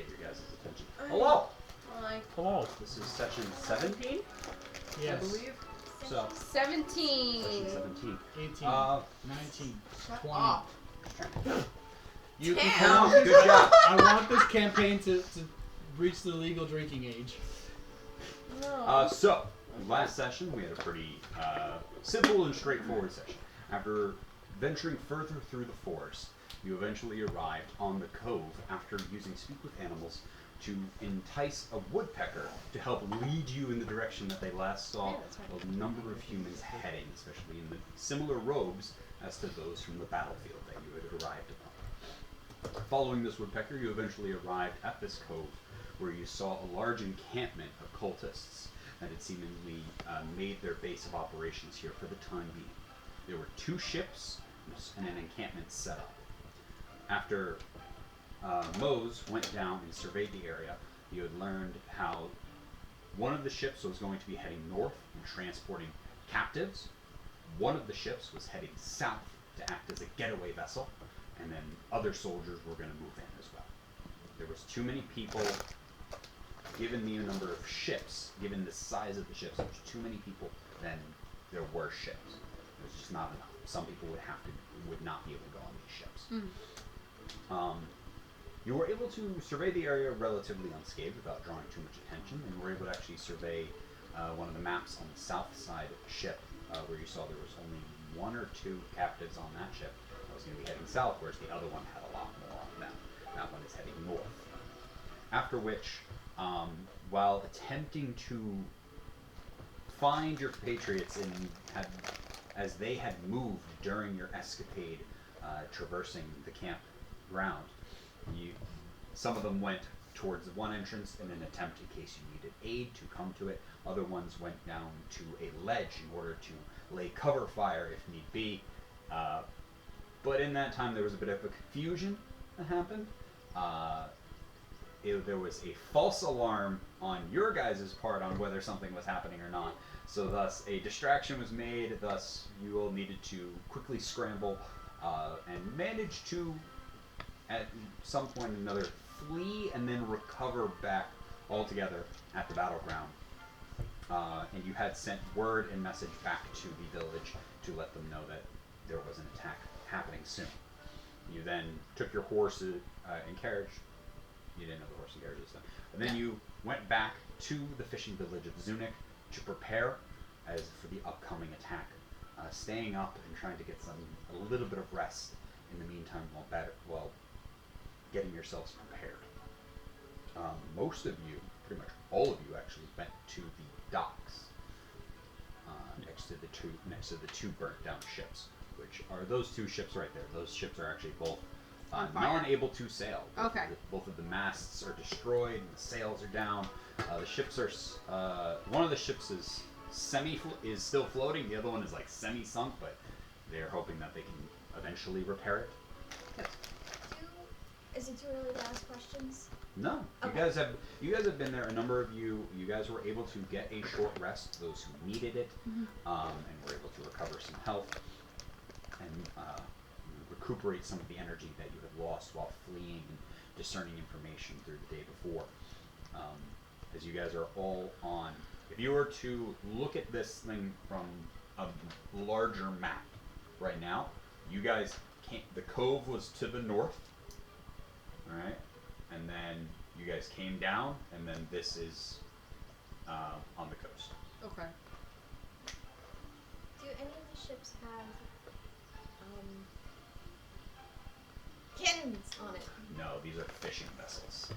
get your guys' attention. Hello! Hi. Hello. This is session 17, Yes. I believe. So, 17. session 17. 18. 19. Shut 20. up. You can 10. count. Good job. I want this campaign to reach the legal drinking age. No. So, last session we had a pretty simple and straightforward session. After venturing further through the forest, you eventually arrived on the cove after using Speak with Animals to entice a woodpecker to help lead you in the direction that they last saw a number of humans heading, especially in the similar robes as to those from the battlefield that you had arrived upon. Following this woodpecker, you eventually arrived at this cove where you saw a large encampment of cultists that had seemingly made their base of operations here for the time being. There were 2 ships and an encampment set up. After Mose went down and surveyed the area, you had learned how one of the ships was going to be heading north and transporting captives. One of the ships was heading south to act as a getaway vessel, and then other soldiers were going to move in as well. There was too many people, given the number of ships, given the size of the ships, there was too many people than there were ships. There was just not enough. Some people would not be able to go on these ships. You were able to survey the area relatively unscathed without drawing too much attention, and were able to actually survey one of the maps on the south side ship, where you saw there was only 1 or 2 captives on that ship that was going to be heading south, whereas the other one had a lot more on them. That one is heading north. After which, while attempting to find your compatriots as they had moved during your escapade traversing the campground, some of them went towards one entrance in an attempt in case you needed aid to come to it. Other ones went down to a ledge in order to lay cover fire if need be. But in that time there was a bit of a confusion that happened. There was a false alarm on your guys' part on whether something was happening or not. So thus a distraction was made, thus you all needed to quickly scramble and manage to at some point or another flee and then recover back altogether at the battleground. And you had sent word and message back to the village to let them know that there was an attack happening soon. You then took your horse and carriage. You didn't have the horse and carriage this time. And then you went back to the fishing village of Zunich to prepare as for the upcoming attack, staying up and trying to get a little bit of rest in the meantime while getting yourselves prepared. Most of you, pretty much all of you, actually went to the docks next to the two burnt down ships, which are those 2 ships right there. Those ships are actually both unable to sail. Okay. Both of the masts are destroyed and the sails are down. The ships are one of the ships is still floating. The other one is like semi-sunk, but they're hoping that they can eventually repair it. Is it too early to ask questions? No, Okay. you guys have been there. A number of you guys were able to get a short rest. Those who needed it, and were able to recover some health and recuperate some of the energy that you had lost while fleeing and discerning information through the day before. As you guys are all on, if you were to look at this thing from a larger map right now, you guys can't. The cove was to the north. Alright, and then you guys came down, and then this is on the coast. Okay. Do any of the ships have cannons on it? No, these are fishing vessels.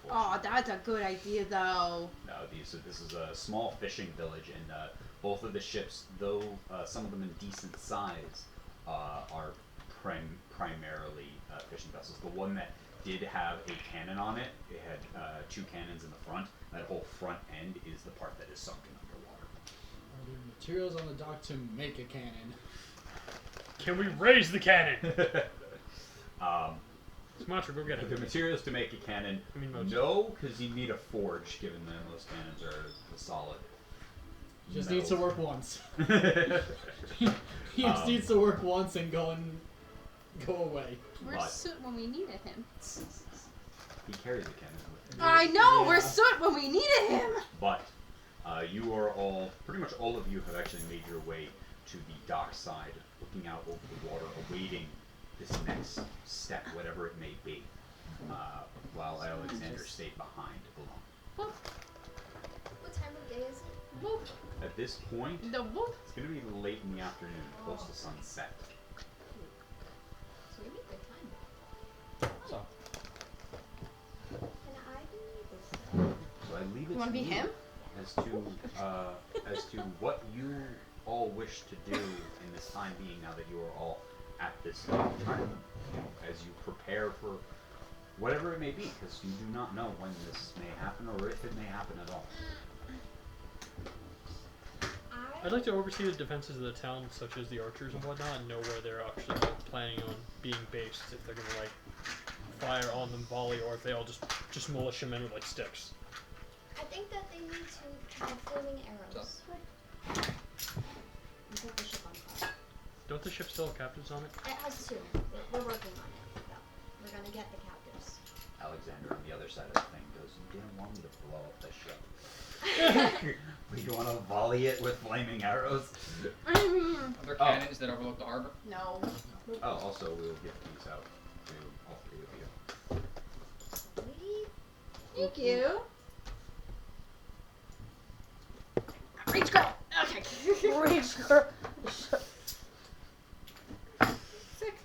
Oh, that's a good idea, though. No, this is a small fishing village, and both of the ships, though some of them in decent size, are primarily fishing vessels. The one that did have a cannon on it. It had 2 cannons in the front. That whole front end is the part that is sunken underwater. Are there materials on the dock to make a cannon? Can we raise the cannon? Smasher, go get it. The materials to make a cannon, no, because you need a forge, given that most cannons are the solid. Just metal. needs to work once. He just needs to work once and go away. Where's Soot when we needed him? He carried the cannon with him. I know, Yeah. we're soot when we needed him. But you are all, pretty much all of you have actually made your way to the dock side, looking out over the water, awaiting this next step, whatever it may be, while Alexander stayed behind alone. What time of day is it? Whoop. At this point, The whoop. it's going to be late in the afternoon, close to sunset. So we need good time. So, Can I be this? So I leave it You wanna to be you him? as to what you all wish to do in this time being, now that you are all at this tournament, you know, as you prepare for whatever it may be, because you do not know when this may happen or if it may happen at all. I'd like to oversee the defenses of the town, such as the archers and whatnot, and know where they're actually planning on being based. If they're gonna like fire on them, volley, or if they all just militiamen with like sticks. I think that they need to have flaming arrows. And put the ship on fire. Don't the ship still have captives on it? It has two. We're working on it. Though. We're gonna get the captives. Alexander on the other side of the thing goes, "You didn't want me to blow up the ship. But you want to volley it with flaming arrows?" Are there cannons that overlook the harbor? No. Oh, also we will give these out to all three of you. Sweet. Thank you. Reach girl. Okay. Rage girl. Sick.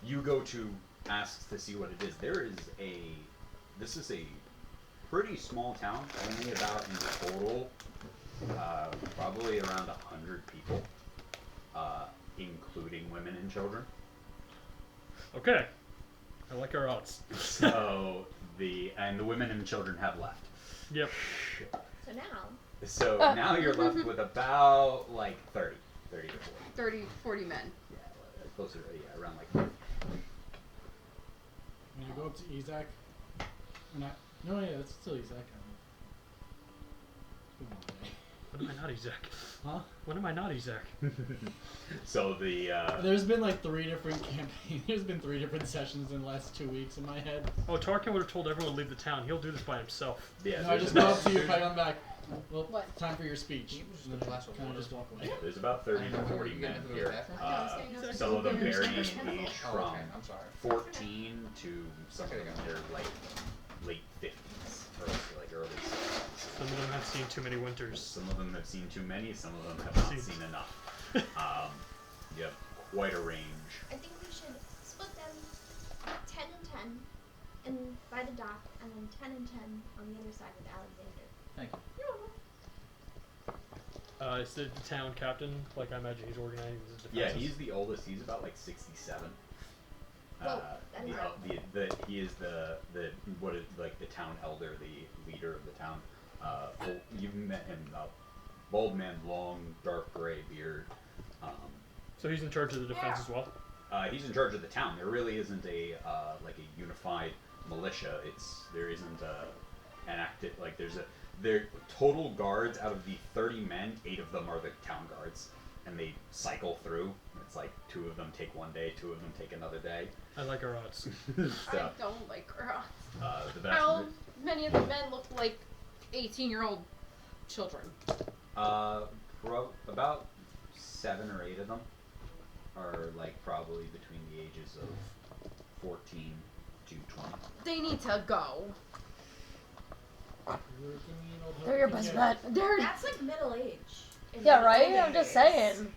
You go to ask to see what it is. This is a pretty small town, only about in total, probably around 100 people, including women and children. Okay. I like our odds. So the women and children have left. Yep. So now. So now you're left with about like 30 to 40. 30, 40 men. Yeah, closer. Yeah, around like 30. when you go up to Isaac, or not? No, yeah, it's still Isaac. It's been a long day. When am I not Isaac? Huh? When am I not Isaac? So the There's been like 3 different campaigns. There's been 3 different sessions in the last 2 weeks in my head. Oh, Tarkin would have told everyone to leave the town. He'll do this by himself. yeah, No, I there's just go about, up to you if I come back. Well, What? time for your speech. You just And the then glass of kind of water. just walk away. there's about 30 to 40 men here. Some of them vary in age Oh, from okay. I'm sorry. 14 to some of them they're like late 50s or like early 60s. Some of them have seen too many winters. Some of them have seen too many, some of them have not seen enough. You have quite a range. I think we should split them 10 and 10 and by the dock, and then 10 and 10 on the other side with Alexander. Thank you. You're welcome. Is the town captain, like I imagine he's organizing his defenses? Yeah, he's the oldest. He's about like 67. Whoa, that is He is the what is like the town elder, the leader of the town. You've met him, bald man, long dark gray beard. So he's in charge of the defense as well? He's in charge of the town. There really isn't a like a unified militia. There isn't an active like there total guards out of the 30 men, 8 of them are the town guards, and they cycle through. It's like 2 of them take one day, 2 of them take another day. I like our odds. I So, don't like her. the vast How many of the men look like 18-year-old children? about 7 or 8 of them are like probably between the ages of 14 to 20. They need to go. They're your best bet. They're That's like middle age. in Yeah, the right? olden I'm just days. saying.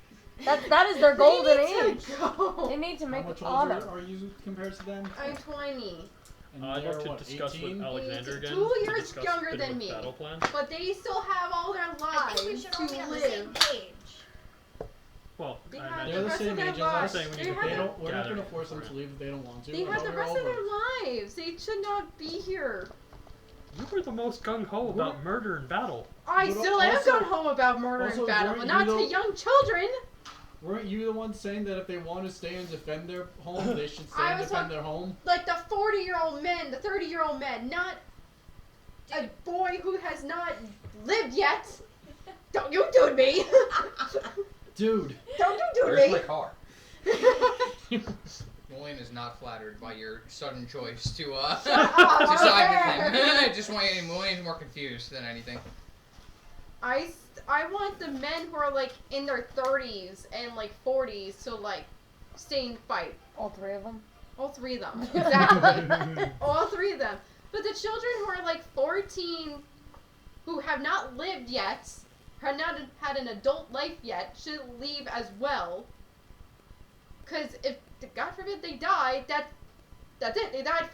That is their golden they need age. to go. They need to How make much honor. older are you compared to them? I'm 20, And I'd they're like to what, discuss 18? with Alexander He's again. 2 to years discuss younger bit than of me. battle plan. but they still have all their I lives think we should all be to on the live. same page. Well, They I have imagine They're the rest same of their age as lives. us. saying we They need to have They the- don't. We're not gather gonna force them for to leave if they don't want to. They have until the we're rest of over. their lives. They should not be here. you were the most gung ho about murder and battle. I But still am also- going home about murder also, and battle, weren't but you not to the- young children. Weren't you the one saying that if they want to stay and defend their home, they should stay I and was defend talk- their home? Like the 40-year-old men, the 30-year-old men, not a boy who has not lived yet. Don't you do me. Dude. Don't you do Where's me. my car? Yeah, Julian is not flattered by your sudden choice to up, to side with there. him. I just want Julian's more confused than anything. I want the men who are like in their 30s and like 40s to like stay and fight. All three of them. All three of them, exactly. All three of them. But the children who are like 14, who have not lived yet, have not had an adult life yet, should leave as well. Because if, God forbid, they die, that's it. They died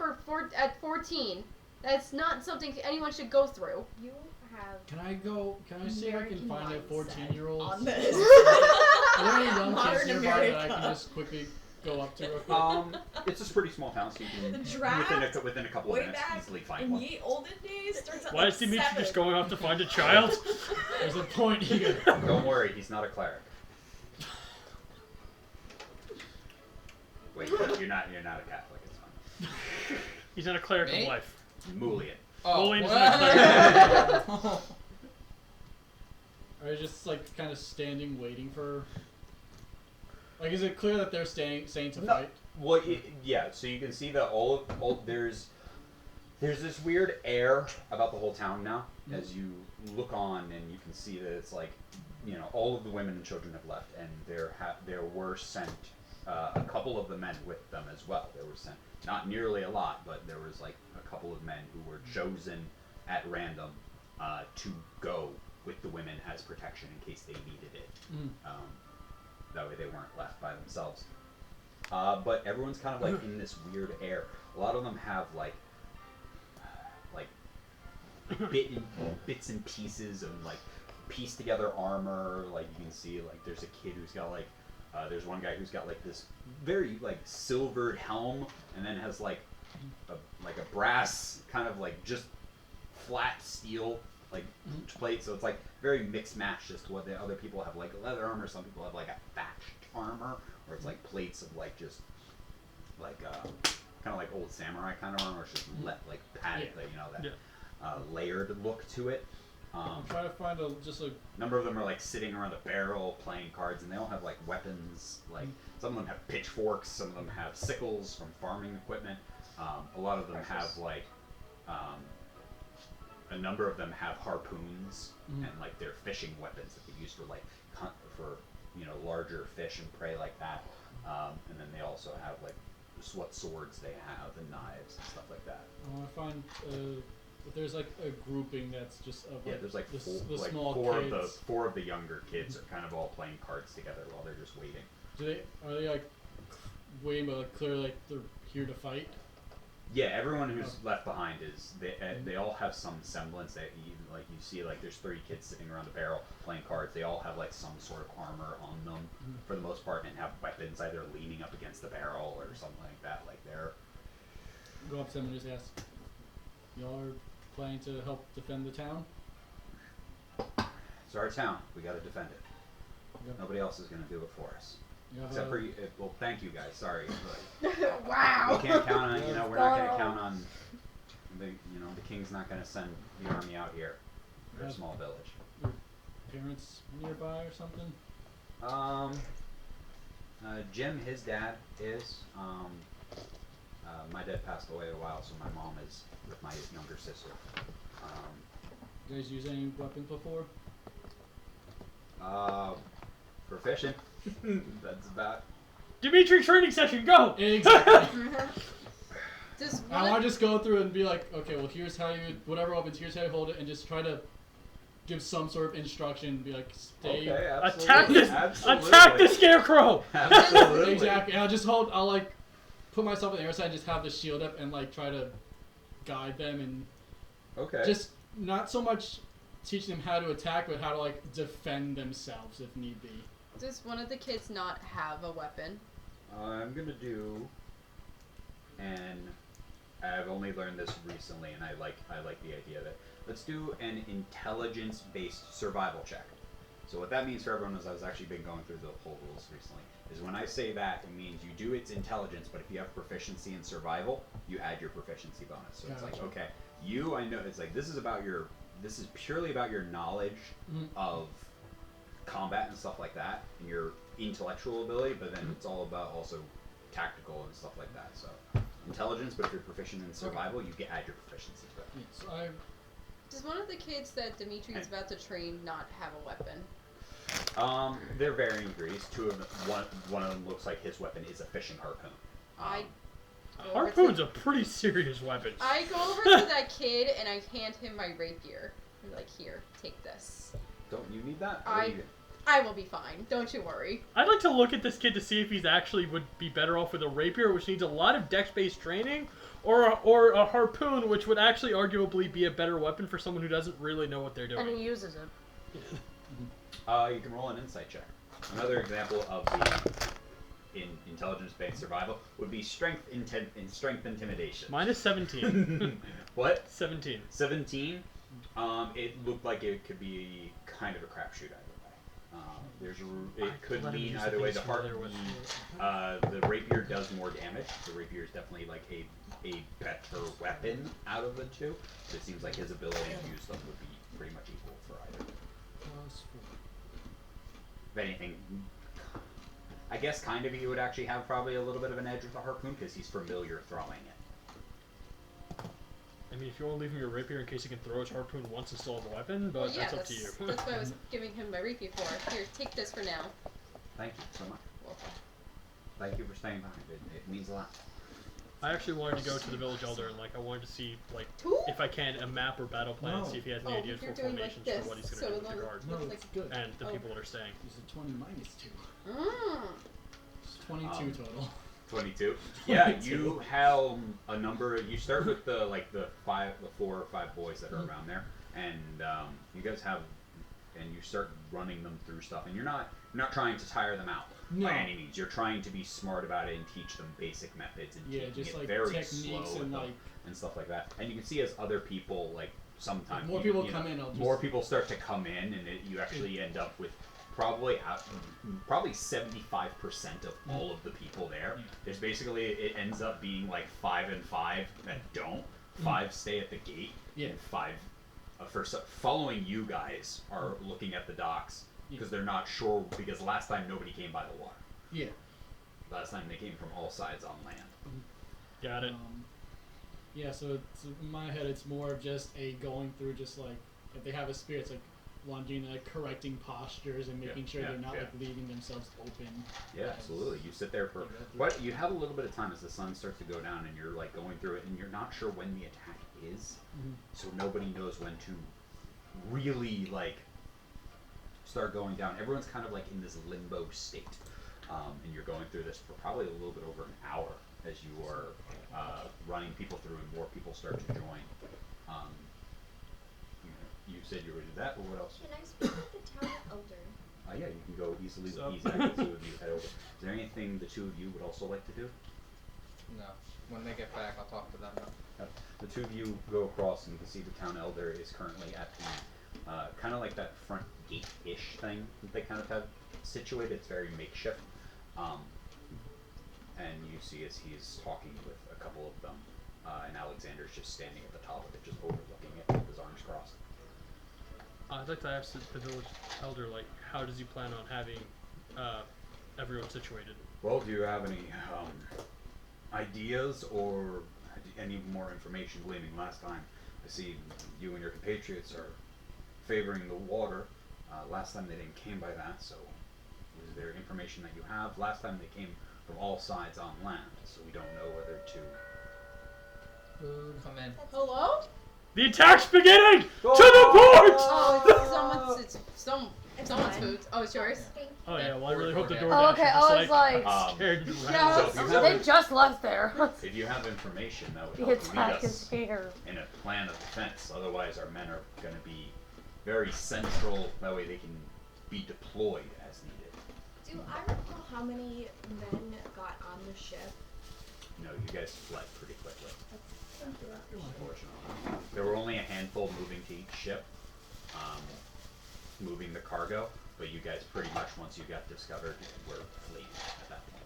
at 14. That's not something anyone should go through. You have. Can I see if I can American find a mindset 14-year-old? on this. Are there any young Modern kids nearby that I America. can just quickly go up to real quick? It's a pretty small town, so you can The draft, within a couple of way minutes back easily find in one. ye olden days starts at Why like is Dimitri 7. just going off to find a child? There's a point here. Don't worry, he's not a cleric. Wait, you're not a Catholic. It's fine. He's not a cleric Me? of life. Mulian. Oh, Julian's well. Are you just like kind of standing, waiting for? Like, is it clear that they're staying to No. fight? Well, yeah. So you can see that all there's this weird air about the whole town now. As you look on, and you can see that it's like, all of the women and children have left, and there were sent a couple of the men with them as well. There were sent not nearly a lot, but there was like a couple of men who were chosen at random to go with the women as protection in case they needed it. That way they weren't left by themselves. But everyone's kind of like in this weird air. A lot of them have like bits and pieces of like pieced together armor. Like you can see like there's a kid who's got like there's one guy who's got like this very like silvered helm, and then has like a brass kind of like just flat steel like plate. So it's like very mixed match as to what the other people have, like leather armor. Some people have like a thatched armor, or it's like plates of like just like kind of like old samurai kind of armor. It's just like padded, layered look to it. I'm trying to find a Number of them are like sitting around a barrel playing cards, and they all have like weapons. Like some of them have pitchforks, some of them have sickles from farming equipment. A lot of them have like a number of them have harpoons and like their fishing weapons that they use for like hunt for larger fish and prey like that. And then they also have like just what swords they have and knives and stuff like that. I want to find if there's like a grouping that's just of like, There's like the four, small kids. four of the younger kids are kind of all playing cards together while they're just waiting. Are they like waiting, but like clearly like they're here to fight? Yeah, everyone who's left behind is they all have some semblance. That you see like there's 3 kids sitting around a barrel playing cards. They all have like some sort of armor on them for the most part, and have weapons either leaning up against the barrel or something like that. Like they're Go up to them and just ask, y'all are planning to help defend the town? it's our town. We got to defend it. Yep. Nobody else is going to do it for us. You have Except a- for you. Well, thank you guys. Sorry, but Wow. we can't count on we're not going to Going count on the king's not going to send the army out here. We're a Yep. small village. parents nearby or something? Jim, his dad is. My dad passed away a while, so my mom is with my younger sister. You guys use any weapons before? For fishing, that's about. Dimitri training session, go! Exactly. Just I want to just go through and be like, okay, well, here's how you, whatever opens, here's how you hold it, and just try to give some sort of instruction, be like, stay. Okay, absolutely. Attack this! Absolutely. Attack the scarecrow! Absolutely. Exactly. And I'll just hold, I'll like, put myself on the other side and just have the shield up and like try to guide them and Okay. just not so much teach them how to attack, but how to like defend themselves if need be. Does one of the kids not have a weapon? I'm gonna do, and I've only learned this recently, and I like the idea of it. Let's do an intelligence-based survival check. So what that means for everyone is I've actually been going through the whole rules recently. Is when I say that, it means you do its intelligence, but if you have proficiency in survival, you add your proficiency bonus. So it's like, Gotcha. okay, I know it's like this is purely about your knowledge of combat and stuff like that, and your intellectual ability, but then it's all about also tactical and stuff like that. So intelligence, but if you're proficient in survival, you can add your proficiency to it. So I Does one of the kids that Dimitri's about to train not have a weapon? They're varying degrees. Two of them, one of them looks like his weapon is a fishing harpoon. I A go over harpoon's to- a pretty serious weapon. I go over to that kid and I hand him my rapier. I'm like, here, take this. Don't you need that? I will be fine. Don't you worry. I'd like to look at this kid to see if he's actually would be better off with a rapier, which needs a lot of dex-based training, or a harpoon, which would actually arguably be a better weapon for someone who doesn't really know what they're doing. And he uses it. You can roll an insight check. Another example of the intelligence-based survival would be strength intimidation. Mine is 17. What? 17. 17. It looked like it could be kind of a crapshoot either way. It could let him lean use either the way. base The rapier does more damage. The rapier is definitely like a better weapon out of the two. So it seems like his ability to use them would be pretty much equal for either. +4. If anything, I guess kind of he would actually have probably a little bit of an edge with the harpoon because he's familiar throwing it. I mean, if you want to leave him your rapier in case he can throw his harpoon once and still have a weapon, but Well, yeah, that's up to you. That's what I was giving him my rapier for. Here, take this for now. Thank you so much. Welcome. Thank you for staying behind. It means a lot. I actually wanted to go to the village elder and I wanted to see Two? if I can a map or battle plan and No. see if he has any Oh, ideas you're for doing formations like for what he's this, going to so do with the it'll- guard No, Looks it's like- good. and the Oh. people that are staying. It's a 20 minus 2. Mm. It's 22 total. 22. Yeah, you have a number. You start with the 4 or 5 boys that are around there, and you guys have, and you start running them through stuff, and you're not trying to tire them out No. by any means. You're trying to be smart about it and teach them basic methods and Yeah, taking just it like very techniques slow with and them like and stuff like that. And you can see as other people sometimes more you people know, come in. I'll just more people start to come in, and you actually end up with probably 75% of all of the people there. There's basically it ends up being like 5 and 5 that don't. 5 stay at the gate. Yeah. And 5 following you guys are looking at the docks because they're not sure because last time nobody came by the water. Yeah. Last time they came from all sides on land. Got it. Yeah, so it's, in my head, it's more of just a going through, just like if they have a spirit, it's like lunging, like correcting postures and making sure they're not like leaving themselves open. Yeah, absolutely. You sit there for you have a little bit of time as the sun starts to go down, and you're like going through it, and you're not sure when the attack is, so nobody knows when to really start going down. Everyone's kind of like in this limbo state, and you're going through this for probably a little bit over an hour as you are running people through, and more people start to join. You said you were to do that, but what else? Can I speak with the town elder? Yeah, you can go easily with So- the 2 of you head over. Is there anything the 2 of you would also like to do? No. When they get back, I'll talk to them. The 2 of you go across, and you can see the town elder is currently at the kind of like that front gate-ish thing that they kind of have situated. It's very makeshift. And you see as he's talking with a couple of them, and Alexander's just standing at the top of it, just overlooking it with his arms crossed. I'd like to ask the village elder, how does he plan on having everyone situated? Well, do you have any ideas or any more information gleaming? Last time, I see you and your compatriots are favoring the water. Last time they didn't came by that, so is there information that you have? Last time they came from all sides on land, so we don't know whether to... Come in. Hello? The attack's beginning! To the port! Oh, it's someone's mine. food. Oh, it's yours? Thank you. Oh yeah, well I really hope the Oh, door Oh, okay, I was like, scared you Yeah. right. So if you have they just left there. if you have information that would The help lead attack is us here. in a plan of defense, otherwise our men are going to be very central, that way they can be deployed as needed. Do I recall how many men got on the ship? No, you guys fled pretty quickly. Thank you. Unfortunately, there were only a handful moving to each ship, moving the cargo. But you guys pretty much, once you got discovered, were fleeing at that point.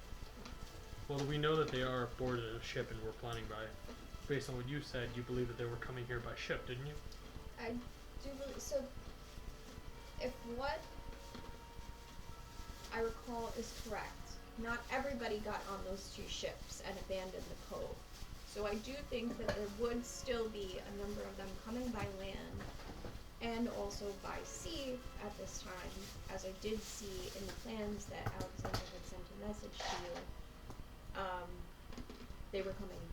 Well, we know that they are boarded a ship and we're planning by, based on what you said, you believe that they were coming here by ship, didn't you? I do believe so. If what I recall is correct, not everybody got on those 2 ships and abandoned the cove. So I do think that there would still be a number of them coming by land and also by sea at this time, as I did see in the plans that Alexander had sent a message to you. They were coming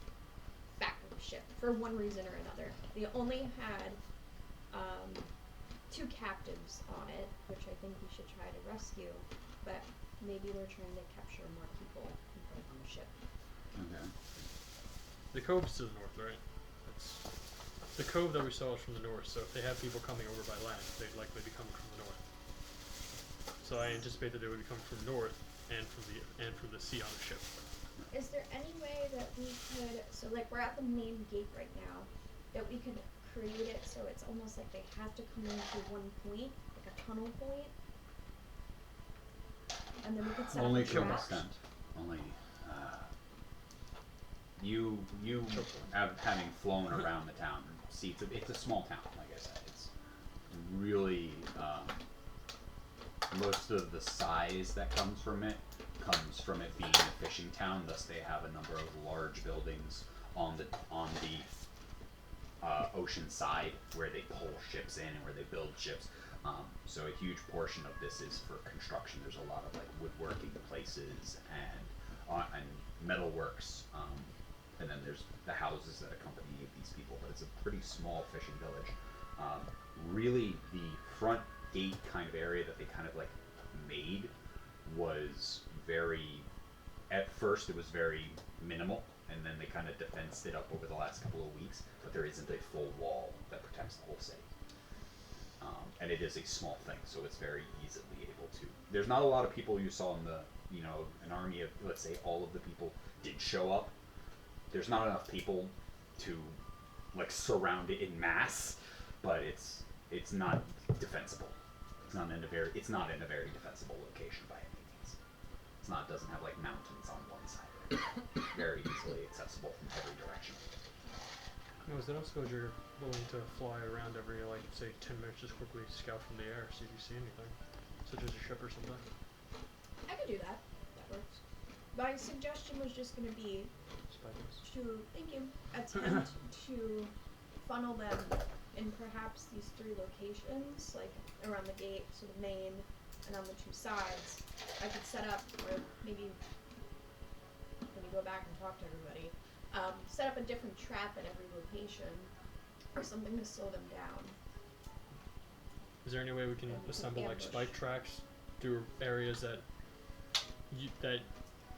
back with the ship for one reason or another. They only had 2 captives on it, which I think we should try to rescue, but maybe they're trying to capture more people and put them on the ship. Okay. The cove's to the north, right? The cove that we saw is from the north, so if they have people coming over by land, they'd likely be coming from the north. So I anticipate that they would be coming from north and from the sea on the ship. Is there any way that we could, so like we're at the main gate right now, that we could create it so it's almost like they have to come in through one point, like a tunnel point? And then we could set Only up a to an trap. extent. Only you having flown around the town, see it's a small town, like I said. It's really most of the size that comes from it being a fishing town. Thus, they have a number of large buildings on the ocean side where they pull ships in and where they build ships. So a huge portion of this is for construction. There's a lot of like woodworking places and metalworks, and then there's the houses that accompany these people. But it's a pretty small fishing village. Really, the front gate kind of area that they kind of like made was at first it was very minimal, and then they kind of defensed it up over the last couple of weeks, but there isn't a full wall that protects the whole city. And it is a small thing, so it's very easily able to. There's not a lot of people you saw in an army of, let's say, all of the people did show up. There's not enough people to, like, surround it in mass, but it's not defensible. It's not in a very defensible location by any means. It doesn't have like mountains on one side of it. Very easily accessible from every direction. No, is it also you're willing to fly around every, like, say, 10 minutes, just quickly scout from the air, see if you see anything, such as a ship or something? I could do that. That works. My suggestion was just going to be Spiders. to, thank you, attempt to funnel them in perhaps these 3 locations, like around the gate, so the main, and on the 2 sides. I could set up, or maybe when you go back and talk to everybody, set up a different trap at every location, or something to slow them down. Is there any way we can And assemble like ambush. spike tracks through areas that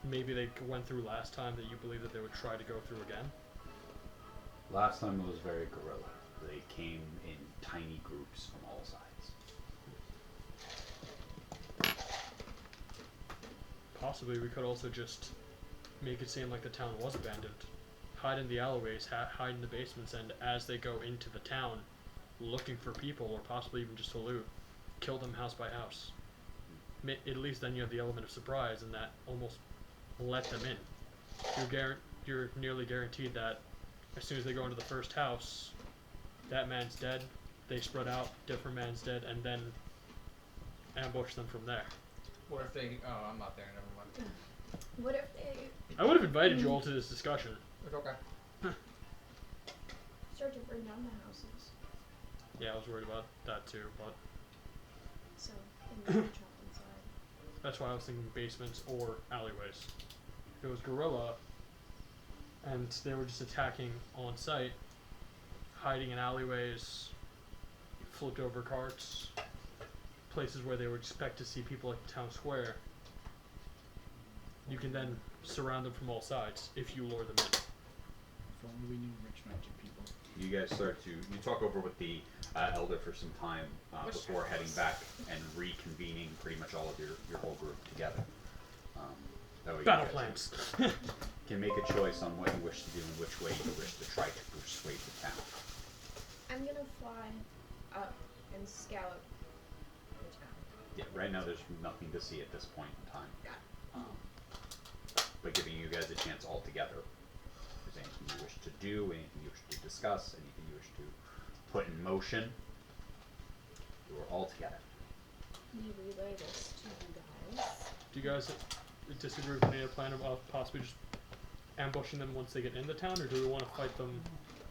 maybe they went through last time that you believe that they would try to go through again? Last time it was very guerrilla. They came in tiny groups from all sides. Possibly we could also just make it seem like the town was abandoned. Hide in the alleyways, hide in the basements, and as they go into the town looking for people, or possibly even just to loot, kill them house by house. At least then you have the element of surprise, and that almost let them in. You're nearly guaranteed that as soon as they go into the first house, that man's dead, they spread out, different man's dead, and then ambush them from there. What if they? Oh, I'm not there. Never mind. What if they I would have invited you all to this discussion. It's okay. start to burn down the houses? Yeah, I was worried about that too, but So they might be trapped inside. that's why I was thinking basements or alleyways. If it was guerrilla and they were just attacking on site, hiding in alleyways, flipped over carts, places where they would expect to see people like the town square, you can then surround them from all sides if you lure them in. If only we knew rich magic people. You guys you talk over with the elder for some time before heading back and reconvening pretty much all of your whole group together. That way you Battle guys plans. can make a choice on what you wish to do and which way you wish to try to persuade the town. I'm gonna fly up and scout the town. Yeah, right now there's nothing to see at this point in time. Got But giving you guys a chance all together. If there's anything you wish to do, anything you wish to discuss, anything you wish to put in motion, you are all together. We relay this to you guys. Do you guys disagree with any other plan of possibly just ambushing them once they get in the town, or do we want to fight them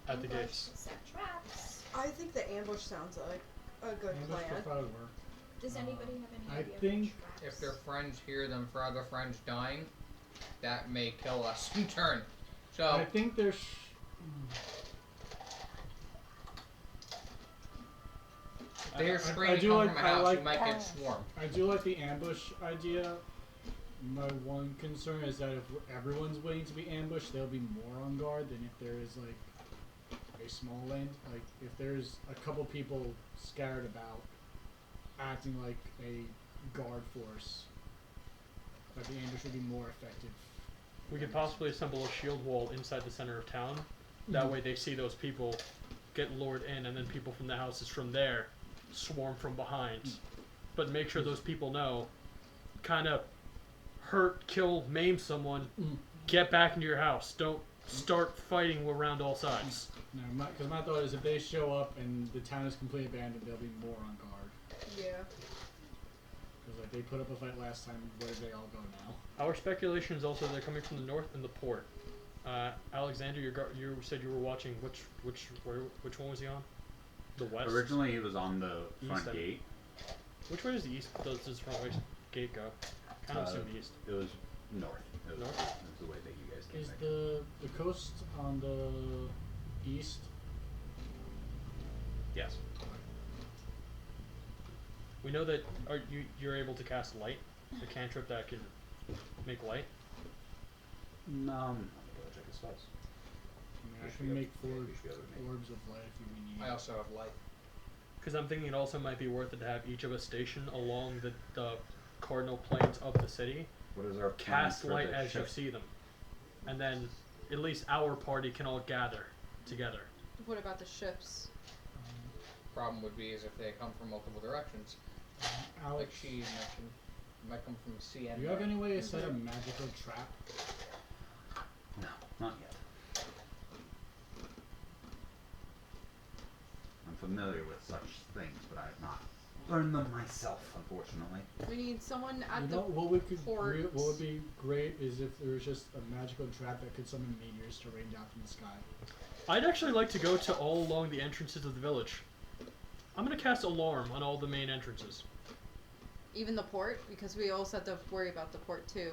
at the Ambush, gates? set traps. I think the ambush sounds like a good Ambush plan. will probably work. Does anybody have any I idea think of If traps? their friends hear them for other friends dying, that may kill us in turn. So I think there's. if they hear I screaming do come like- from a I house, like- you might get swarmed. I do like the ambush idea. My one concern is that if everyone's waiting to be ambushed, they'll be more on guard than if there is like a small lane. Like if there's a couple people scattered about, acting like a guard force, that the ambush would be more effective. We could possibly assemble a shield wall inside the center of town. That way they see those people get lured in, and then people from the houses from there swarm from behind. But make sure those people know, kind of hurt, kill, maim someone, get back into your house. Don't start fighting around all sides. No, because my thought is if they show up and the town is completely abandoned, they'll be more on guard. Yeah. Because like they put up a fight last time, where do they all go now? Our speculation is also they're coming from the north and the port. Alexander, you said you were watching which one was he on? The west. Originally, he was on the front East, gate. Which way does the east? Does this front way gate go? Kind of assume the east. It was north. It was, North? It was the way that you guys came Is back. the coast on the east? Yes. We know that you're able to cast light, a cantrip that can make light. Let me go check his spells. I mean, You I should can be make able- four you should be able to make- orbs of light if we need. I also have light. Because I'm thinking it also might be worth it to have each of us station along the cardinal planes of the city, What is our plan cast for light the as you ship? see them, and then at least our party can all gather together. What about the ships? Problem would be is if they come from multiple directions, like Alex, she mentioned, it might come from sea and do you have land. any way to set a magical trap? No, not yet. I'm familiar with such things, but I have not learned them myself, unfortunately. We need someone at You the know what we could port. what would be great is if there was just a magical trap that could summon meteors to rain down from the sky. I'd actually like to go to all along the entrances of the village. I'm gonna cast alarm on all the main entrances. even the port, because we also have to worry about the port too.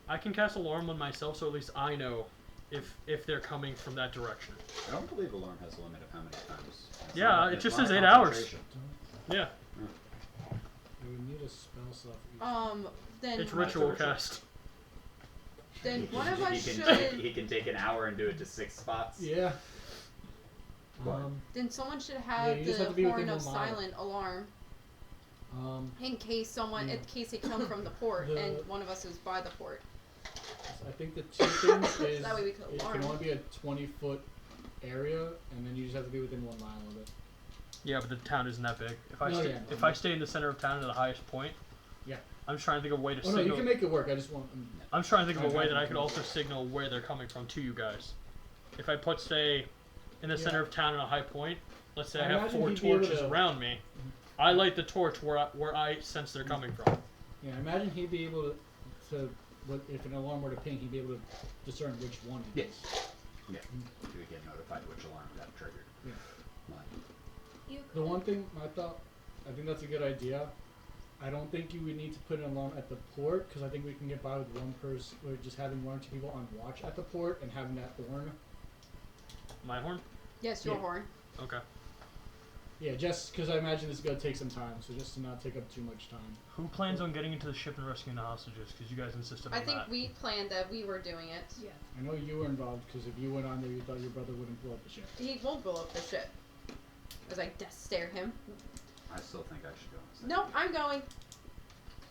I can cast alarm on myself, so at least I know if they're coming from that direction. I don't believe alarm has a limit of how many times. It's Yeah, not- it it's just not says a 8 hours. concentration. Yeah, We would need a spell slot. Then it's ritual ritual. cast. then one of us he can should. Take, he can take an hour and do it to 6 spots. Yeah. What? Then someone should have you just the have to be horn within of 1 mile. silent alarm in case someone, Yeah. in case they come from the port The- and one of us is by the port. I think the two things is That way we could it alarm. can only be a 20-foot area, and then you just have to be within 1 mile of it. Yeah, but the town isn't that big. If I No, stay, yeah, no, if no. I stay in the center of town at the highest point, Yeah. I'm just trying to think of a way to Oh no, signal. you can make it work. I just want. I'm just trying to think of a way that I Okay. could also signal where they're coming from to you guys. If I put, say, in the center Yeah. of town at a high point, let's say I I have imagine 4 he'd be able torches to- around me. I light the torch where I sense they're coming from. Yeah, imagine he'd be able to what if an alarm were to ping, he'd be able to discern which one it is. Yes. Yeah. You would get notified which alarm got triggered. Yeah. Like, You The could- one thing I think that's a good idea. I don't think you would need to put an alarm at the port because I think we can get by with one person, or just having 1 or 2 people on watch at the port and having that horn. My horn? Yes, your Yeah. horn. Okay. Yeah, just because I imagine this is gonna take some time, so just to not take up too much time. Who plans on getting into the ship and rescuing the hostages? Because you guys insisted on I think that. we planned that we were doing it. Yeah. I know you were involved because if you went on there, you thought your brother wouldn't blow up the ship. He won't blow up the ship. As I death stare him. I still think I should go. in Nope, I'm going.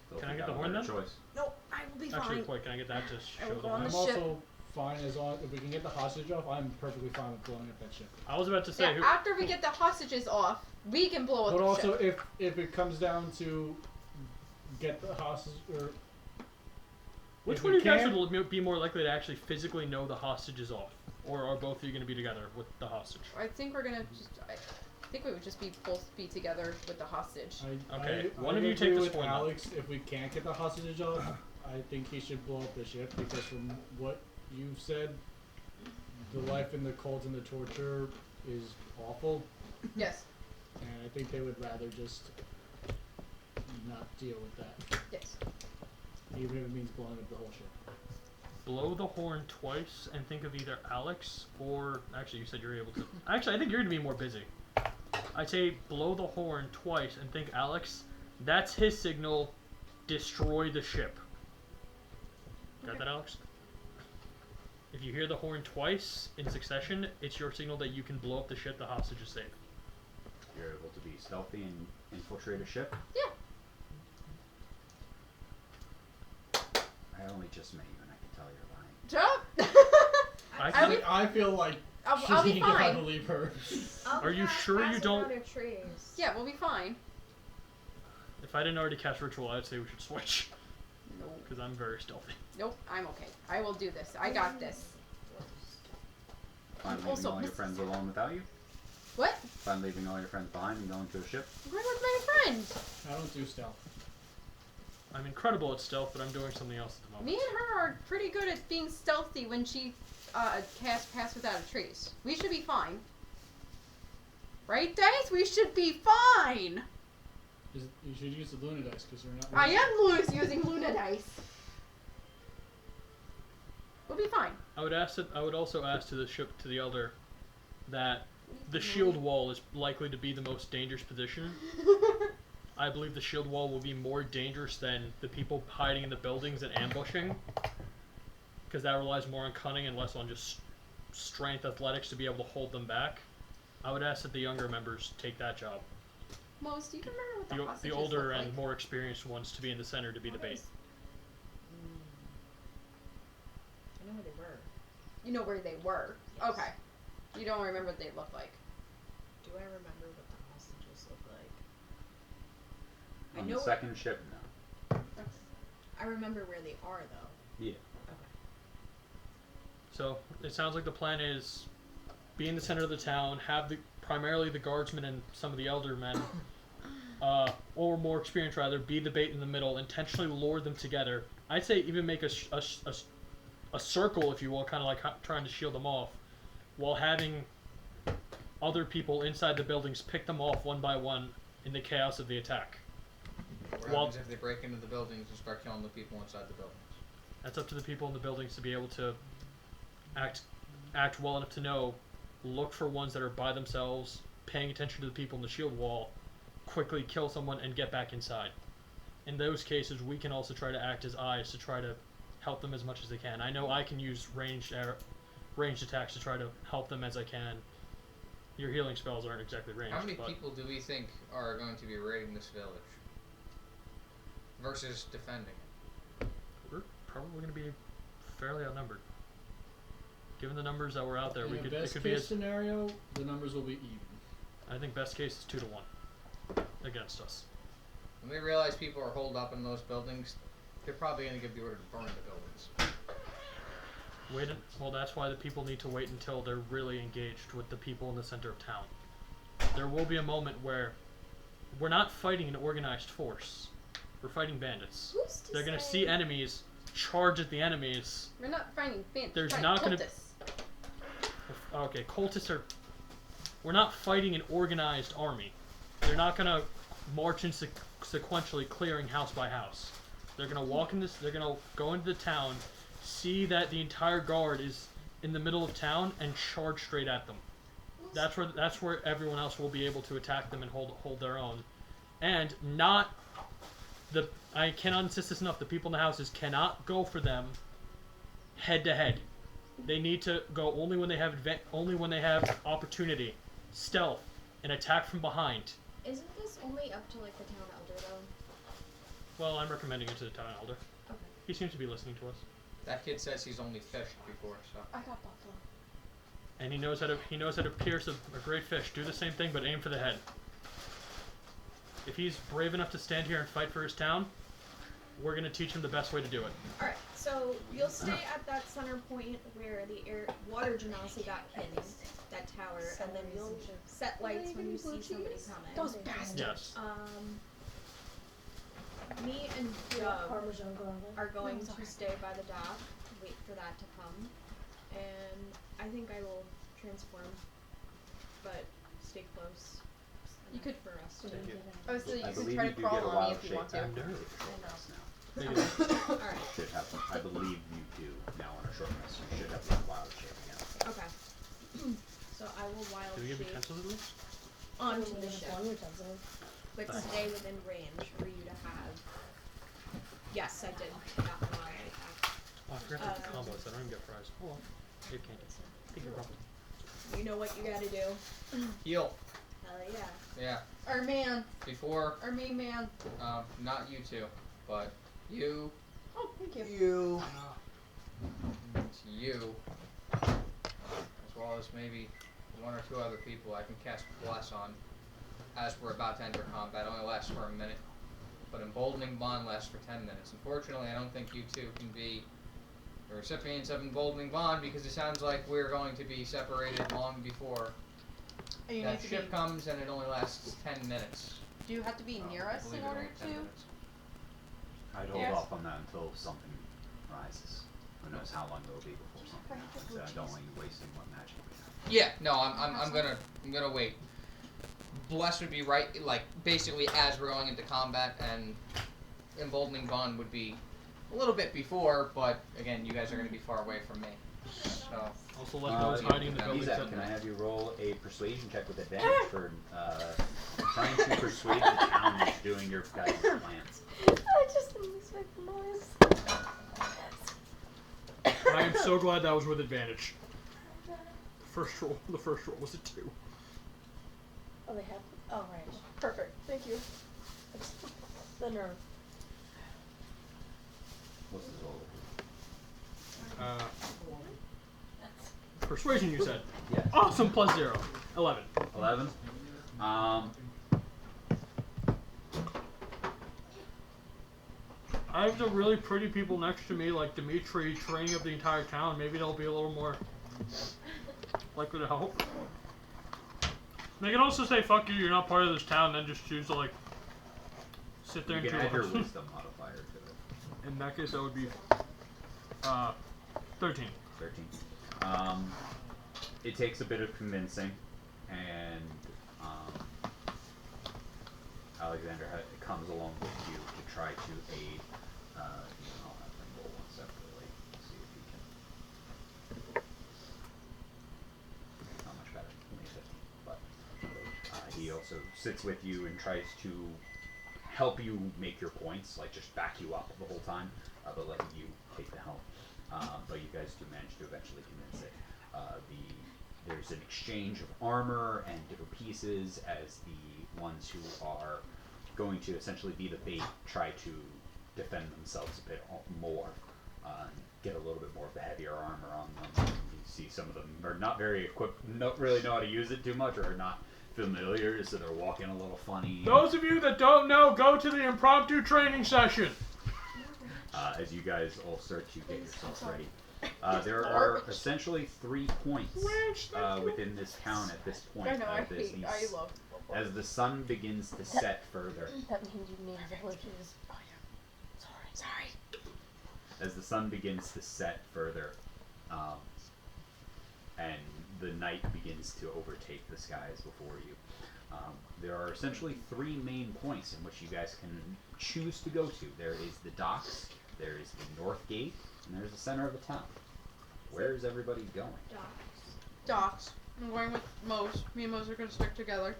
Still Can I think get the have a horn better then? choice. Nope, I will be Actually, fine. wait, can I get that to I show will the go on horn? the I'm ship. also fine as long if we can get the hostage off. I'm perfectly fine with blowing up that ship. I was about to say, Yeah, who, after we get the hostages off, we can blow up But the also, ship. if it comes down to get the hostage, or which if one we of you guys can't- would be more likely to actually physically know the hostages off? Or are both of you going to be together with the hostage? I think we're gonna just. I think we would just be both be together with the hostage. Okay, I one of you agree take this with one then. Alex. If we can't get the hostages off, I think he should blow up the ship because from what you've said, the life in the cult and the torture is awful, Yes. and I think they would rather just not deal with that, Yes. even if it means blowing up the whole ship. Blow the horn twice and think of either Alex or actually you said you're able to. Actually, I think you're gonna be more busy. I'd say blow the horn twice and think Alex. That's his signal. Destroy the ship. Got that, Alex? If you hear the horn twice in succession, it's your signal that you can blow up the ship. The hostage is safe. You're able to be stealthy and infiltrate a ship. Yeah. I only just met you, and I can tell you're lying. Jump! I will- can, I feel like I'll be you gotta fine. believe her. I'll Are you sure you pass don't- without a trace. Yeah, we'll be fine. if I didn't already cast ritual, I'd say we should switch No. because I'm very stealthy. Nope, I'm okay. I will do this. I got this. Fine leaving Also, all your friends alone without you? What? Fine leaving all your friends behind and going to a ship? Where was my friend? I don't do stealth. I'm incredible at stealth, but I'm doing something else at the moment. Me and her are pretty good at being stealthy when she casts Pass Without a Trace. We should be fine. Right, Dice? We should be fine! You should use the Luna dice because you're not. I am using Luna Dice. We'll be fine. I would also ask to the elder that the shield wall is likely to be the most dangerous position. I believe the shield wall will be more dangerous than the people hiding in the buildings and ambushing, because that relies more on cunning and less on just strength athletics to be able to hold them back. I would ask that the younger members take that job. Most, do you remember what the The hostages older look and like? more experienced ones to be in the center to be the bait. I know where they were. You know where they were. Yes. Okay. You don't remember what they looked like. Do I remember what the hostages look like? On I know the second ship, no. I remember where they are though. Yeah. Okay. So it sounds like the plan is be in the center of the town, have primarily the guardsmen and some of the elder men, or more experienced rather, be the bait in the middle, intentionally lure them together. I'd say even make a circle, if you will, kind of like trying to shield them off, while having other people inside the buildings pick them off one by one in the chaos of the attack. What Well- happens if they break into the buildings and start killing the people inside the buildings? That's up to the people in the buildings to be able to act well enough to know, look for ones that are by themselves, paying attention to the people in the shield wall, quickly kill someone and get back inside. In those cases, we can also try to act as eyes to try to help them as much as they can. I know I can use ranged attacks to try to help them as I can. Your healing spells aren't exactly ranged. How many but people do we think are going to be raiding this village versus defending it? We're probably going to be fairly outnumbered. Given the numbers that were out there, In we a could best it could be case as, scenario, the numbers will be even. I think best case is 2-1 against us. When they realize people are holed up in those buildings, they're probably going to give the order to burn the buildings. Well, that's why the people need to wait until they're really engaged with the people in the center of town. There will be a moment where we're not fighting an organized force. We're fighting bandits. Who's to They're going to say- see enemies, charge at the enemies. We're not finding bandits. There's we're not fighting gonna- cultists. Okay, cultists are... We're not fighting an organized army. They're not going to march in sequentially clearing house by house. They're going to walk in this... They're going to go into the town, see that the entire guard is in the middle of town, and charge straight at them. That's where everyone else will be able to attack them and hold their own. And not... I cannot insist this enough. The people in the houses cannot go for them head to head. They need to go only when they have opportunity, stealth, and attack from behind. Isn't this only up to like the town elder though? Well, I'm recommending it to the town elder. Okay. He seems to be listening to us, That kid says he's only fished before, so. I got buffalo. and he knows how to pierce a great fish. Do the same thing, but aim for the head. If he's brave enough to stand here and fight for his town, we're gonna teach him the best way to do it. Alright, so you'll stay at that center point where the water genasi got pinned, that tower, and then you'll set lights when you see somebody coming. Those bastards. Yes. Me and Dove Parmesan garlic. are going No, to sorry. stay by the dock, wait for that to come, and I think I will transform, but stay close. You could- for us to. Thank you. Oh, so you I could believe try you to do crawl get a on me wild if you shape want to. after a short rest now. Maybe that's- Alright, Should have, I believe you do now on a short rest. You should have that wild shape again. okay. So I will wild Do we have shape utensils at least? onto the ship, One utensil. but stay within range for you to have. Yes, I did. Got the wild shape back. Oh, I forgot the combos. I don't even get fries. Oh, well. Dave can't get some. Take your problem. You know what you gotta do. Heal. Hell yeah. Yeah. Our man. Before, Our main man. not you two, but you. Oh, thank you. You. It's you. As well as maybe one or two other people I can cast Bless on as we're about to enter combat. It only lasts for a minute. But Emboldening Bond lasts for 10 minutes. Unfortunately, I don't think you two can be the recipients of Emboldening Bond because it sounds like we're going to be separated long before And you that need to ship be. comes and it only lasts 10 minutes. Do you have to be near I us in believe it order only 10 to? minutes. I'd hold Yes. off on that until something rises. Who knows how long it'll be before something happens. I don't want you wasting what magic we have. Yeah, no, I'm gonna wait. Bless would be right, like basically as we're going into combat, and Emboldening Bond would be a little bit before, but again, you guys are gonna be far away from me, so. Also, let those hiding in the building. Izak, can I have you roll a persuasion check with advantage for trying to persuade the town into doing your guys' plans? I just didn't expect the noise. I am so glad that was with advantage. The first roll was a 2. Oh, they have. Oh, right. Perfect. Thank you. The nerve. What's the roll? Persuasion, you said. Yeah. Awesome, plus 0. 11. 11. I have the really pretty people next to me, like Dimitri, training up the entire town. Maybe they'll be a little more likely to help. They can also say, fuck you, you're not part of this town, then just choose to, like, sit there You and can add your chill. wisdom modifier to it. In that case, that would be 13. 13. It takes a bit of convincing, and Alexander comes along with you to try to aid. I'll have him roll one separately. See if he can. Not much better, only 50. But he also sits with you and tries to help you make your points, like just back you up the whole time, but letting you take the helm. But you guys do manage to eventually convince it. There's an exchange of armor and different pieces as the ones who are going to essentially be the bait try to defend themselves a bit more, get a little bit more of the heavier armor on them. You see some of them are not very equipped, don't really know how to use it too much, or are not familiar, so they're walking a little funny. Those of you that don't know, go to the impromptu training session. As you guys all start to get yourselves ready. There are essentially 3 points within this town at this point. I know. There's I love. as the sun begins to set further. That means you need villages. Oh, yeah. Sorry. As the sun begins to set further, and the night begins to overtake the skies before you, there are essentially 3 main points in which you guys can choose to go to. There is the docks, there is the north gate, and there's the center of the town. Where is everybody going? Docks. I'm going with Mose. Me and Mose are going to stick together.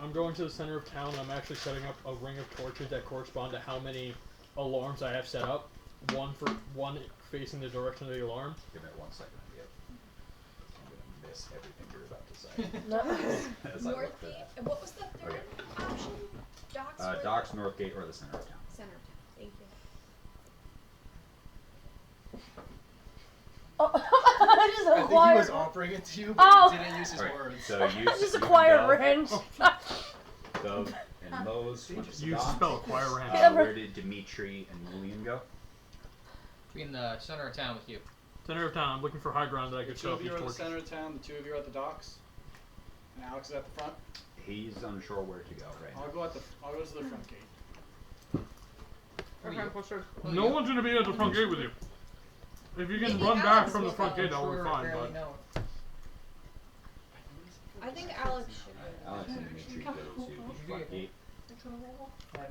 I'm going to the center of town, and I'm actually setting up a ring of torches that correspond to how many alarms I have set up. One facing the direction of the alarm. Give it 1 second. I'm gonna miss everything you're about to say. As I look North for Gate. that. And what was the third option? Docks. or Docks, north gate, or the center of town. Center of town. Thank you. Oh, I just I think he acquired. was offering it to you, but Oh. he didn't use his Alright, words. so you I just you acquired go- range. Dove and Mose went to the You docks. spell acquire range. Where did Dimitri and Mulian go? Be in the center of town with you. Center of town. I'm looking for high ground that I The could two set up of these you are at the torches. center of town, the two of you are at the docks, and Alex is at the front. He's unsure where to go right I'll now. go to the front gate. Okay, you. push her. No one's gonna be at the front gate with you. If you can Maybe run back Alex from the will front go. gate, that'll be Sure, fine. barely But know. I think Alex should go. Alex need to make sure you go to the front gate.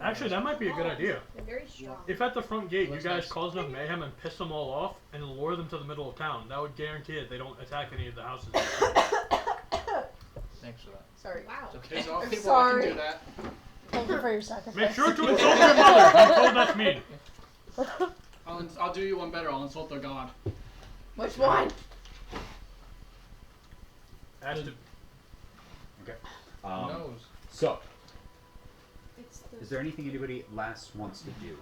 actually, that might be a good idea. They're very strong. If at the front gate you Looks guys nice. cause enough mayhem and piss them all off and lure them to the middle of town, that would guarantee that they don't attack any of the houses. Thanks for that. Sorry. Wow. It's okay, so I'm people I can sorry. do that. Thank you for your sacrifice. Make sure to insult your mother. I'm told that's mean. I'll do you one better. I'll insult their god. Which one? As to, Okay. Who knows? So, It's the is there anything anybody last wants to do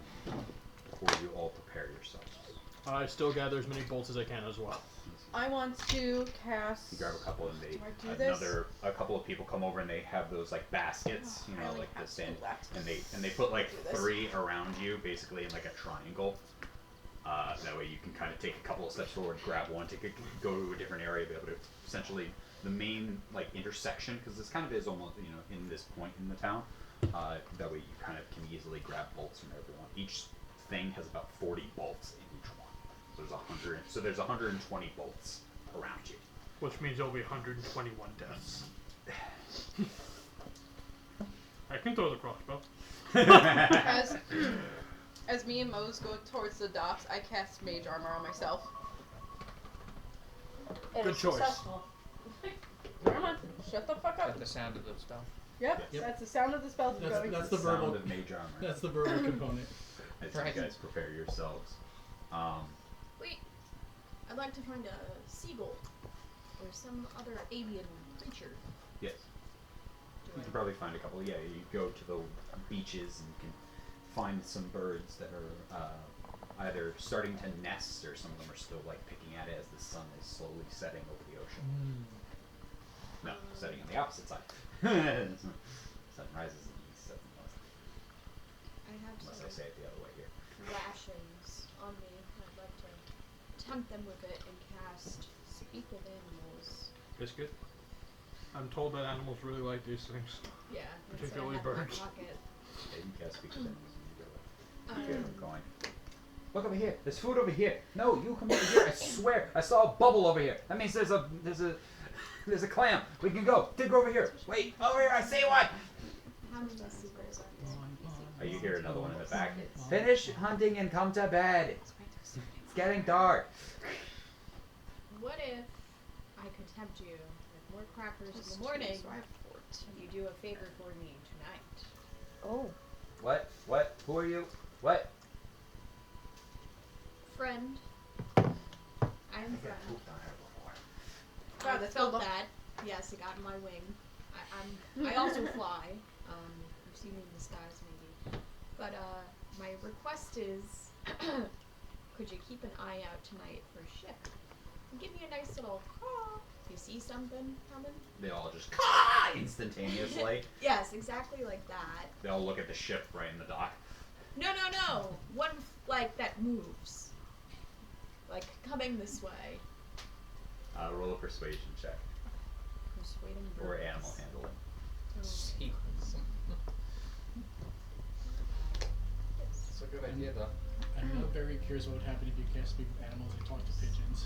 before you all prepare yourselves? I still gather as many bolts as I can as well. I want to cast. You grab a couple and they Do I do this? a couple of people come over and they have those like baskets, you I know, only like have the stand, two left. and they put like Do this. 3 around you, basically in like a triangle. That way you can kind of take a couple of steps forward, grab one, go to a different area, be able to essentially the main like intersection, because this kind of is almost in this point in the town. That way you kind of can easily grab bolts from everyone. Each thing has about 40 bolts in each one. So there's 100. So there's 120 bolts around you. Which means there'll be 121 deaths. I can throw the crossbow. As me and Mose go towards the docks, I cast mage armor on myself. It Good is choice. successful. Come on, shut the fuck up. At the sound of the spell. Yep, Yep. that's the sound of the spell going. That's the Sound verbal. of mage armor. That's the verbal component. As Right. you guys prepare yourselves. Wait. I'd like to find a seagull or some other avian creature. Yes. Do You I- can probably find a couple. Yeah, you go to the beaches and you can find some birds that are either starting to nest or some of them are still like picking at it as the sun is slowly setting over the ocean. No, setting on the opposite side. Sun rises in the east, sets in the west. I have Unless some I say it the other way here. rations on me. I'd like to tempt them with it and cast Speak with Animals. Biscuit. I'm told that animals really like these things. Yeah, that's Particularly what I have birds. in my pocket. Yeah, you can cast speak with animals and you go Um, You get them going. Look over here. There's food over here. No, you come over here. I swear. I saw a bubble over here. That means there's a clam. We can go. Dig over here. Wait, over here. I see one. How many seagulls are there? Oh, you hear another one in the back. Finish hunting and come to bed. It's getting dark. What if I could tempt you with more crackers in the morning and you do a favor for me tonight? Oh. What? What? Who are you? What? Friend. I am friend. Wow, I that's felt built up. that. Yes, it got in my wing. I also fly. You've seen me in the skies maybe. But my request is, could you keep an eye out tonight for a ship? And give me a nice little caw. If you see something coming. They all just instantaneously. Yes, exactly like that. They all look at the ship right in the dock. No, no, no. One like that moves. Like coming this way. Roll a persuasion check Persuading birds. or animal handling. Sequels. It's a good idea though. I'm not very curious what would happen if you cast Speak with Animals and talk to pigeons.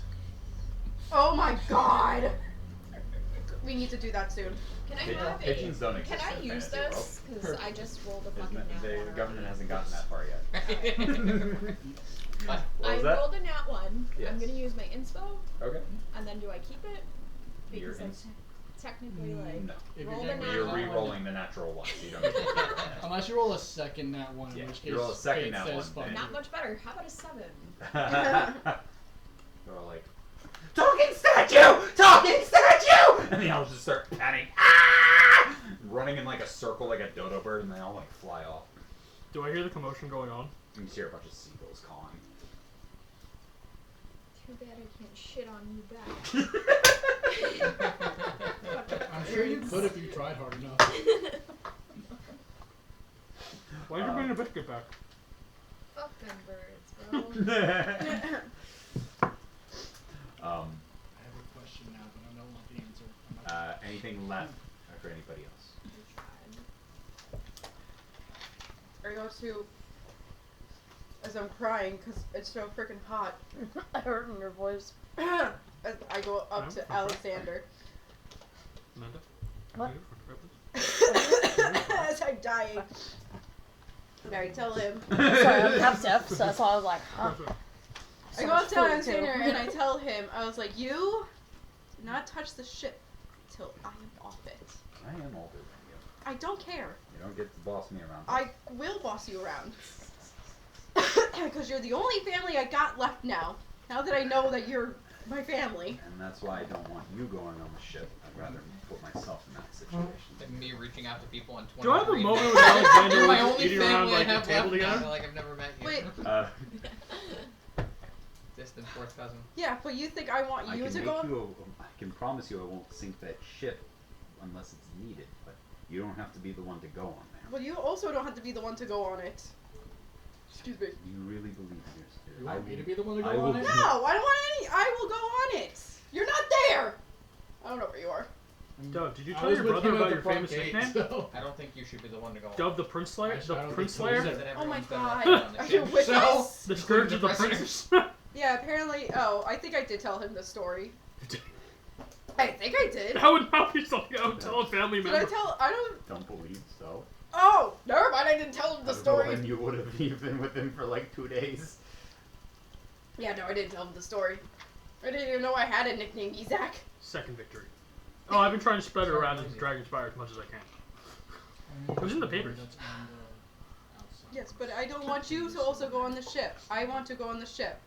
Oh my god! We need to do that soon. Can I Pigeon- have pigeons don't a? exist Can I in use fantasy this? Because I just rolled a fucking Isn't nat it- one. the government already. hasn't gotten that far yet. What I was that? rolled a nat one. Yes. I'm gonna use my inspo, Okay. and then do I keep it? Your Because I'm ins- technically like No. If rolled you're a getting nat You're one. re-rolling the natural one, so you don't need to do that. Unless you roll a second nat one, Yeah, in which you case roll a second fate nat says one, fuck then- you. Not much better. How about a 7? They're all like, talking statue! Talking statue! And they all just start panning. Ah! Running in like a circle like a dodo bird, and they all like fly off. Do I hear the commotion going on? You just hear a bunch of seagulls cawing. Too bad I can't shit on you back. I'm sure you could if you tried hard enough. Why did you bring the biscuit back? Fuck them birds, bro. I have a question now, but I don't want the answer. I'm not- Anything left for anybody else? Are you going to as I'm crying because it's so freaking hot. I heard in your voice. As I go up to Alexander. Amanda? What? As I'm dying. And I tell him. Sorry, I'm half deaf, so that's why I was like, huh. I go up to Alexander and I tell him, I was like, you do not touch the ship until I am off it. I am older than you. I don't care. You don't get to boss me around. I will boss you around. Because you're the only family I got left now. Now that I know that you're my family. And that's why I don't want you going on the ship. I'd rather put myself in that situation. And me reaching out to people in 23. Do I have a moment with Alexander You're my like, only eating around family I like have the table left now, together? like I've never met you. Wait. Distant fourth cousin. Yeah, but you think I want you to go on? I can promise you I won't sink that ship unless it's needed, but you don't have to be the one to go on there. Well, you also don't have to be the one to go on it. Excuse me. You really believe in your spirit. You want me to be the one to go I on will- it? No, I don't want any. I will go on it. You're not there. I don't know where you are. Dove, did you I tell was your with brother him at about the your front famous gate, nickname? so- I don't think you should be the one to go on. Dove the Prince Slayer? Actually, I The don't Prince think so. You Slayer? said that Oh my everyone's been god. on the Are you ship. with So, us? The Scourge of the prisoners. Prince? Yeah, apparently. Oh, I think I did tell him the story. I think I did. That would not be something I would tell a family Did I member. tell? I don't. Don't believe so. Oh, never mind. I didn't tell him the story. And you would have been with him for like 2 days. Yeah, no, I didn't tell him the story. I didn't even know I had a nickname, Isaac. Second victory. Oh, I've been trying to spread it around as Dragonspire as much as I can. It was in the papers. That's on the outside. Yes, but I don't want you to also go on the ship. I want to go on the ship.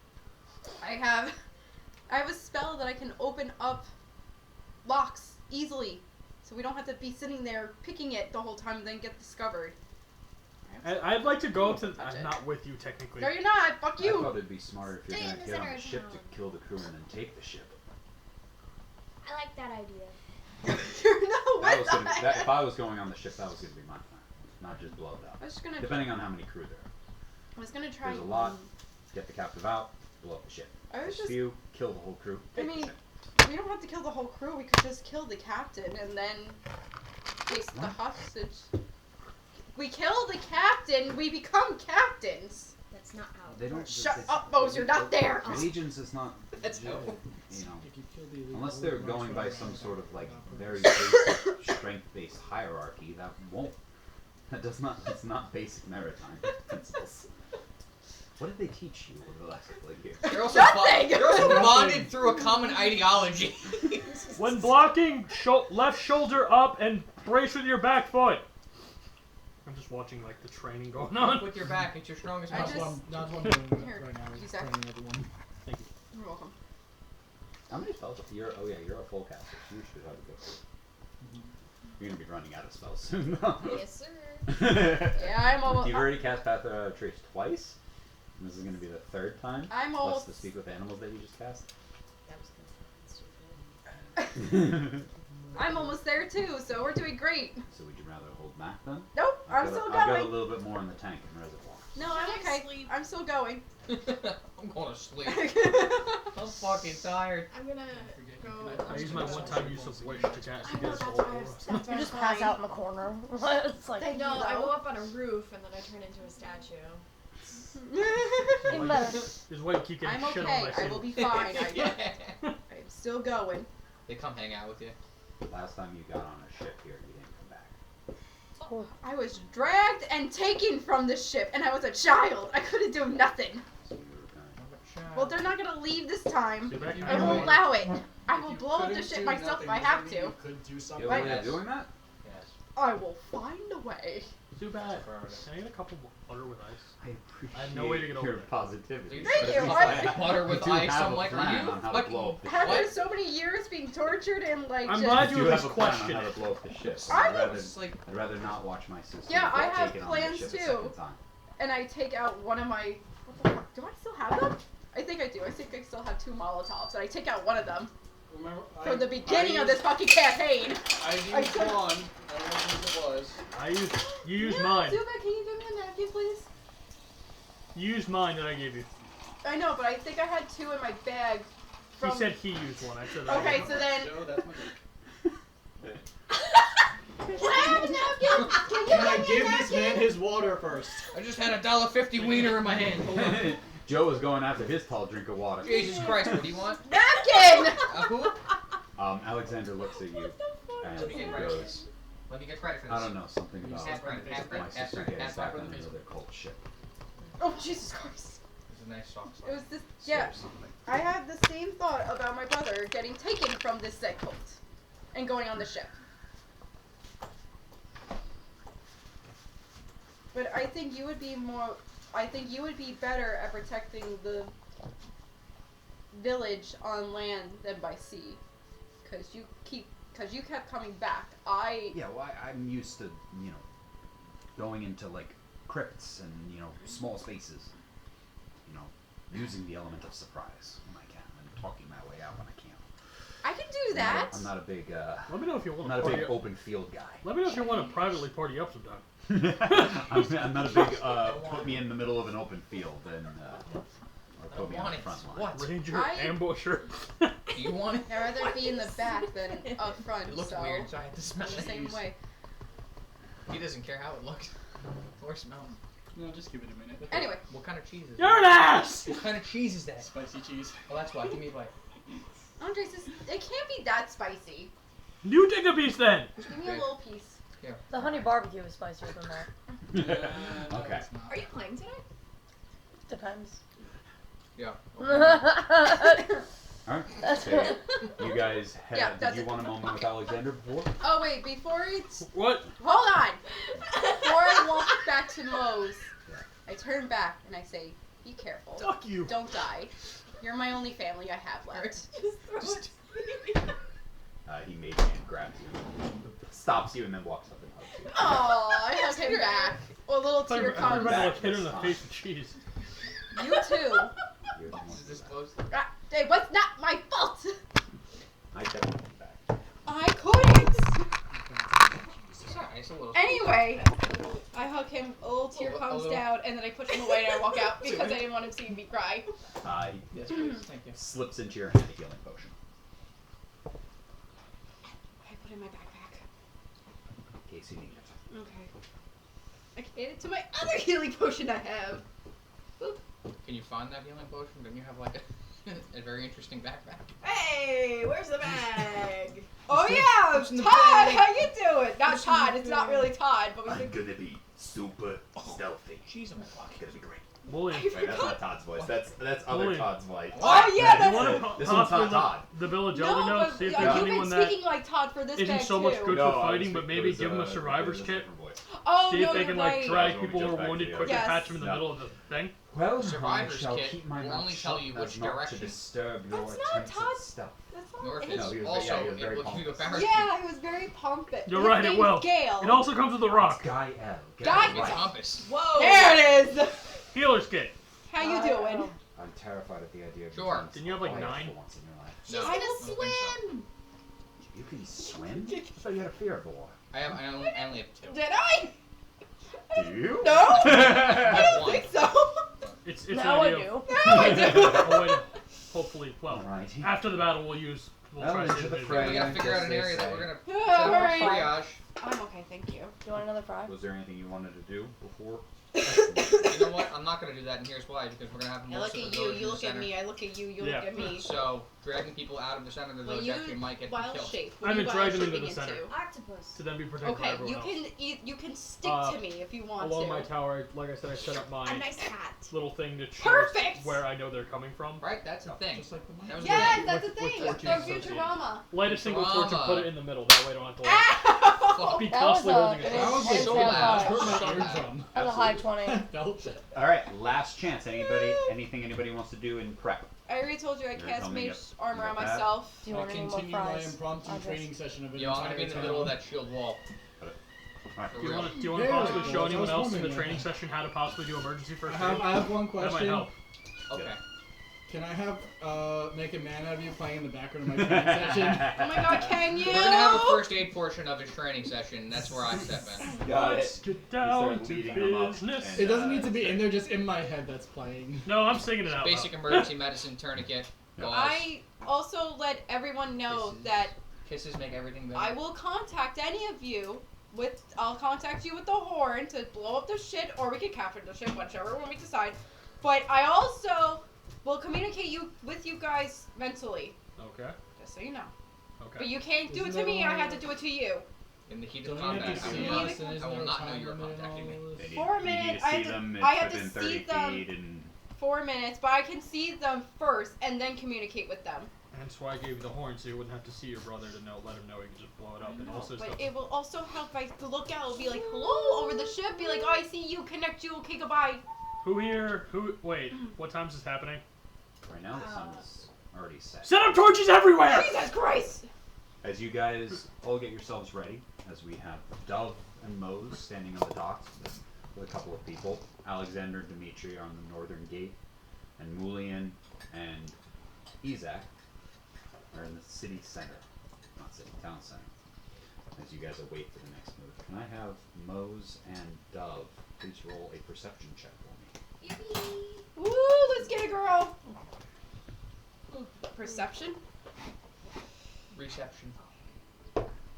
I have a spell that I can open up locks easily, so we don't have to be sitting there picking it the whole time and then get discovered. I'd like to go up to. Touch I'm it. not with you technically. No, you're not. Fuck I you. thought it'd be smarter if you're Stay gonna in the get on center the of ship town. to kill the crew and then take the ship. I like that idea. You're not That with was gonna, us. that, if I was going on the ship, that was gonna be my plan. Not just blow it up. I was just gonna. Depending on how many crew there are. I was gonna try. There's a lot. Get the captive out, blow up the ship. I was There's just. few, kill the whole crew. I take the mean, ship. we don't have to kill the whole crew. We could just kill the captain and then chase the What? hostage. We kill the captain. We become captains. That's not how. They don't. Shut it's- up, Bose, you're not there. Allegiance is not. That's no. You know, If you kill the elite unless order, they're runs going by right some around sort of like without very purpose. basic strength-based hierarchy, that won't. That does not. It's not basic maritime principles. What did they teach you over the last couple of years? You're also, Nothing! you're also bonded through a common ideology. When blocking, left shoulder up and brace with your back foot. I'm just watching like the training going on. With your back, it's your strongest I That's muscle. just- what I'm doing Here, right now. Is use that. training everyone. Thank you. You're welcome. How many spells? You're a full caster. So you should have a good. You're gonna be running out of spells soon. Yes, sir. Yeah, I'm almost. You've already cast Path of Trace twice. And this is gonna be the 3rd time. I'm Plus almost. the Speak with Animals that you just cast. That was stupid. I'm almost there too, so we're doing great. So would you rather hold back then? Nope, I'm still I've got a going. little bit more in the tank in reservoir. No, I'm Can I okay. sleep? I'm still going. I'm going to sleep. I'm fucking tired. I'm gonna go. I use my one-time use of wish to cast I know, against that's all why aura. that's why You just I'm pass fine. out in the corner. It's like, Thank No, you, I though. go up on a roof and then I turn into a statue. even better. This is why you keep getting I'm shit okay. on my I scene. will be fine. Yeah. I'm still going. They come hang out with you. Last time you got on a ship here, you didn't come back. Cool. I was dragged and taken from the ship, and I was a child. I couldn't do nothing. So you were gonna. Well, they're not gonna leave this time. See that? I won't allow it. I will If you blow up the couldn't ship do myself nothing, if I doesn't have mean to. You could do You something. have a way Yes. of doing that? Yes. I will find a way. Too bad. Affirmative. Can I get a couple water with ice? I appreciate I have no way to get over your it. positivity. Thank but you, at least I- have- Water with you do ice, have I'm a like, plan are you on how to fucking- blow up the After ship. so many years being tortured and like I'm just. glad You you have at a least plan on questioned how to it. blow up the ship. I I'd rather, It's like, I'd rather not watch my sister Yeah, I get have taken on the plans ship a too. second time. And I take out one of my. What the fuck? Do I still have them? I think I do. I think I still have 2 Molotovs, and I take out one of them Remember, from the beginning of this fucking campaign. I used I took- one. I don't know whose it was. You used Yeah, mine. Zuba, can you give me a napkin, please? You used mine that I gave you. I know, but I think I had 2 in my bag. From... He said he used one. I said I Okay, used so one. then. Joe, that's my dick. Can I have a napkin? Can you gotta give this man his water first. I just had $1.50 wiener in my hand. Hold on. Joe was going after his tall drink of water. Jesus Christ, what do you want? Napkin! Who? Alexander looks at you and Let me get he credit. goes, Let me get credit for this. I don't know, something about Half credit, half my credit, half sister credit, getting half back credit. on another cult ship. Oh, Jesus Christ. This is a nice sock. It was this. Yeah, Seriously. I had the same thought about my brother getting taken from this said cult and going on the ship. But I think you would be more. I think you would be better at protecting the village on land than by sea, because you kept coming back. Yeah, well, I'm used to, going into, like, crypts and, small spaces. Using the element of surprise when I can, and talking my way out when I can. I can do that. I'm not a big, Let me know if you I'm want not to a party big up. open field guy. Let me know if you want to privately party up sometime. I'm not a big, put me in the middle of an open field and, or I put me on want the it. front line. What? Ranger, I- ambusher. Do you want it? I'd rather be in the back than up front. It looks so weird, so I had to smell I'm the it. same way. He doesn't care how it looks or smells. No, just give it a minute. Anyway, What kind of cheese is You're that? an ass! What kind of cheese is that? Spicy cheese. Well, that's why. Give me a bite. Andres, it can't be that spicy. You take a piece then! Give me a little piece. The honey barbecue is spicier than that. No, Okay. it's not. Are you playing today? Depends. Yeah. Alright. That's So it. you guys had, Yeah, did that's you it. want a moment with Alexander before? Oh wait, before it's What? hold on. Before I walk back to Moe's, I turn back and I say, "Be careful. Fuck you. Don't die. You're my only family I have left." Just throw it. He maybe and grabs you, stops you, and then walks up and hugs you. Oh, I hug him back. A little I tear thought you comes. were back like hit her in the this face with cheese. You too. You're the one Is who this back. close? Hey, what's not my fault? I definitely back. I couldn't. Sorry, it's a little. Anyway, I hug him. A little tear A comes little. down, and then I push him away and I walk out because I didn't want him seeing me cry. He Yes, please. Thank you. slips into your hand a healing potion. I put it in my backpack. In case you need it. Okay. I gave it to my other healing potion I have. Can you find that healing potion? Don't you have like a very interesting backpack? Hey, where's the bag? Oh yeah, What's in the Todd, bag? how you doing? Not What's in the Todd. It's not bag? really Todd, but we I'm think. gonna be super stealthy. Cheese on my It's pocket. gonna be great. William. Wait, that's not Todd's voice. That's other William. Todd's voice. Oh yeah, You that's. want it. to This one's possibly not Todd. let the village No, elder know? but See if you've there's been anyone that speaking like Todd for this isn't bag so much too. good No, for I fighting, was- but it maybe was, give them a it survivor's was a kit. different voice. Oh See no, if they you're can right. like drag When we people who jump are back wounded to the quick and Yes. patch them in the No. middle of the thing. Well, Survivor's I shall kit keep my will mouth only tell shut you as which not direction. to disturb your That's not attempts Todd. at stuff. That's not. Nor it his. is- No, he was- Also, yeah, he was very it will give you the pompous. parachute. Yeah, he was very pompous. You're His right, it name's will. Gale. It also comes with a It's rock. Guy L. Get Guy- it It's right. a compass. Whoa. There it is. Healer's kit. How you doing? I'm terrified at the idea of Sure. being Didn't you have, like, quiet 9? for once in your life. No, She's I gonna don't think so. swim. You can swim? I thought you had a fear of the water. I only have 2. Did I? Do you? No. I don't One. think so. It's Now an I idea. do. No, I do. Oh, wait, hopefully, well, Alrighty. after the battle we'll Well, try to into save the it. fray. We gotta figure out an Yes, they area that say. we're gonna Oh, set up a alright. triage. I'm okay, thank you. Do you want another fry? Was there anything you wanted to do before? You know what? I'm not gonna do that, and here's why. Because we're gonna have I most look of at the you, village you in the look at center. me, I look at you, you Yeah. look at me. So dragging people out of the center of the Well, village you actually might get wild killed. shape. I What are you haven't dragged wild them into shaping the center. Octopus. To then be protected by Okay, everyone you else. can you can stick Uh, to me if you want Along to. my tower, like I said, I set up A my nice hat. little thing that shows Perfect! where I know they're coming from. Right? That's the thing. Just like the That was Yes, good. that's With- the with thing. torches It's associated. Futurama. Light a single torch and Drama. put it in the middle. That way I don't have to like, Ow! be That was constantly a- holding it. it That was is- like it's so half loud. five. Hurt my So eardrum. That was a high Absolutely. 20. Felt it. Alright, last chance. Anything anybody wants to do in prep? I already told you I You're cast coming mage up. armor You on got that? myself. Do you I want any more continue my fries? impromptu Andres? training session of an Yo, I'm gonna be in the entire middle of town. that shield wall. Alright. For Do you real. want to Yeah, possibly I show was anyone else in the wondering training that. session how to possibly do emergency first aid? I have one That might question. help. Okay. Can I have make a man out of you playing in the background of my training session? Oh my god, can you? We're gonna have a first aid portion of his training session. That's where I step in. Got Let's it. get down start to leading them up, business. and- It doesn't need to be in there, just in my head that's playing. No, I'm singing it out Basic loud. emergency medicine tourniquet. Gauze. I also let everyone know Kisses. that Kisses make everything better. I will contact any of you I'll contact you with the horn to blow up the shit, or we can capture the ship, whichever one we decide. But I also will communicate with you guys mentally, Okay. just so you know. Okay. But you can't do it Isn't to me. there I have one- to do it to you. In the heat Don't of you have combat, to I see will not, us, and isn't I will there a not know time you are limit on contacting me. all this? They 4 you minutes, need to I see have to- them I have to within see 30 them. feet and 4 minutes, but I can see them first and then communicate with them. That's why I gave you the horn, so you wouldn't have to see your brother to let him know you can just blow it up. And also But stuff. it will also help if I look out, be like, hello, over the ship, be like, oh, I see you, connect you, okay, goodbye. Who here? Wait, what time is this happening? right now the sun's already set. Set up torches everywhere! Jesus Christ! As you guys all get yourselves ready, as we have Dove and Mose standing on the docks with a couple of people, Alexander and Dimitri are on the northern gate, and Mulian and Isaac are in the city center, not city, town center, as you guys await for the next move. Can I have Mose and Dove please roll a perception check for me? Yippee! Woo, let's get it, girl. Perception? Reception.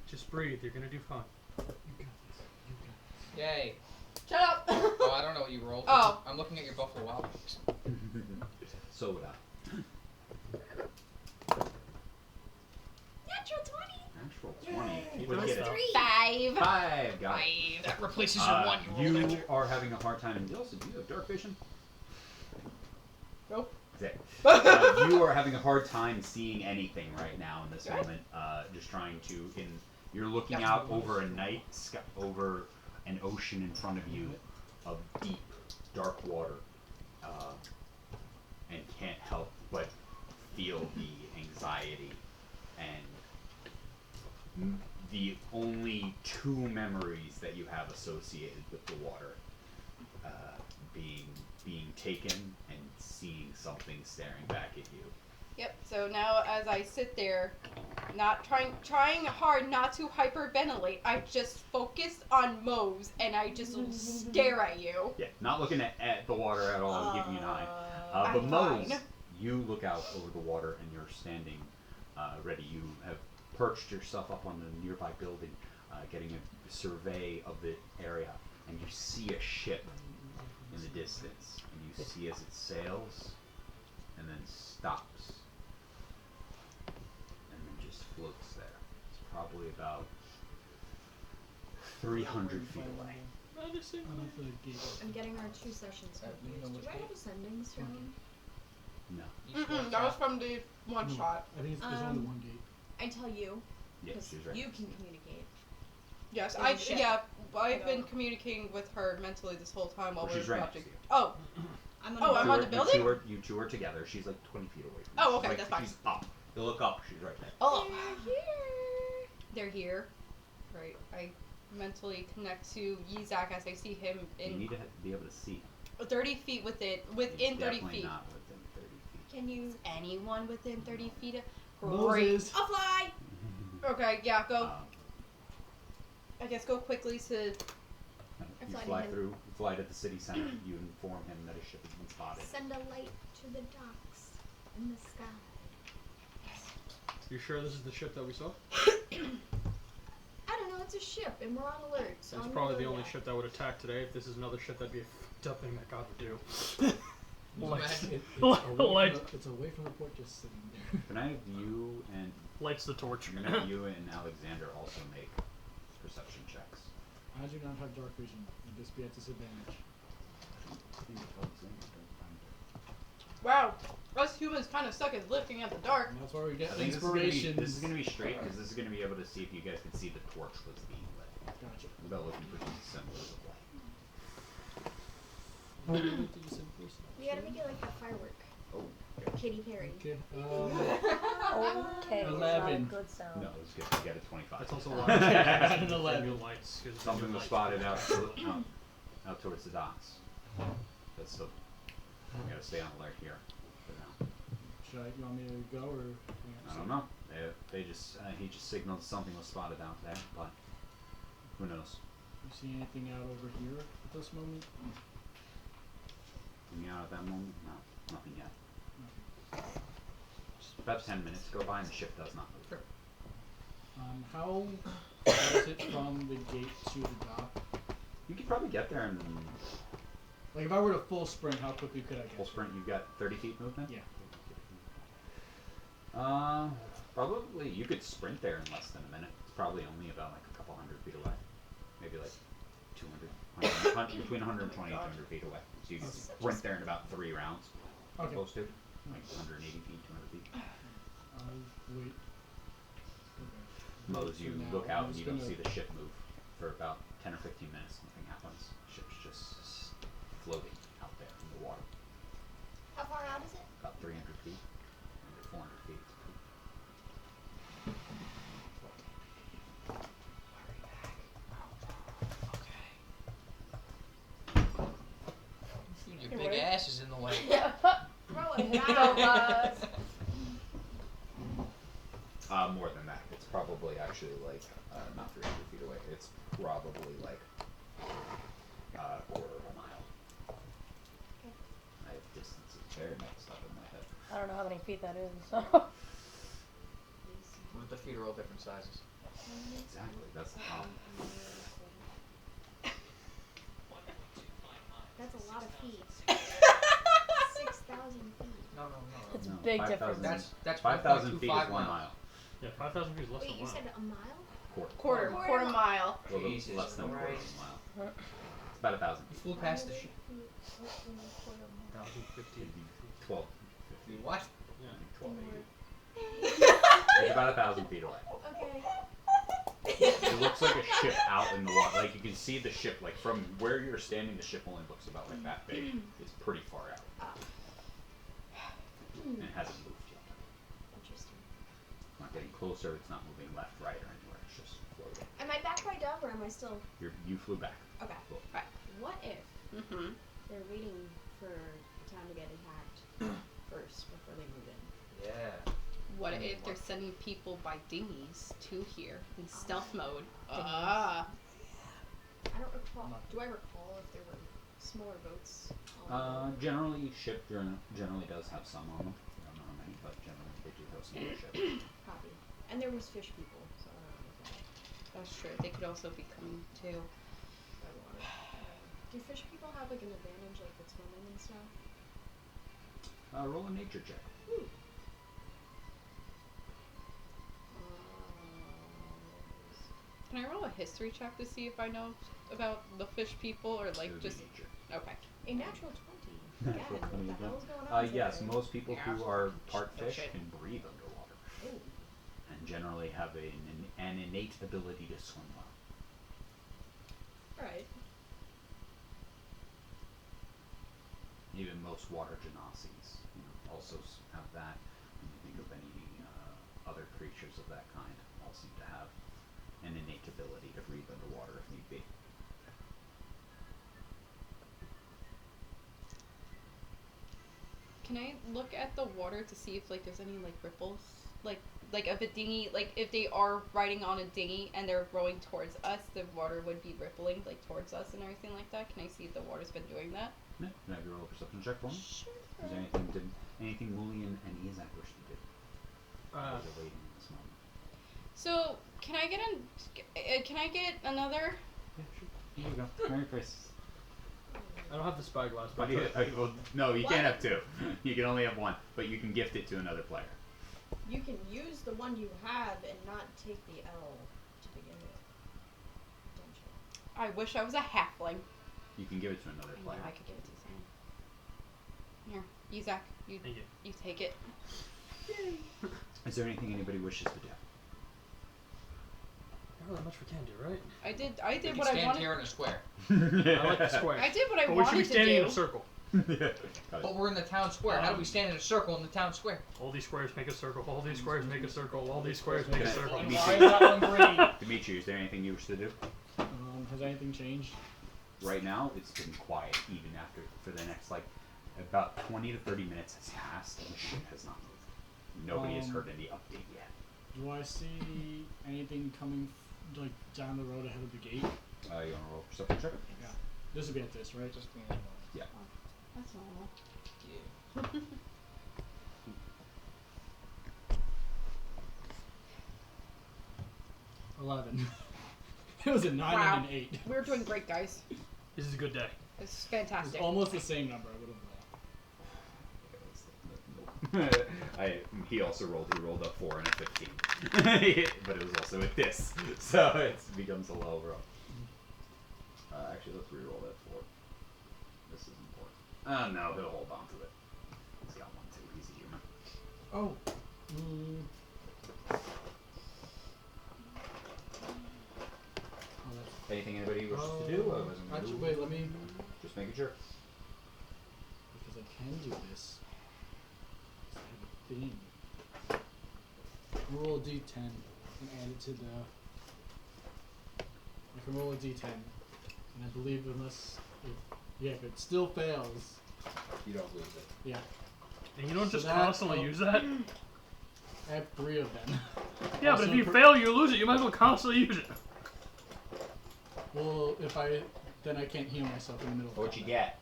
Just breathe, you're gonna do fine. Yay. Shut up. Oh, I don't know what you rolled. Oh. I'm looking at your Buffalo Wild Wings. So would I. Natural 20! Natural 20. Yay. Would Nice get it. stuff. 5. 5. Got it. That replaces your one You are having a hard time. And Dilson, do you have dark vision? Nope. Okay. You are having a hard time seeing anything right now in this moment. Just trying to. You're looking Yep. out over a night sky, over an ocean in front of you of deep, dark water, and can't help but feel the anxiety and the only 2 memories that you have associated with the water being taken and seeing something staring back at you. Yep, so now as I sit there, not trying hard not to hyperventilate, I just focus on Mose and I just stare at you. Yeah, not looking at the water at all and giving you an eye. But I'm Mose, fine. you look out over the water and you're standing ready. You have perched yourself up on the nearby building, getting a survey of the area, and you see a ship in the distance. And you see as it sails and then stops and then just floats there. It's probably about 300 feet away. I'm getting our 2 sessions confused. Do I have ascending stone? No. Mm-mm, that was from the one shot. I think there's only one gate. I tell you, Yeah, because she's right. you can communicate. Yes, There's a ship. I've been Go. communicating with her mentally this whole time while Well, we she's were right next watching. to you. Oh, I'm Oh, I'm on the building? You two are together. She's like 20 feet away from you. Oh, She's okay, like- that's fine. She's up. You look up, she's right there. oh, They're here. they're here. Right, I mentally connect to Yizak as I see him You in need to be able to see him. 30 feet within He's 30 definitely feet. not within 30 feet. Can you? Anyone within 30 feet? Great. Moses. I'll fly. Okay, yeah, go. Um, I guess go quickly to. you fly to fly him. through. You fly to the city center. You inform him that his ship has been spotted. Send a light to the docks in the sky. You sure this is the ship that we saw? I don't know. It's a ship, and we're on alert. So It's I'm probably the gonna go only with ship that would attack today. If this is another ship, that'd be a fucked up thing that God would do. Lights, It's away from the port, just sitting there. Can I have you and lights the torch. I'm gonna have you and Alexander also make perception checks? I do not have dark vision. I'd just be at disadvantage. Wow, us humans kind of suck at lifting at the dark. And that's why we get I think inspiration. this is gonna be straight because this is gonna be able to see if you guys can see the torch was being lit. Gotcha. Without looking for these symbols of light. We gotta make it like that firework. Oh, Katy Perry. Okay. Okay, it's not a 11. good sound. no, it's good. You got a 25. That's also why An it's 11. new lights. 'cause it's Something new was lights. spotted out towards the docks. That's still. We gotta stay on alert here for now. You want me to go or? I don't know. They just he just signaled something was spotted out there, but who knows? You see anything out over here at this moment? Anything out at that moment? No, nothing yet. Just about 10 minutes go by and the ship does not move. How far is it from the gate to the dock? You could probably get there in Like, if I were to full sprint, how quickly could I get full sprint. You've got 30 feet movement. Yeah. Probably you could sprint there in less than a minute. It's probably only about like a couple hundred feet away, maybe like 200, between 120 and 200 feet away. So you can sprint there in about 3 rounds. Okay. Close to like 180 feet, 200 feet. Wait. Most For you now, look I'm out and just you don't gonna- see the ship move for about 10 or 15 minutes. Nothing happens. The ship's just floating out there in the water. How far out is it? About 300 feet, under 400 feet. Your Hey, big Ray. ass is in the way. Yeah. Throw it Go, back. Buzz. More than that. It's probably actually like not 300 feet away. It's probably like a quarter of a mile. I have distances very mixed up in my head. I don't know how many feet that is. The feet are all different sizes. Exactly. That's the problem. That's a lot of feet. 6,000 feet. No. It's No, a big 5,000 difference. That's 5,000 feet is 1.25 1 miles. mile. Yeah, 5,000 feet is less Wait, than you 1 said a mile? Quarter. Quarter mile. A little Jesus less than a quarter of Christ. a mile. It's about 1,000 You feet. flew past the ship. 1,050 12. You what? Yeah. 1280. It's about 1,000 feet away. Okay. It looks like a ship out in the water. Like you can see the ship. Like from where you're standing, the ship only looks about like that big. It's pretty far out. And it hasn't moved yet. Interesting. It's not getting closer. It's not moving left, right, or anywhere. It's just floating. Am I back by dub or am I still? You flew back. Okay. Cool. What if Mm-hmm. they're waiting for the town to get attacked first before they move in? Yeah. What if they're sending people by dinghies to here in stealth mode? Dinghies. Ah. I don't recall. Do I recall if there were smaller boats? On Generally, ship generally does have some on them. I don't know how many, but generally they do have some on the ship. copy. And there was fish people, so I don't know if that That's true. They could also be coming too. by water. Do fish people have like an advantage, like with swimming and stuff? Roll a nature check. Can I roll a history check to see if I know about the fish people or like It would just be nature. okay? A natural 20. Natural Again, 20 what the again. hell's going on? Yes, there? most people who are part No fish shit. can breathe underwater Ooh. and generally have an innate ability to swim well. Alright. Even most water genasies, also have that. When you think of any other creatures of that kind, all seem to have an innate ability to breathe underwater if need be. Can I look at the water to see if like there's any like ripples? Like if a dinghy, like if they are riding on a dinghy and they're rowing towards us, the water would be rippling like towards us and everything like that. Can I see if the water's been doing that? Yeah, can I have you roll a perception check for me? Sure. Is there anything Wooly and Izak wish to do? While they're waiting in this moment. So can I get another? Yeah, sure. Here you go. Merry Christmas. I don't have the spyglass, But but well, no, you What? can't have two. You can only have one, but you can gift it to another player. You can use the one you have and not take the L to begin with. Don't you? I wish I was a halfling. You can give it to another I know player. I could give it to someone. Here, Izak, Thank you. you take it. Is there anything anybody wishes to do? Not really much we can do, right? I We did can what I stand wanted. here in a square. I like the square. I did what I But we should wanted be standing to in do. a circle. Yeah. Got it. But we're in the town square. How do we stand in a circle in the town square? All these squares make a circle. All these squares make a circle. All these squares make a Okay. circle. Dimitri. Why is that one green? Dimitri, is there anything you wish to do? Has anything changed? Right now, it's been quiet even after for the next about 20 to 30 minutes has passed and the ship has not moved. Nobody has heard any update yet. Do I see anything coming like down the road ahead of the gate? You want to roll perception check? Yeah. This would be at this, right? Just me and Yeah. That's normal. yeah. 11. It was a 9 Wow. and an 8. We're doing great, guys. This is a good day. This is It's fantastic. almost the same number. I would have He also rolled. He rolled a 4 and a 15, but it was also at this, so it becomes a low roll. Actually, let's re-roll that 4. This is important. No, he'll hold on to it. He's got one too. He's a human. Oh. Anything anybody wishes to do? I wasn't gonna Actually, do. wait, let me. Just making sure. Because I can do this. I have a thing. Roll a d10 and add it to the. I can roll a d10. And I believe unless. If it still fails. You don't lose it. Yeah. And you don't So just that- constantly use that. I have 3 of them. Yeah, but Also if you per- fail, you lose it. You might as well constantly use it. Well, if I. Then I can't heal myself in the middle of What'd you combat.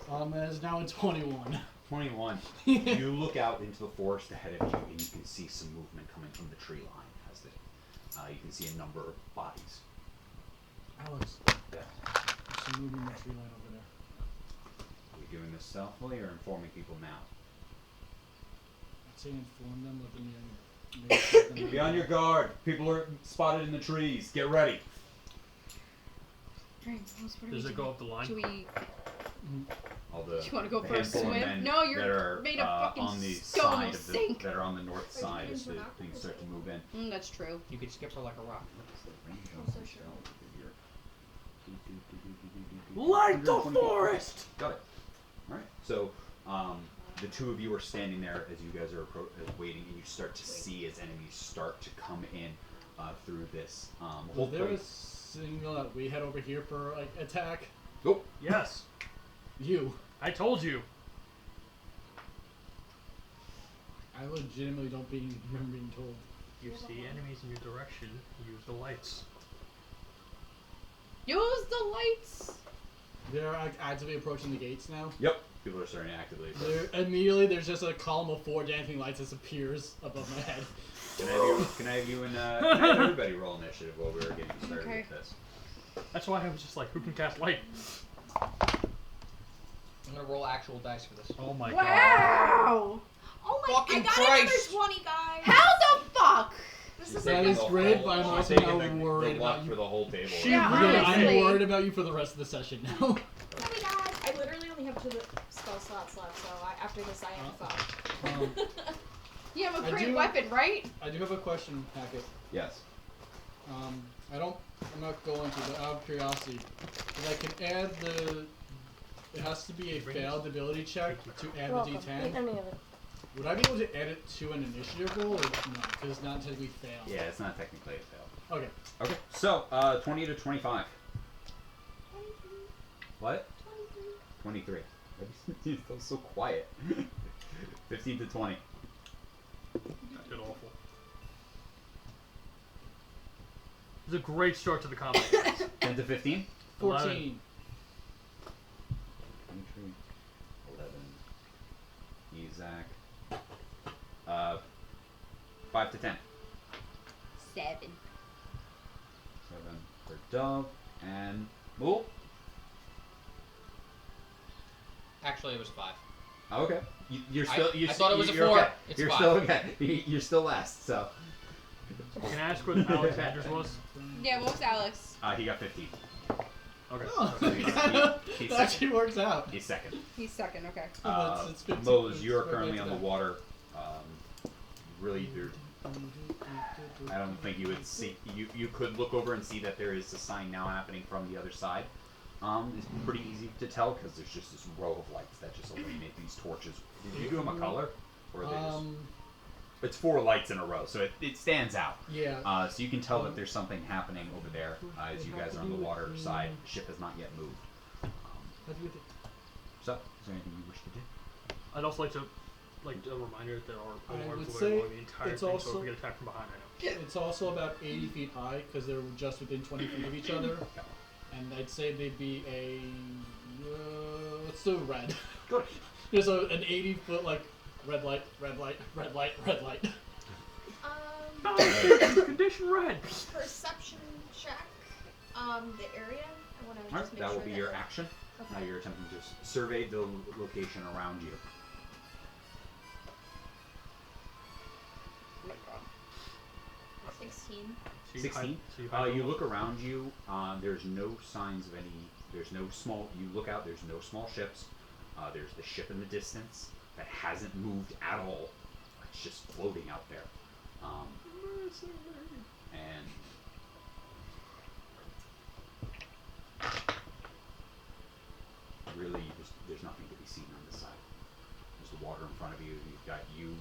get? That is now a 21. 21. You look out into the forest ahead of you, and you can see some movement coming from the tree line. As you can see a number of bodies. Alex, Yeah. there's some movement in the tree line over there. Are we doing this stealthily or informing people now? I'd say inform them, let them know. Be on your guard. People are spotted in the trees. Get ready. Alright, what do Does we it do? go up the line? Do we? All the Do you want to go the for a handful of swim? men No, that you're are, made of fucking on the stone. side Will of the, sink. that are on the north Wait, side you as can the swim out? things start to move in. That's true. You could skip her like a rock. so sure. Light the forest! Got it. All right. So the two of you are standing there as you guys are waiting, and you start to see as enemies start to come in through this whole Was there a place. signal that we head over here for like attack? Oh, Yes, You. I told you. I legitimately don't remember being told. You see enemies in your direction, use the lights. Use the lights. They're actively approaching the gates now. yep. People are starting to actively. approach. Immediately, there's just a column of 4 dancing lights that appears above my head. Can I have you and can I have everybody roll initiative while we're getting started Okay. with this? That's why I was just like, who can cast light? I'm gonna roll actual dice for this. Oh my god. Wow. Oh my! Fucking I got Christ. another 20, guys. How the fuck? This She's is That like is a great, but I'm She's also taking now worried the luck about you. for the whole table. She Yeah, really I'm honestly. worried about you for the rest of the session now. Oh my god! I literally only have 2 spell slots left, so after this I am fucked. You have a I great do- weapon, right? I do have a question, Packet. Yes. I'm not going to, but out of curiosity, if I can add it has to be a failed ability check to add Welcome. the Eat D10. any of it. Would I be able to add it to an initiative roll, or no? Because it's not technically failed. Yeah, it's not technically a fail. Okay. Okay. So 20 to 25. 23. What? 23. 23. You're still so quiet. 15 to 20. That did awful. It was a great start to the combat. 10 to 15. 14. 11. 23. 11. Ezak. 5 to 10. 7. 7 for Dove and Mool. Actually, it was 5. Oh, okay. You're still. I thought it was a you're 4. Okay. It's you're 5. still okay. You're still last. So. Can I ask what Alexander's was? Yeah, what was Alex? He got 15. Okay. Oh, He's that actually works out. He's second. He's second, okay. It's 15. Mose, you are It's currently right on the back to water. Really, I don't think you would see. You could look over and see that there is a sign now happening from the other side. It's pretty easy to tell because there's just this row of lights that just illuminate these torches. Did you do them a color, or are they just? It's 4 lights in a row, so it stands out. Yeah. So you can tell that there's something happening over there as you guys are on the water side. The ship has not yet moved. So, is there anything you wish to do? I'd also like a reminder that there are I alarms would going say along the entire it's thing, so also- if we get attacked from behind, I know. It's also about 80 feet high because they're just within 20 feet of each other. And I'd say they'd be a. Let's do red. Good. There's an 80-foot, like, red light, red light, red light, red light. Condition red. Perception check. The area. I want to Alright, just make that sure will be your action. Now Okay. you're attempting to survey the location around you. Oh my god. 16. So 16. hide You below. look around you. There's no signs of any. There's no small. You look out. There's no small ships. There's the ship in the distance that hasn't moved at all. It's just floating out there. And really, there's nothing to be seen on this side. There's the water in front of you. You've got you,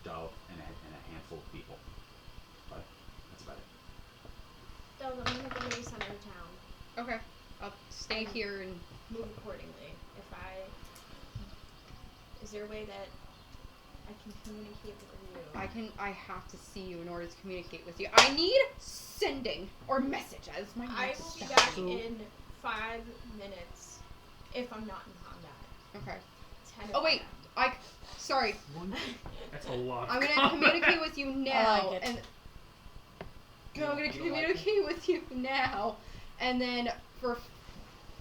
Dove, and a handful of people. But that's about it. Dove, I'm gonna go to the center of town. Okay. I'll stay here and Move accordingly. Is there a way that I can communicate with you? I have to see you in order to communicate with you. I need sending or message as my I next will be step. back So- in 5 minutes if I'm not in combat. Okay. 10 if Oh wait, I sorry. That's a lot. I'm gonna communicate with you now, like it. and You I'm don't- gonna you don't like communicate with you now, and then for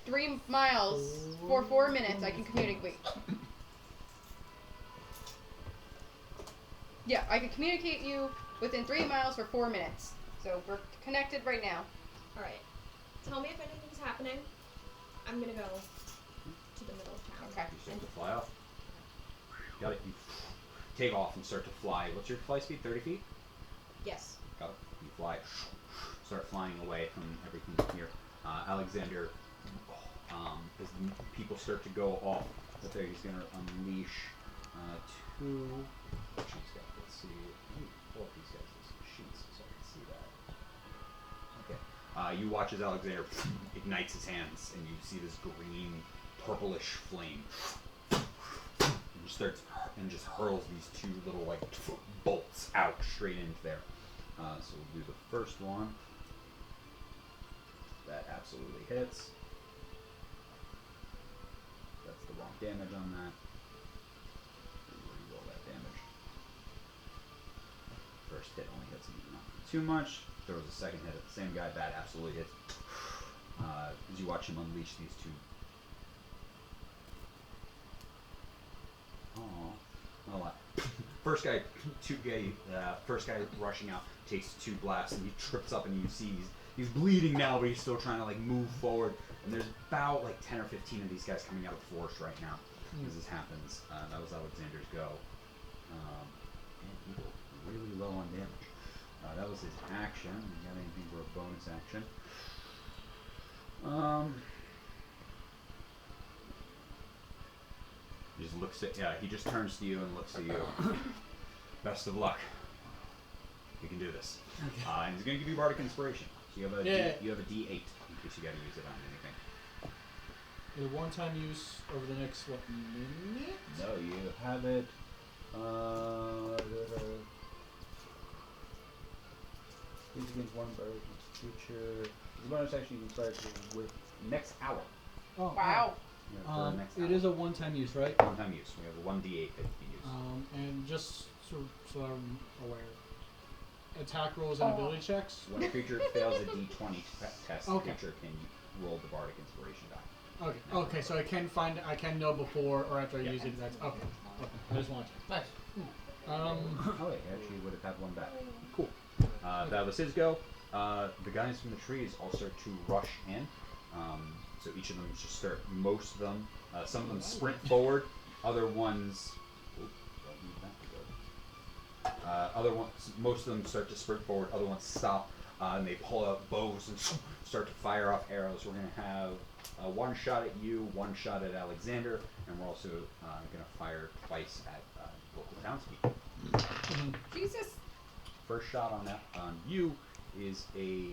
3 miles for 4 minutes I can communicate. Yeah, I can communicate you within 3 miles for 4 minutes. So we're connected right now. Alright. Tell me if anything's happening. I'm gonna go to the middle of town. Okay. You start to fly off. Got it. You take off and start to fly. What's your fly speed? 30 feet? Yes. Got it. You fly. Start flying away from everything here. Alexander, as the people start to go off, but there he's going to unleash 2. Sheets got. Let's see. Let me pull up these guys' sheets so I can see that. Okay. You watch as Alexander ignites his hands, and you see this green, purplish flame. And just hurls these 2 little like bolts out straight into there. So we'll do the first one. That absolutely hits. That's the wrong damage on that. Reroll that damage. First hit only hits him, not too much. There was a second hit at the same guy. That absolutely hits. As you watch him unleash these 2. Oh, not a lot. First guy rushing out takes 2 blasts and he trips up and you see he's bleeding now, but he's still trying to like move forward. And there's about like 10 or 15 of these guys coming out of the forest right now as this happens. That was Alexander's go. And he was really low on damage. That was his action. You got anything for a bonus action? He just looks at he just turns to you and looks at you. Best of luck. You can do this. And he's gonna give you bardic inspiration. So you have a you have a D8 in case you gotta use it on anything. A one-time use over the next minute? No, you have it. Use against one bardic creature. The bonus action you can start with next hour. Oh Wow. Yeah, for the next it hour. is a one-time use, right? One-time use. We have a 1d8 that you can use. And just so I'm aware, attack rolls and ability checks. When a creature fails a d20 test, Okay. the creature can roll the bardic inspiration die. Okay. Okay. So I can know before or after I Yeah. use it. That's okay. Okay. I just want to. Nice. Oh, wait, actually would have had one back. Cool. That was his go. The guys from the trees all start to rush in. So each of them just start, most of them, some of them sprint forward, other ones, oops, don't need that to go. Other ones, most of them start to sprint forward, other ones stop, and they pull out bows and start to fire off arrows. We're going to have one shot at you, one shot at Alexander, and we're also going to fire twice at local townspeople. Jesus. First shot on that on you is a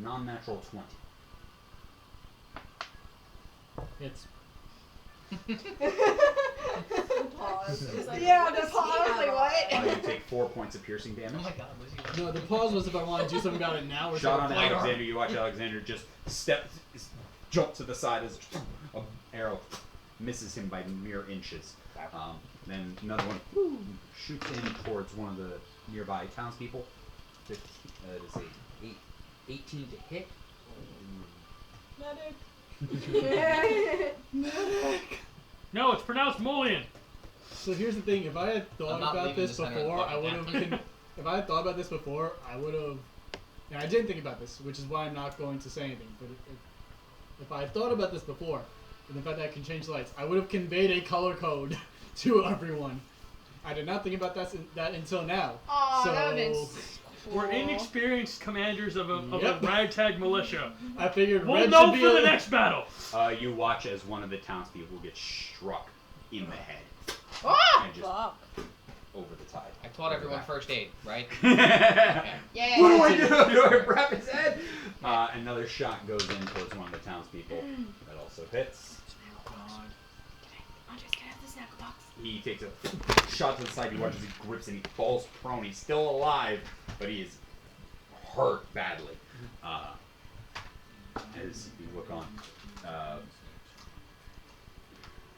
non-natural 20. It's Pause. It was like, Yeah, what the does he pause, have like, on? what? You take 4 points of piercing damage. Oh my god, was he? no. The pause was if I want to do something about it now or Shot on something. Alexander. You watch Alexander just jump to the side as an arrow misses him by mere inches. Then another one shoots in towards one of the nearby townspeople. It is a 18 to hit. Medic. No, it's pronounced Mullion. So here's the thing: if I had thought I'm not about leaving this the center of the before, I fucking would have. If I had thought about this before, I would have. Now I didn't think about this, which is why I'm not going to say anything. But if I had thought about this before, and the fact that I can change lights, I would have conveyed a color code to everyone. I did not think about that until now. Aw, so that would've been We're cool. inexperienced commanders of a Yep. ragtag militia. I figured We'll red know should be for a- the next battle. You watch as one of the townspeople gets struck in the head Ah! and just Fuck. over the tide. I taught everyone first aid, right? What Yeah. do I do? Do I wrap his head? Another shot goes in towards one of the townspeople. That also hits. Andres, can I have the snack box? He takes a shot to the side. You watch as he grips and he falls prone. He's still alive, but he is hurt badly. As you look on,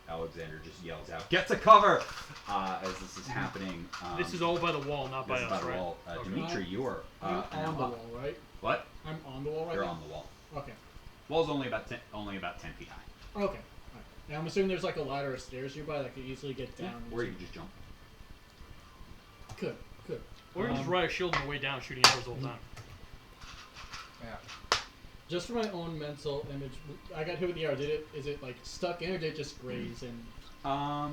Alexander just yells out, "Get to cover!" As this is happening. This is all by the wall, not by this is us, by the right? wall. Okay. Dimitri, you are I'm now on the up. wall, right? What? I'm on the wall right You're now. on the wall. Okay. Wall's only about 10 feet high. Okay. Alright. Now I'm assuming there's like a ladder or stairs nearby that I could easily get down. Or you into. can just jump. Could. Or you just ride a shield on the way down, shooting arrows all the time. Yeah. Just for my own mental image, I got hit with the arrow. Is it like stuck in, or did it just graze in? I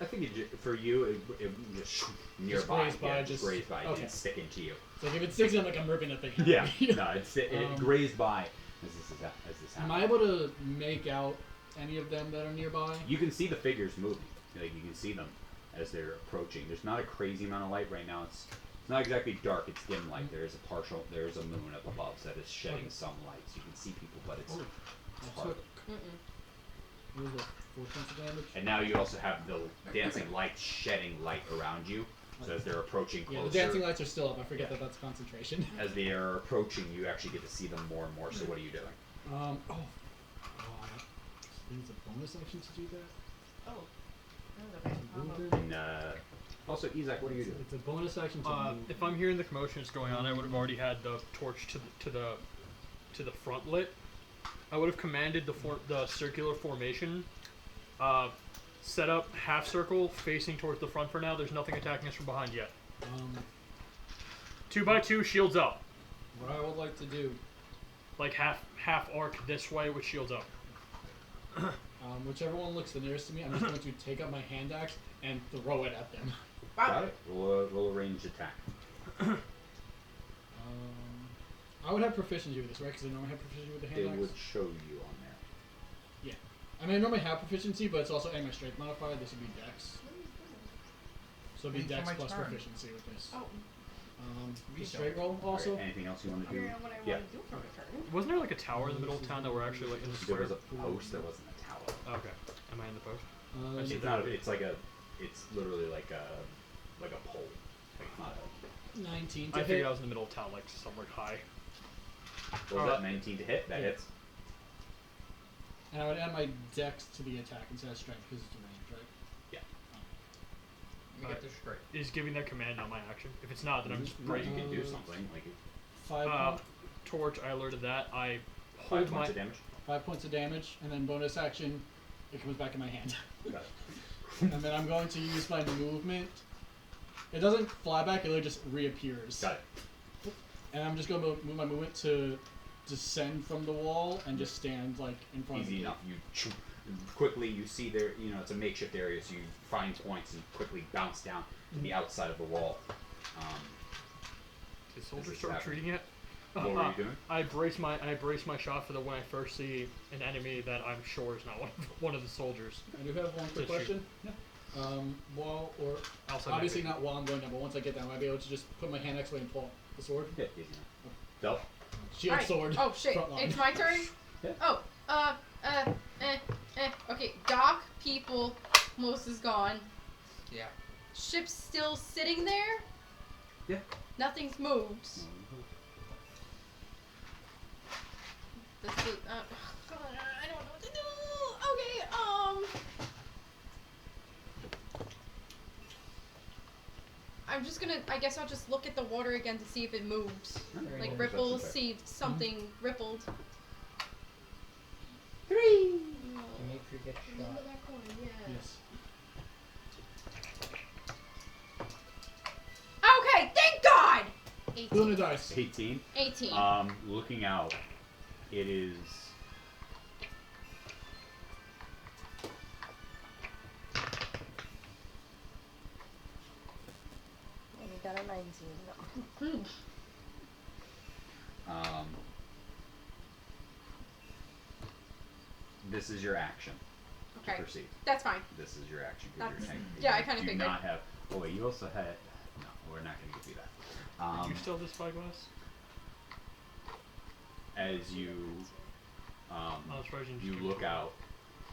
think for you, it just nearby. grazed by, just just- grazed by. It okay. didn't stick into you. So like if it sticks in, like I'm ripping the thing out. Yeah. No, it grazed by as this Am happened. I able to make out any of them that are nearby? You can see the figures moving. Like you can see them as they're approaching. There's not a crazy amount of light right now. It's not exactly dark. It's dim light. There's a moon up above that is shedding some light. So you can see people, but it's I hard. took what was it, 4 points of damage. And now you also have the dancing lights shedding light around you. So as they're approaching Yeah, closer, the dancing lights are still up. I forget that that's concentration. as they are approaching, you actually get to see them more and more. So what are you doing? I think it's a bonus action to do that. Oh. That was okay. Movement. And also, Isaac, what are you doing? It's a bonus action to move. If I'm hearing the commotion that's going on, I would have already had the torch to the front lit. I would have commanded the circular formation. Set up half circle facing towards the front for now. There's nothing attacking us from behind yet. 2x2, shields up. What I would like to do, Like half arc this way with shields up. whichever one looks the nearest to me, I'm just going to take up my hand axe and throw it at them. Got it. Roll a ranged attack. I would have proficiency with this, right? Because I normally have proficiency with the hand It axe. would show you on there. I mean, I normally have proficiency, but it's also my strength modifier. This would be dex. So it'd be Wait for dex my plus turn. proficiency with this. Oh, The We straight don't. roll also. Alright, anything else you want to do? figuring out what I Yeah. want to do for my turn. Wasn't there like a tower in the middle of town that we're actually like in the There square? was a post. There wasn't a tower. Okay. Am I in the post? Uh, It's not. It's like a. It's literally like a pole. Like not a. 19 to I hit. figured I was in the middle of town, like somewhere high. What was that? 19 to hit. That Yeah. hits. And I would add my dex to the attack instead of strength because it's a range, right? Let me get this straight. Is giving that command not my action? If it's not, then I'm just You breaking. can do something like 5, Torch, I alerted that. I 5 hold points my. of damage. 5 points of damage, and then bonus action, it comes back in my hand. Got it. And then I'm going to use my movement. It doesn't fly back; it literally just reappears. Got it. And I'm just going to move my movement to descend from the wall and just stand like in front of Easy the enough. Quickly you see there. You know it's a makeshift area, so you find points and quickly bounce down to the outside of the wall. Did This soldiers is start happening. retreating yet? What were you doing? I brace my shot for the when I first see an enemy that I'm sure is not one of the soldiers. I do have one quick Just shoot. question. While or Also, obviously not while I'm going down, but once I get down, I'll be able to just put my hand next way and pull the sword. Yeah, easy enough. Belt. Shield, Alright. sword. Oh shit! front line. It's my turn. Yeah. Oh, okay. Dock, people, most is gone. Yeah. Ship's still sitting there. Yeah. Nothing's moved. This is, I don't know what to do. Okay. I'm just gonna. I guess I'll just look at the water again to see if it moves. Very Like good. ripples, Perception check. see if something rippled. 3. Dimitri gets Remember shot. that coin? Yeah. Yes. Okay, thank God. Fill in 18. the dice. 18. 18. Looking out, it is. And we got a 19. No. This is your action to Okay, proceed. that's fine. This is your action. 'Cause That's- you're yeah, I kinda do figured. not have. Oh wait, you also had. No, we're not going to give you that. Do you still have the spyglass? As you Oh, that's right. you look out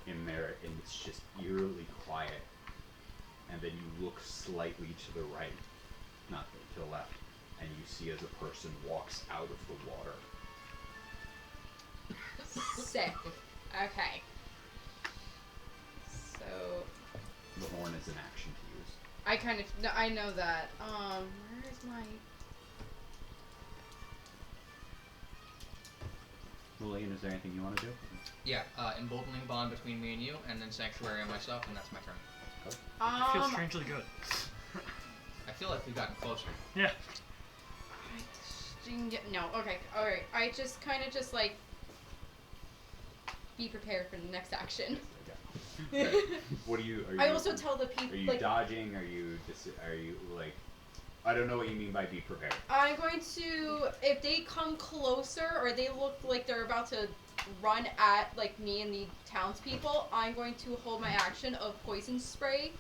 in there and it's just eerily quiet, and then you look slightly to the right, not to the left, and you see as a person walks out of the water. Sick. Okay. So The horn is an action to use. I kind of I know that. Where is my? Lillian, is there anything you want to do? Yeah, emboldening bond between me and you, and then sanctuary and myself, and that's my turn. I feel strangely good. I feel like we've gotten closer. Yeah. No. Okay. All right. I just kind of just like be prepared for the next action. Okay. What are you? Are you I also tell the Are people you like dodging? Are you like? I don't know what you mean by be prepared. I'm going to if they come closer or they look like they're about to run at like me and the townspeople, I'm going to hold my action of poison spray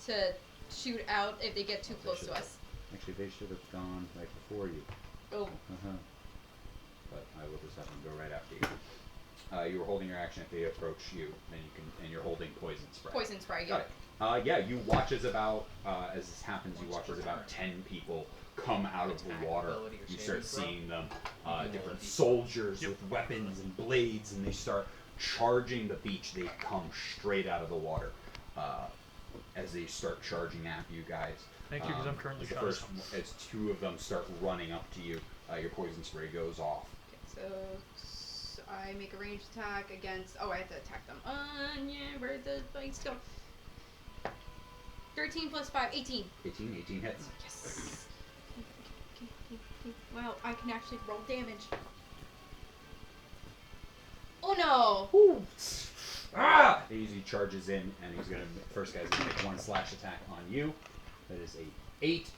to shoot out if they get too close to us. Actually, they should have gone right before you. Oh. Uh-huh. But I will just have them go right after you. You were holding your action if they approach you, then you can, and you're holding poison spray. Poison spray. Got Yeah. it. Yeah, you watch as about, as this happens, you watch as about 10 people come out of the Attack water. ability or You saving start throw? seeing them, Ability. different soldiers with weapons and blades, and they start charging the beach. They come straight out of the water as they start charging at you guys. Thank you, because I'm currently as the shot. first, as two of them start running up to you, your poison spray goes off. Okay, so I make a ranged attack against. Oh, I have to attack them. Yeah. Where'd the dice go? 13 plus 5, 18. 18 hits. Yes. Okay. Wow, I can actually roll damage. Oh no! Ah! He usually charges in, and he's gonna. First guy's gonna make one slash attack on you. That is a 8.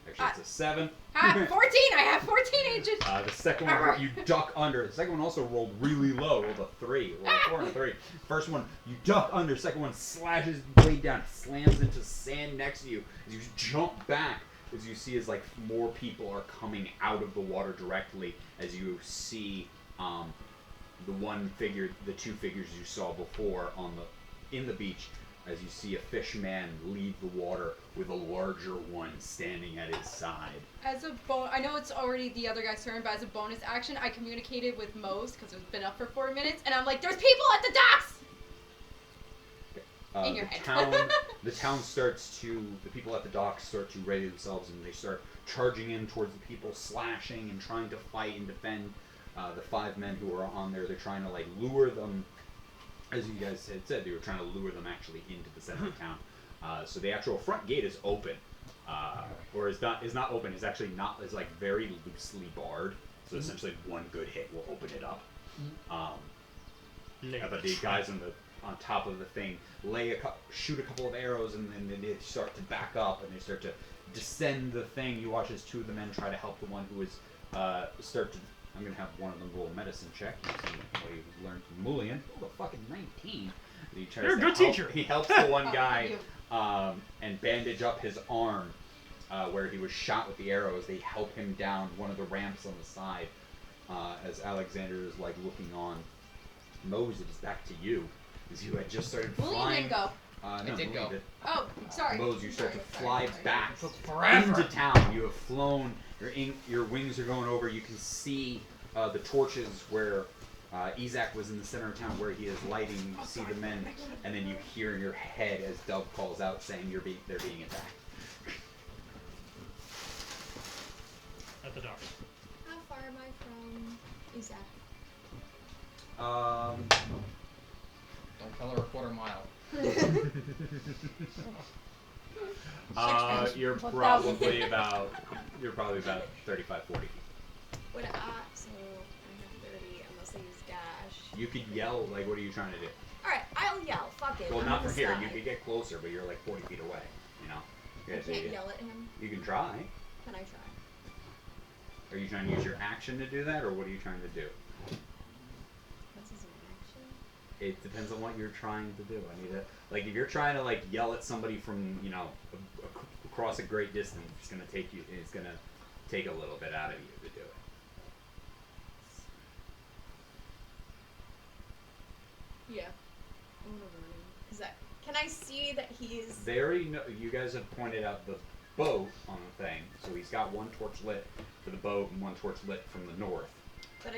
Actually, it's a 7. 14! I have 14 ages! The second one you duck under. The second one also rolled really low. Rolled a 3. Rolled a 4 and a 3. First one you duck under. Second one slashes blade down, slams into sand next to you. As you jump back, as you see as like more people are coming out of the water directly. As you see the one figure, the two figures you saw before in the beach. As you see a fish man leave the water with a larger one standing at his side. As a I know it's already the other guy's turn, but as a bonus action, I communicated with Mose because it's been up for 4 minutes, and I'm like, "There's people at the docks." In your head. The town starts to. The people at the docks start to ready themselves, and they start charging in towards the people, slashing and trying to fight and defend the 5 men who are on there. They're trying to like lure them. As you guys had said, they were trying to lure them actually into the center of town. So the actual front gate is open, or is not open. Is actually not. Is like very loosely barred. So essentially, one good hit will open it up. But the guys on top of the thing shoot a couple of arrows, and then they start to back up, and they start to descend the thing. You watch as 2 of the men try to help the one who is start to. I'm gonna have one of them roll a medicine check. What he learned from Mulian. Oh, a fucking 19. He tries You're a to good help- teacher. He helps the one guy you. and bandage up his arm where he was shot with the arrows. They help him down one of the ramps on the side as Alexander is like looking on. Mose, it is back to you as you had just started William flying. didn't go. No, It did Mulian go. did. Oh, sorry. Mose, you start to fly Sorry. back Forever. into town. You have flown. Your wings are going over. You can see the torches where Isaac was in the center of town, where he is lighting. You see the men, and then you hear in your head as Dove calls out saying they're being attacked. at the dock. How far am I from Isaac? Don't tell her a quarter mile. You're 1,000. probably about 35, 40 feet. So I have 30 unless I use dash. You could yell, like, what are you trying to do? Alright, I'll yell. Fuck it. Well, I'm not in from the here. sky. You could get closer, but you're like 40 feet away. You know. You I have can't to- yell at him. You can try. Can I try? Are you trying to use your action to do that, or what are you trying to do? What's his reaction? It depends on what you're trying to do. I need to, like, if you're trying to like yell at somebody from, you know, across a great distance, it's gonna take a little bit out of you to do it. Yeah. I want to run him. Can I see that he's... They already know. You guys have pointed out the boat on the thing, so he's got one torch lit for the boat and one torch lit from the north. But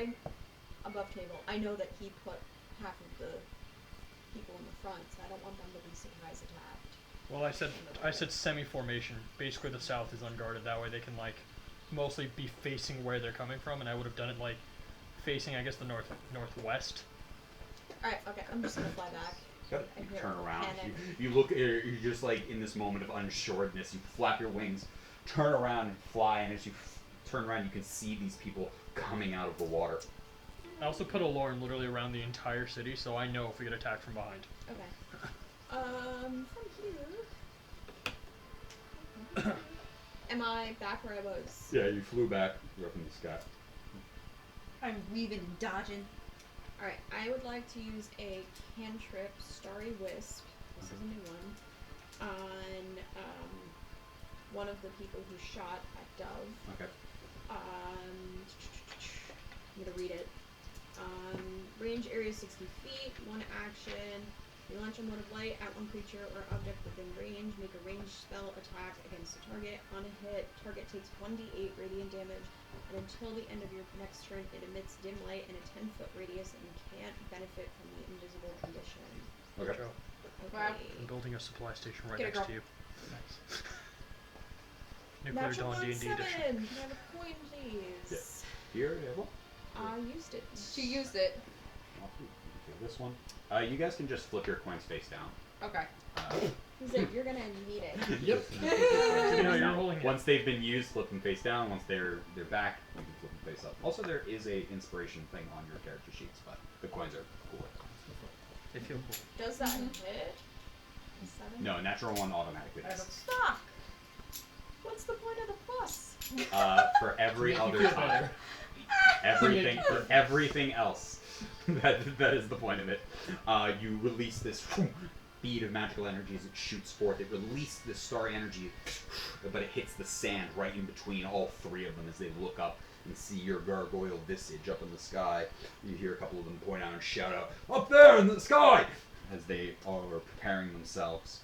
above table, I know that he put half of the people in the front, so I don't want them to be surprise attacked. Well, I said semi-formation. Basically, the south is unguarded. That way, they can like mostly be facing where they're coming from, and I would have done it like facing, I guess, the northwest. Alright, okay, I'm just gonna fly back. Good. I You hear turn a around. panic. You look. You're just like in this moment of unsureness. You flap your wings, turn around and fly, and as you turn around, you can see these people coming out of the water. I also put alarm literally around the entire city, so I know if we get attacked from behind. Okay. From here... Am I back where I was? Yeah, you flew back. You're up in the sky. I'm weaving and dodging. Alright, I would like to use a cantrip, Starry Wisp, this is a new one, on one of the people who shot at Dove. Okay. I'm gonna read it. Range area 60 feet, one action. You launch a mode of light at one creature or object within range. Make a ranged spell attack against a target. On a hit, target takes 1d8 radiant damage, and until the end of your next turn, it emits dim light in a 10-foot radius and can't benefit from the invisible condition. Okay. Joe, Wow. Okay. I'm building a supply station right Get it, next girl. to you. Nuclear Natural Dawn one D&D edition. 7. Can I have a coin, please? Here, yeah, well, I used it. She used it. okay, this one. You guys can just flip your coins face down. Okay. He's like, you're gonna need it. Yep. You know, you're rolling it. Once they've been used, flip them face down. Once they're back, you can flip them face up. Also, there is a inspiration thing on your character sheets, but the coins are cool. They feel cool. Does that hit? A 7? No, natural one automatically. does. Fuck! What's the point of the plus? For every Make you other feel time, better. everything for everything else. that is the point of it. You release this bead of magical energy as it shoots forth. It releases this starry energy, but it hits the sand right in between all three of them as they look up and see your gargoyle visage up in the sky. You hear a couple of them point out and shout out, "Up there in the sky!" as they are preparing themselves.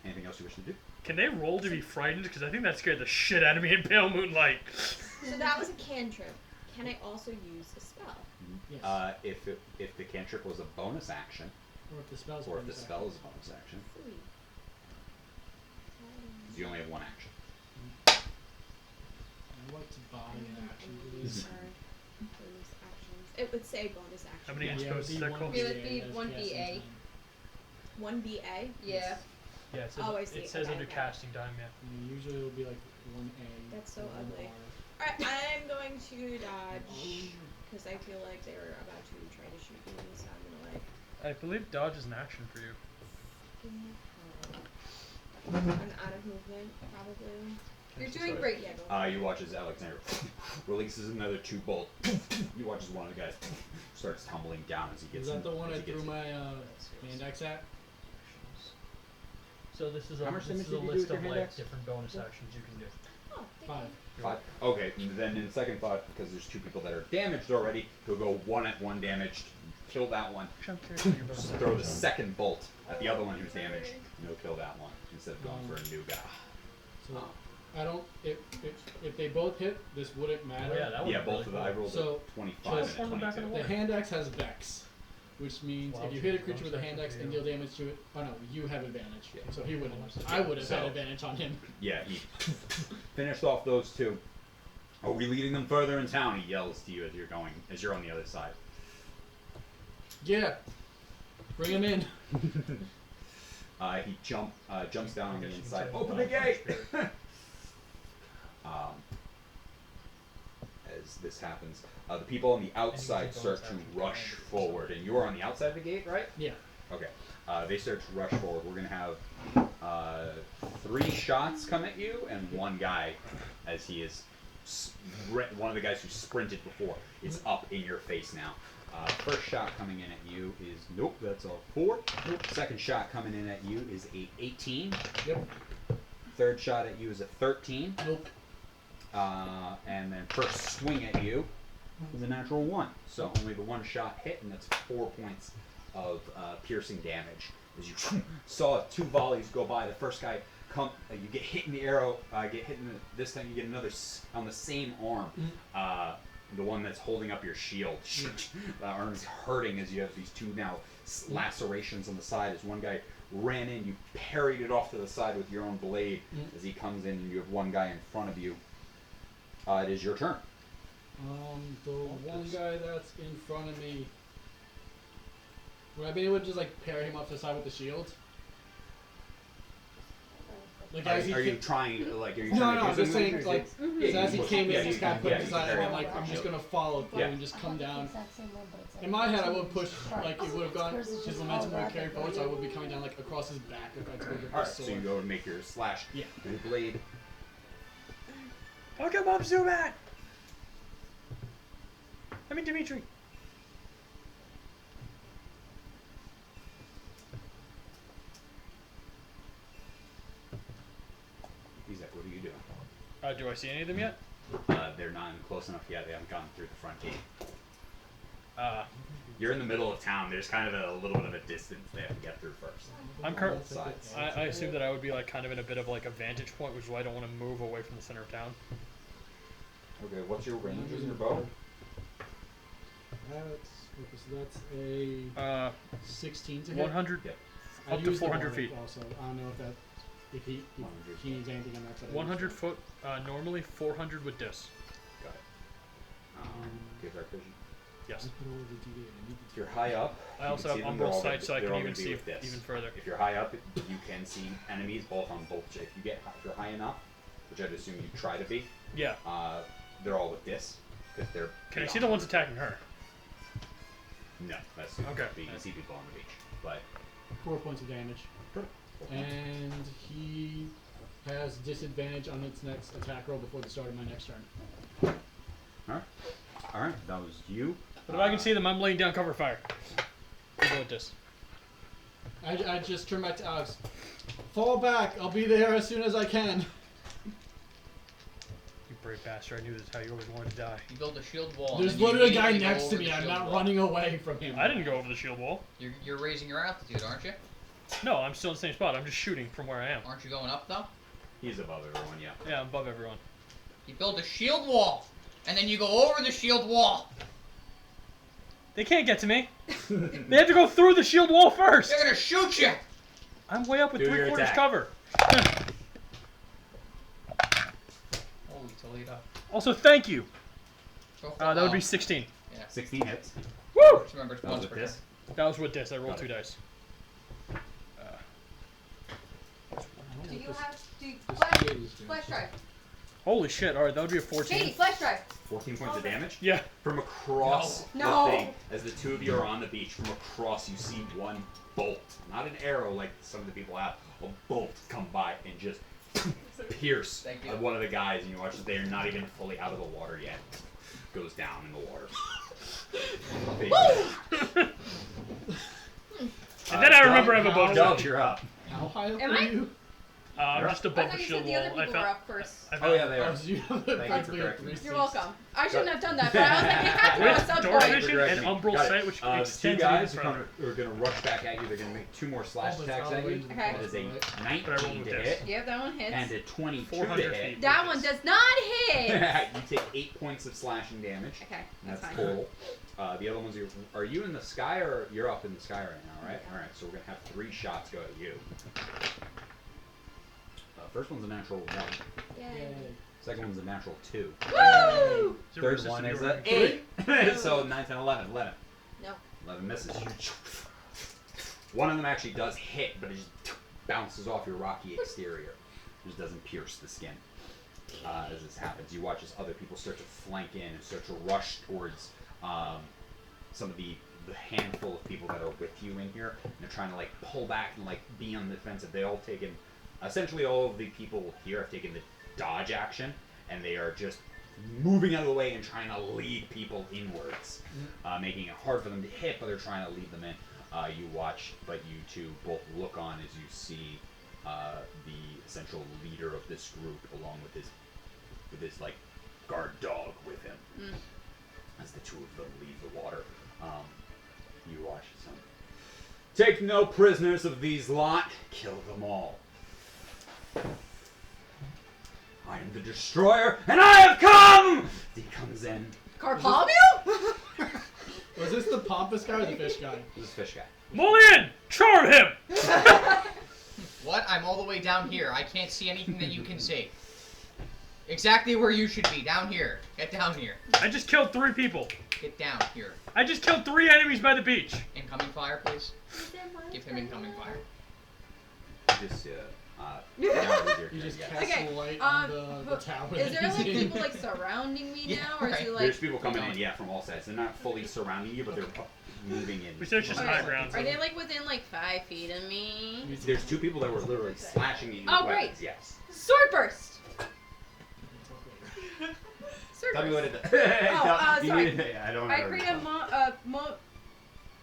Anything else you wish to do? Can they roll to be frightened? Because I think that scared the shit out of me in Pale Moonlight. So that was a cantrip. Can I also use a spell? Yes. If the cantrip was a bonus action, Or if the spell's or if the bonus spell action. is a bonus action, Sweet. 'cause you only have one action. I want to buy an action, These please. are bonus actions. It would say bonus action. How many Yeah, inch Yeah, posts is it'd that be called? It 1 would be BA, 1 that's BA. casting time. 1 BA? Yeah. Yeah, it says, Oh, I see. it says Okay, under okay. casting time, yeah. And usually it'll be like 1A. That's so or 1 ugly. R. Alright, I'm going to dodge. Because I feel like they're about to try to shoot me, so I'm gonna like. I believe dodge is an action for you. I'm out of movement, probably. You're doing great. Yeah, go. You watch as Alexander releases another 2 bolt. You watch as one of the guys starts tumbling down as he gets. Is that the in- one as I he gets threw in. my hand axe at? So this is How a, much this damage is a did you do list with your of hand like axe? different bonus actions you can do. Oh, thank 5. you. 5. Okay, then in second thought, because there's 2 people that are damaged already, he'll go 1 at 1 damaged, kill that one, Actually, I'm curious what your bonus throw the actions are. second bolt at the other one who's damaged, and he'll kill that one instead of going for a new guy. So I don't. If they both hit, this wouldn't matter. Oh, yeah, that would Yeah, be both really of them. I cool. rolled So, a 25 just and a on the back of 22. the The hand axe has Vex, which means Wow, if you hit a so creature with a bonus hand action axe for and you. deal damage to it, oh no, you have advantage. Yeah. So he wouldn't. I would have So- had advantage on him. Yeah, he finished off those 2. Are we leading them further in town? He yells to you as you're on the other side. Yeah. Bring him in. He jumps down on the guess you can inside. say Open the wild gate! spirit. As this happens, the people on the outside take start bonus to action rush command or forward, and you are on the outside of the gate, right? Yeah. Okay. They start to rush forward. We're gonna have 3 shots come at you, and one guy, as he is one of the guys who sprinted before, is up in your face now. First shot coming in at you is nope. That's a 4. Nope. Second shot coming in at you is a 18. Yep. Third shot at you is a 13. Nope. And then first swing at you is a natural 1. So only the one shot hit, and that's 4 points of piercing damage. As you saw 2 volleys go by, the first guy you get hit in the arrow, this time you get another on the same arm. The one that's holding up your shield. The arm's hurting as you have these 2 now lacerations on the side. As one guy ran in, you parried it off to the side with your own blade. As he comes in, and you have one guy in front of you. It is your turn. The one guy that's in front of me. Would I be able to just like parry him off to the side with the shield? Like as he Are you ca- trying? Like, are you No, trying no, to I'm do just something? saying like Yeah, so as he you came push- in, he's kind of put yeah, to you the side, carry and I'm him like, off I'm the just shield. gonna follow through Yeah. and just come down. In In my head, I would push like it would have gone. His momentum would have carried forward, so I would be coming down like across his back if I took Alright, the so sword. you go and make your slash. Yeah. Your blade. Okay, Mom, zoom out! I mean, Dimitri. Izak, what are you doing? Do I see any of them yet? They're not close enough yet. They haven't gone through the front gate. You're You're in the middle of town. There's kind of a little bit of a distance they have to get through first. I'm Both sides. I assume that I would be like kind of in a bit of like a vantage point, which is why I don't want to move away from the center of town. Okay, what's your range with your bow? That's a 16 to hit. 100, Yep. I'd up to use the 400 warwick feet. Also, I don't know if he needs anything on that. But I 100 use foot, normally 400 with dis. Got it. Give our vision. Yes. I put all the D8. I need If you're high up, I you also can have see them. on They're both all sides, so I they're can all even gonna be see with this. even further. If you're high up, you can see enemies both on both. If you're high enough, which I'd assume you try to be, Yeah. they're all with this because they're. Can I see beyond. the ones attacking her? No, that's Okay. But you can see people on the beach, but 4 points of damage, and he has disadvantage on its next attack roll before the start of my next turn. all right, that was you. But if I can see them, I'm laying down cover fire. I'll go with this. I just turn back to Alex. Fall back. I'll be there as soon as I can. You brave bastard! I knew this is how you always wanted to die. You build a shield wall. There's and then you literally a guy immediately go next to over me. the I'm shield not wall. running away from him. I didn't go over the shield wall. You're raising your altitude, aren't you? No, I'm still in the same spot. I'm just shooting from where I am. Aren't you going up though? He's above everyone, yeah. Yeah, I'm above everyone. You build a shield wall, and then you go over the shield wall. They can't get to me. They have to go through the shield wall first. They're gonna shoot you. I'm way up with Do your 3/4 attack. cover. Holy Toledo. Also, thank you. Go for That would be long. 16. 16 hits. Woo! Just remember, it's That was once with per this. turn. That was with this. I rolled Got 2 it. dice. Do you have This flash, D8 is doing. flash drive? Holy shit! All right, that would be a 14. Katie, flash drive. 14 points of damage. Yeah. From across No. the thing, as the two of you are on the beach, from across you see one bolt, not an arrow like some of the people have, a bolt come by and just pierce Thank you. one of the guys, and you watch that they're not even fully out of the water yet. Goes down in the water. And then I remember I have a bonus Dub, action. you're up. How high up Am are I? you? I'm just I above thought the you shield said the wall. other people were up first. Oh yeah, they Oh, are. so you have Thank you for practically a correcting me. 360. You're welcome. I shouldn't have done that, but I was like, it had to be With at some Dark point. Vision and Umbral Got it. Sight, which The two extends guys even further. are going to rush back at you. They're going to make 2 more slash Oh, but attacks it's all at the way you. to the Okay. That is a right? 19 But I rolled with to this. hit Yep, that one hits. and a 22 to 400 hit. feet. That one does not hit. You take 8 points of slashing damage. Okay, And that's that's fine. total. The other ones are you in the sky or you're up in the sky right now, right? All right, so we're gonna have 3 shots go at you. First one's a natural 1. Yay. Second one's a natural 2. Woo! Is it Third racist one if is you a were- 8. So 9, 10, 11. 11. No. 11 misses. One of them actually does hit, but it just bounces off your rocky exterior. It just doesn't pierce the skin. As this happens, you watch as other people start to flank in and start to rush towards some of the handful of people that are with you in here. And they're trying to like pull back and like be on the defensive. They all taken, essentially all of the people here have taken the dodge action, and they are just moving out of the way and trying to lead people inwards, making it hard for them to hit, but they're trying to lead them in. You watch, but you two both look on as you see the essential leader of this group, along with his like guard dog with him, as the two of them leave the water. You watch some. Take no prisoners of these lot. Kill them all. I am the destroyer, and I have come! He comes in. Carpalio? Was this the pompous guy or the fish guy? This is Fish Guy. Mullion, charm him! What? I'm all the way down here. I can't see anything that you can see. Exactly where you should be. Down here. Get down here. I just killed 3 people. Get down here. I just killed 3 enemies by the beach. Incoming fire, please. Give him incoming fire. Just, now You is just your turn, cast Okay, light on the tower. Is that there like he's in. people like surrounding me Yeah, now, or is right. it like? There's people coming in, yeah, from all sides. They're not fully surrounding you, but they're moving in. We said it's just Okay. high ground. Are they like within like 5 feet of me? There's 2 people that were literally slashing you with Oh, great. weapons, yes. Sword burst. Sword Tell me what burst. it does. Oh, You sorry. need it. I don't I know. create a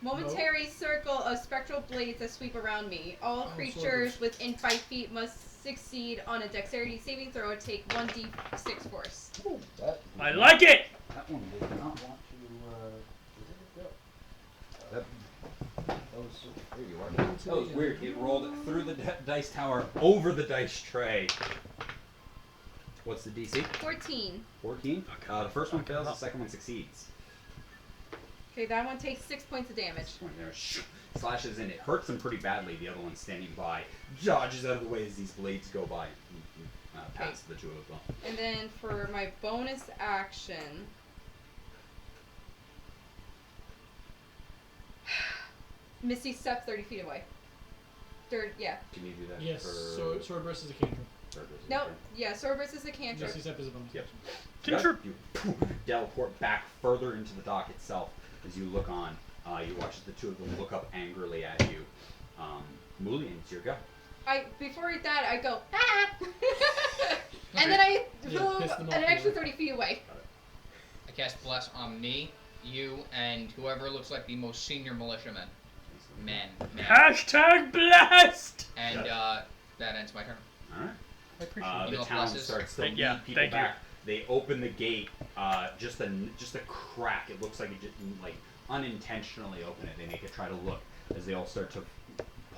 momentary circle of spectral blades that sweep around me. All sword creatures burst. within 5 feet must succeed on a dexterity saving throw and take 1d6 force. I like it! That one did not want to, where did it go? There you are. That was weird. It rolled through the dice tower, over the dice tray. What's the DC? 14. 14. The first one fails, the second one succeeds. Okay, that one takes 6 points of damage. This one there slashes in. It hurts him pretty badly. The other one standing by dodges out of the way as these blades go by. Past the 2 of them. And then for my bonus action, Misty step 30 feet away. Yeah. Can you do that? Yes, for sword burst is a cantrip. No, yeah, sword burst is a cantrip. Misty step is a bonus. Yep. Cantrip. You teleport back further into the dock itself as you look on. You watch as the 2 of them look up angrily at you. Mulian, it's your go. Before that, I go, ah! And then I Yeah, move piss them off an extra more. 30 feet away. I cast Bless on me, you, and whoever looks like the most senior militiaman. Men. Hashtag blessed! And that ends my turn. Alright. I appreciate You The know town pluses? starts to Thank- lead yeah, people thank you. back. They open the gate, just a crack. It looks like it just like unintentionally open it. They make it try to look as they all start to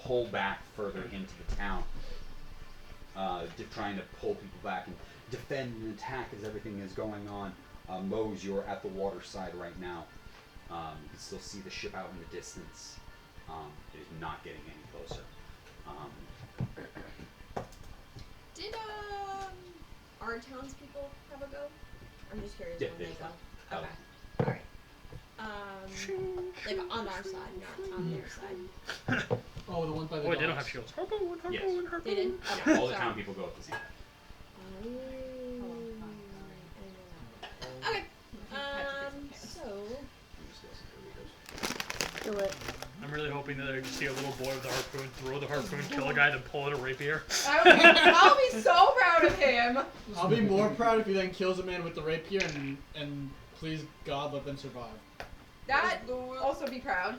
pull back further into the town, trying to pull people back and defend and attack as everything is going on. Mose, you're at the water side right now. You can still see the ship out in the distance. It is not getting any closer. Did our townspeople have a go? I'm just curious Yeah, when they they go. Oh. Okay. Alright. Like on our side, not on their side. Oh, the one by the Oh, they don't docks. have shields. Harpoon, harpoon, Yes. harpoon. They did? Yeah, all the town people go at the same time. Okay. So Do it. I'm really hoping that I just see a little boy with a harpoon, throw the harpoon, kill a guy, then pull out a rapier. I'll be so proud of him. I'll be more proud if he then kills a man with the rapier and please God let them survive. That also be proud.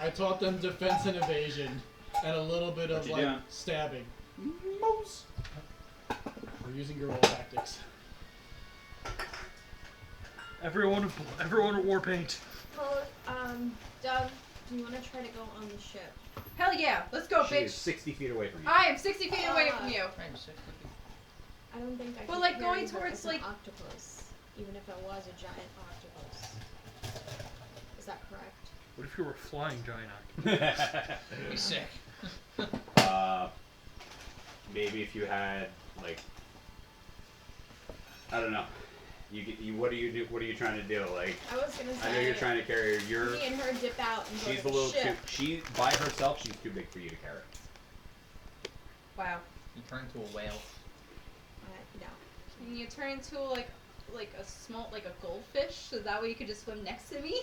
I taught them defense and evasion and a little bit of What you like doing? stabbing. Moose. We're using guerrilla tactics. Everyone at war paint. well, Doug, do you wanna try to go on the ship? Hell yeah, let's go, She is bitch. 60 feet away from you. I am 60 feet away from you. I'm 60 feet. I don't think I But, can like, carry going her towards, as an like- octopus, even if it was a giant octopus. Is that correct? What if you were a flying giant octopus? Be sick. maybe if you had like, I don't know. What do you do? What are you trying to do? Like, I was gonna say. I know you're trying to carry her. You're. Me and her dip out and go She's to a the little ship. too. She by herself. She's too big for you to carry. Wow. You turn into a whale. No. Can you turn into like a small like a goldfish so that way you could just swim next to me?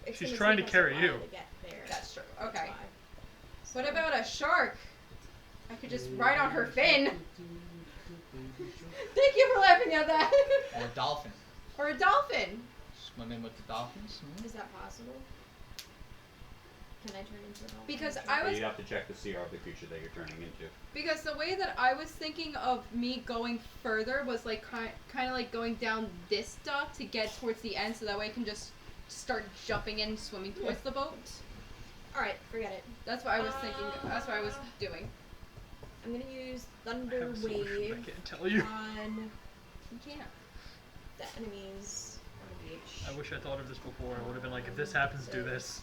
It's She's gonna trying take to us carry a while you. To get there. That's true. Okay. Why. What about a shark? I could just ride on her fin. Thank you for laughing at that. Or a dolphin. Or a dolphin. Swimming with the dolphins. Is that possible? Can I turn into a dolphin? Because Sure. I was You'd have to check the CR of the creature that you're turning into. Because the way that I was thinking of me going further was like kind of like going down this dock to get towards the end, so that way I can just start jumping in, swimming towards the boat. All right, forget it. That's what I was thinking. That's what I was doing. I'm gonna use I Thunder have a solution, I Wave can't tell you. on You can't. the enemies on the beach. I wish I thought of this before. I would have been like, if this happens, do this.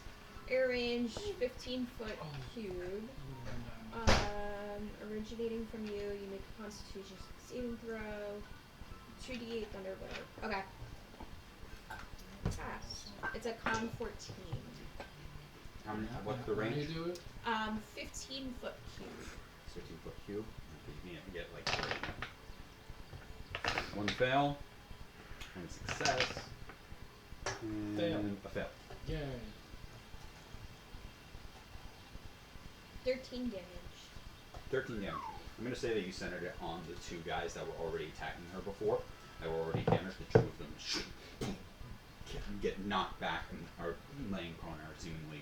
Air range, 15-foot cube. Originating from you, you make a Constitution saving throw. 2d8 Thunder Wave. Okay. Passed. It's a con 14. How many? What's the How do you range? do it? 15-foot cube. 16-foot cube. You can't get like 3. One fail. One success. And Fail. a fail. Yay. 13 damage. 13 damage. I'm going to say that you centered it on the 2 guys that were already attacking her before. That were already damaged. The 2 of them get knocked back and are laying prone or seemingly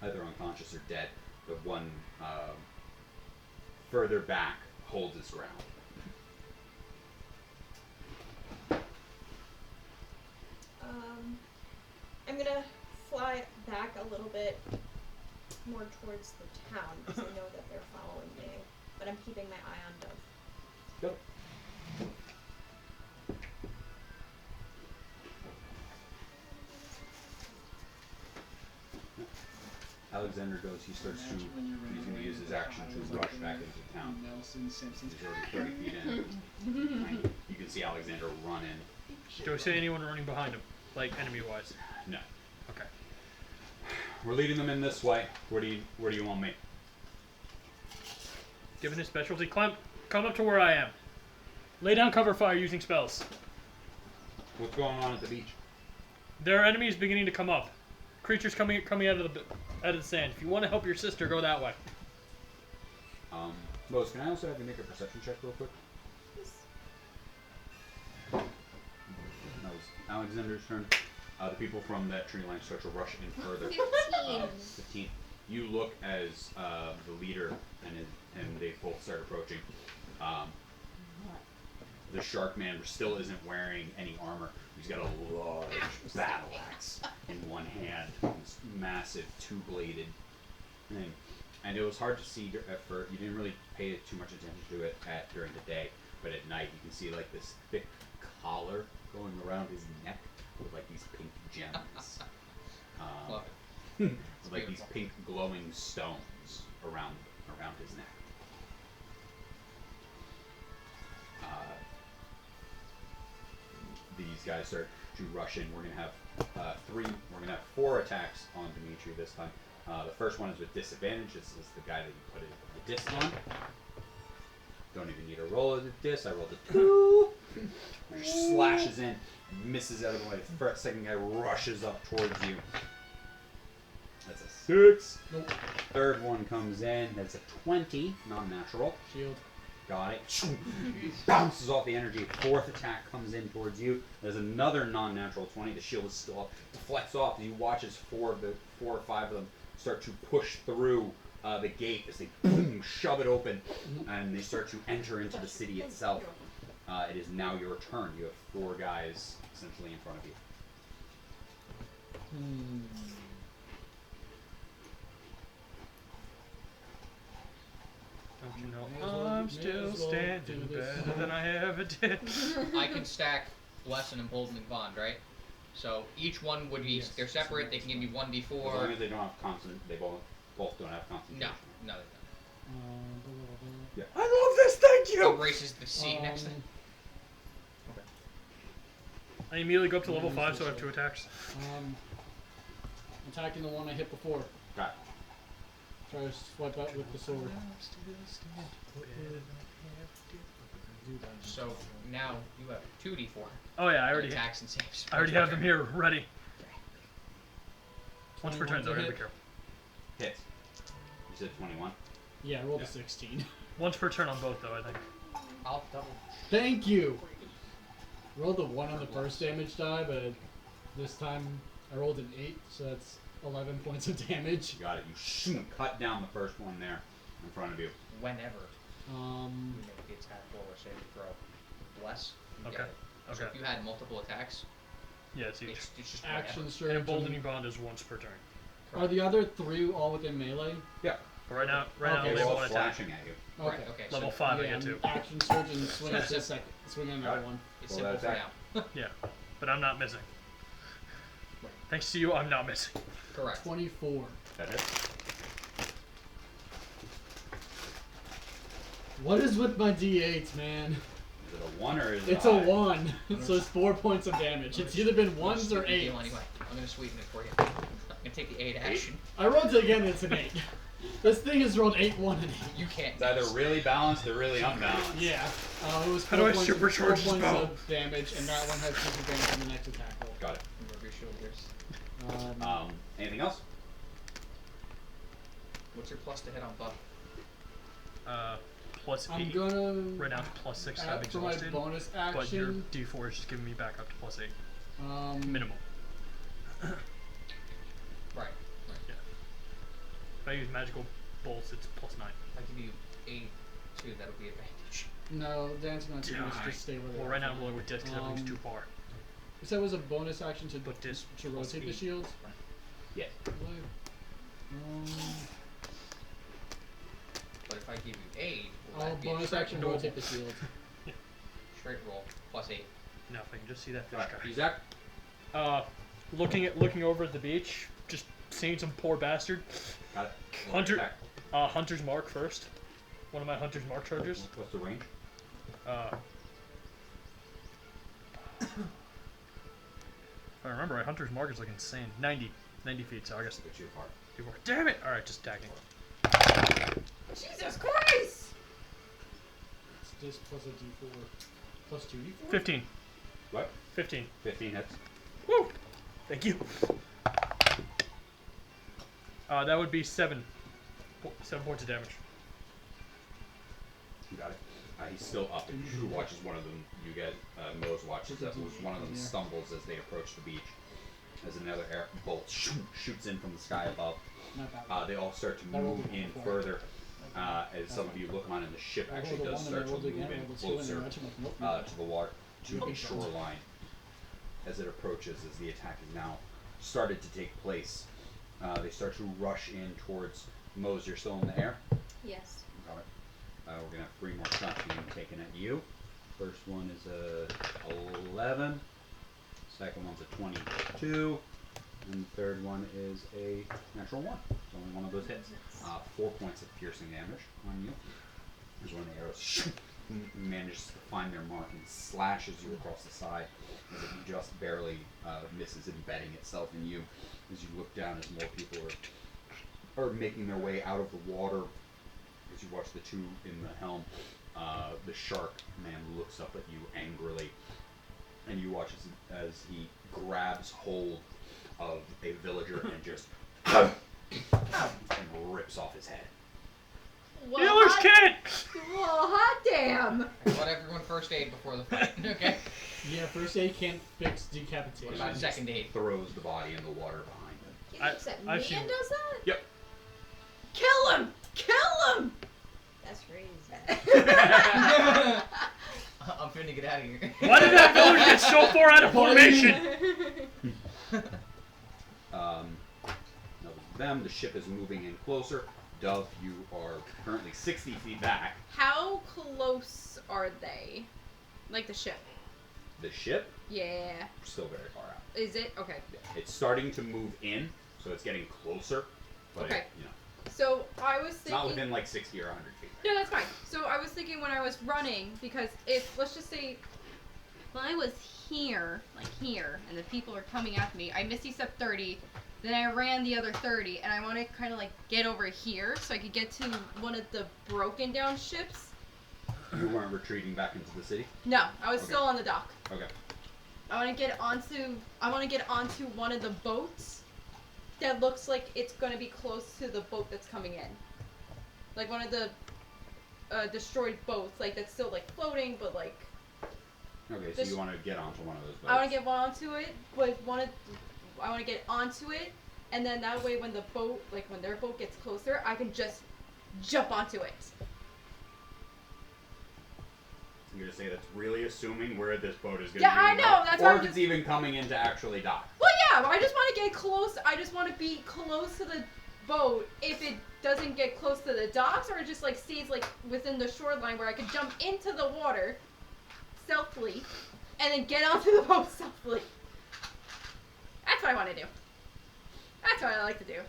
either unconscious or dead. The one further back holds his ground. I'm gonna fly back a little bit more towards the town because I know that they're following me, but I'm keeping my eye on Dove. Go. Alexander goes, he starts to, he's going to use his action to rush back into town. Nelson Simpson's He's already 30 feet in. You can see Alexander run in. Do I see anyone running behind him? Like, enemy-wise? No. Okay. We're leading them in this way. Where do you want me? Given his specialty, come up to where I am. Lay down cover fire using spells. What's going on at the beach? There are enemies beginning to come up. Creatures coming out of the sand. If you want to help your sister, go that way. Lois, can I also have you make a perception check real quick? That was Alexander's turn. The people from that tree line start to rush in further. 15. You look as the leader and they both start approaching. The shark man still isn't wearing any armor. He's got a large battle axe in one hand. This massive 2-bladed thing. And it was hard to see at first. You didn't really pay too much attention to it during the day, but at night you can see like this thick collar going around his neck with like these pink gems. Love with like these pink glowing stones around his neck. These guys start to rush in. We're gonna have We're gonna have 4 attacks on Dimitri this time. The first one is with disadvantage. This is the guy that you put the disc on. Don't even need a roll of the disc. I rolled a 2. Slashes in, misses out of the way. The second guy rushes up towards you. That's a 6. Nope. Third one comes in. That's a 20, non-natural. Shield. Got it. Bounces off the energy. 4th attack comes in towards you. There's another non-natural 20. The shield is still up. Deflects off. And you watch as 4 or 5 of them start to push through the gate as they boom, shove it open, and they start to enter into the city itself. It is now your turn. You have 4 guys essentially in front of you. Don't you know, May as well- I'm may still as well standing do this. better than I ever did. I can stack Lesson and Emboldening Bond, right? So each one would be, Yes. they're separate, they can give me 1d4. As long as they don't have constant, they both don't have No, concentration. no, they don't. Yeah. I love this. Thank you. Erases the seat next to him. I immediately go up to level 5, so I have 2 attacks. Attacking the one I hit before. Got it. Try to swipe out with the sword. So now you have 2d4 Oh yeah, I already attacks and saves. I already have them here ready. Once per 21 turn, so I to gotta be hit. careful. Hits. You said 21. Yeah, I rolled Yeah. a 16. Once per turn on both, though, I think. I'll double. Thank you! Rolled a 1 on the first damage die, but this time I rolled an 8, so that's 11 points of damage. You got it. You cut down the first one there in front of you. Whenever you Um, make the attack roll or save throw, bless. You Okay. get it. So Okay. if you had multiple attacks, Yeah, it's each. it's just action whenever. surge. And emboldening bond is once per turn. Are the other 3 all within melee? Yeah. But right now, Okay, they They're have all one attack. flashing at you. Okay. Right, okay. Level So 5, I Yeah, get 2. action surge and swing at the second. Swing on Got another it. one. it's Roll simple that for now. Yeah, but I'm not missing. Right. Thanks to you, I'm not missing. Correct. 24. That hits. What is with my d8s, man? Is it a 1 or is it It's a high? 1, so it's 4 points of damage. It's either been 1s or 8s. Anyway, I'm gonna sweeten it for you. I'm gonna take the 8 action. I rolled it again, it's an 8. This thing has rolled 8, 1, and 8. You can't. It's either really balanced or really unbalanced. Yeah. It was How 4 do I points, supercharge 4 this points bow? of damage, and that one has disadvantage on the next attack roll. Got it. Rub your shoulders. Anything else? What's your plus to hit on buff? Plus 8. I'm gonna Right now, it's plus 6, so I'm for my exhausted. bonus But your action. D4 is just giving me back up to plus 8. Minimum. Right. If I use magical bolts, it's plus 9. I give you 8 too. That'll be advantage. No, Dan's not doing this. Alright. Just stay where they Well, are. right now I'm rolling with disc because everything's too far. You said it was a bonus action to But disc to plus rotate the 8. shield. Yes. But if I give you 8, will I'll that be a bonus straight action roll? rotate the shield. Straight roll plus 8. Now if I can just see that fish Alright, guy. Isaac? Looking over at the beach, just seeing some poor bastard. Got it. Hunter- Attack. Hunter's Mark first. One of my Hunter's Mark charges. What's the range? If I remember right, Hunter's Mark is like insane. 90 feet, so I guess Get you apart. Damn it! Alright, just attacking. Jesus Christ! It's this plus a d4. Plus 2d4? 15. What? 15. 15 hits. Woo! Thank you. That would be 7 points of damage. You got it. He's still up, and you watches one of them. You get Mose watches that one of them stumbles as they approach the beach. As another air bolt shoots in from the sky above. Not that. They all start to move in further. As some of you look on, and the ship I actually rolled a does 1 and I start to rolled move again. I in rolled a 2 and closer I matched them with nope. to the water, to the shoreline. As it approaches, as the attack is now started to take place, they start to rush in towards Mose. You're still in the air. Yes. Got it. We're gonna have 3 more shots being taken at you. First one is a 11. Second one's a 22. And the third one is a natural 1. It's only one of those hits. 4 points of piercing damage on you. As one of the arrows manages to find their mark and slashes you across the side, as it just barely misses embedding itself in you. As you look down, as more people are making their way out of the water. As you watch the two in the helm, the shark man looks up at you angrily, and you watch as he grabs hold of a villager and just and rips off his head. Well, Healer's kit! Well, hot damn! Let everyone first aid before the fight. Okay. Yeah, first aid can't fix What decapitation. about second aid? Throws the body in the water behind him. He I- looks at I've me seen- and does that? Yep. Kill him! Kill him! That's crazy. I'm finna get out of here. Why did that villager get so far out of formation? That was them. The ship is moving in closer. Dove, you are currently 60 feet back. How close are they? Like the ship? The ship, Yeah. still very far out. Is it? Okay. Yeah. It's starting to move in, so it's getting closer. But Okay. it, So I was It's not thinking. within like 60 or 100 feet. No, that's fine. So I was thinking when I was running, because if, let's just say, when I was here, like here, and the people are coming after me, I Misty Step 30, then I ran the other 30, and I want to kind of like get over here so I could get to one of the broken down ships. You weren't retreating back into the city? No, I was Okay. still on the dock. Okay. I want to get onto one of the boats that looks like it's going to be close to the boat that's coming in. Like one of the destroyed boats, like that's still like floating, but like Okay, so This- you want to get onto one of those boats. I want to get onto it, but I want to get onto it, and then that way when the boat, like when their boat gets closer, I can just jump onto it. You're gonna say that's really assuming where this boat is gonna Yeah, be. I know, that's why or I'm if it's just- even coming in to actually dock. Well, yeah, I just want to get close. I just want to be close to the boat if it doesn't get close to the docks, or it just like stays like within the shoreline where I could jump into the water stealthily and then get onto the boat stealthily. That's what I want to do. That's what I like to do.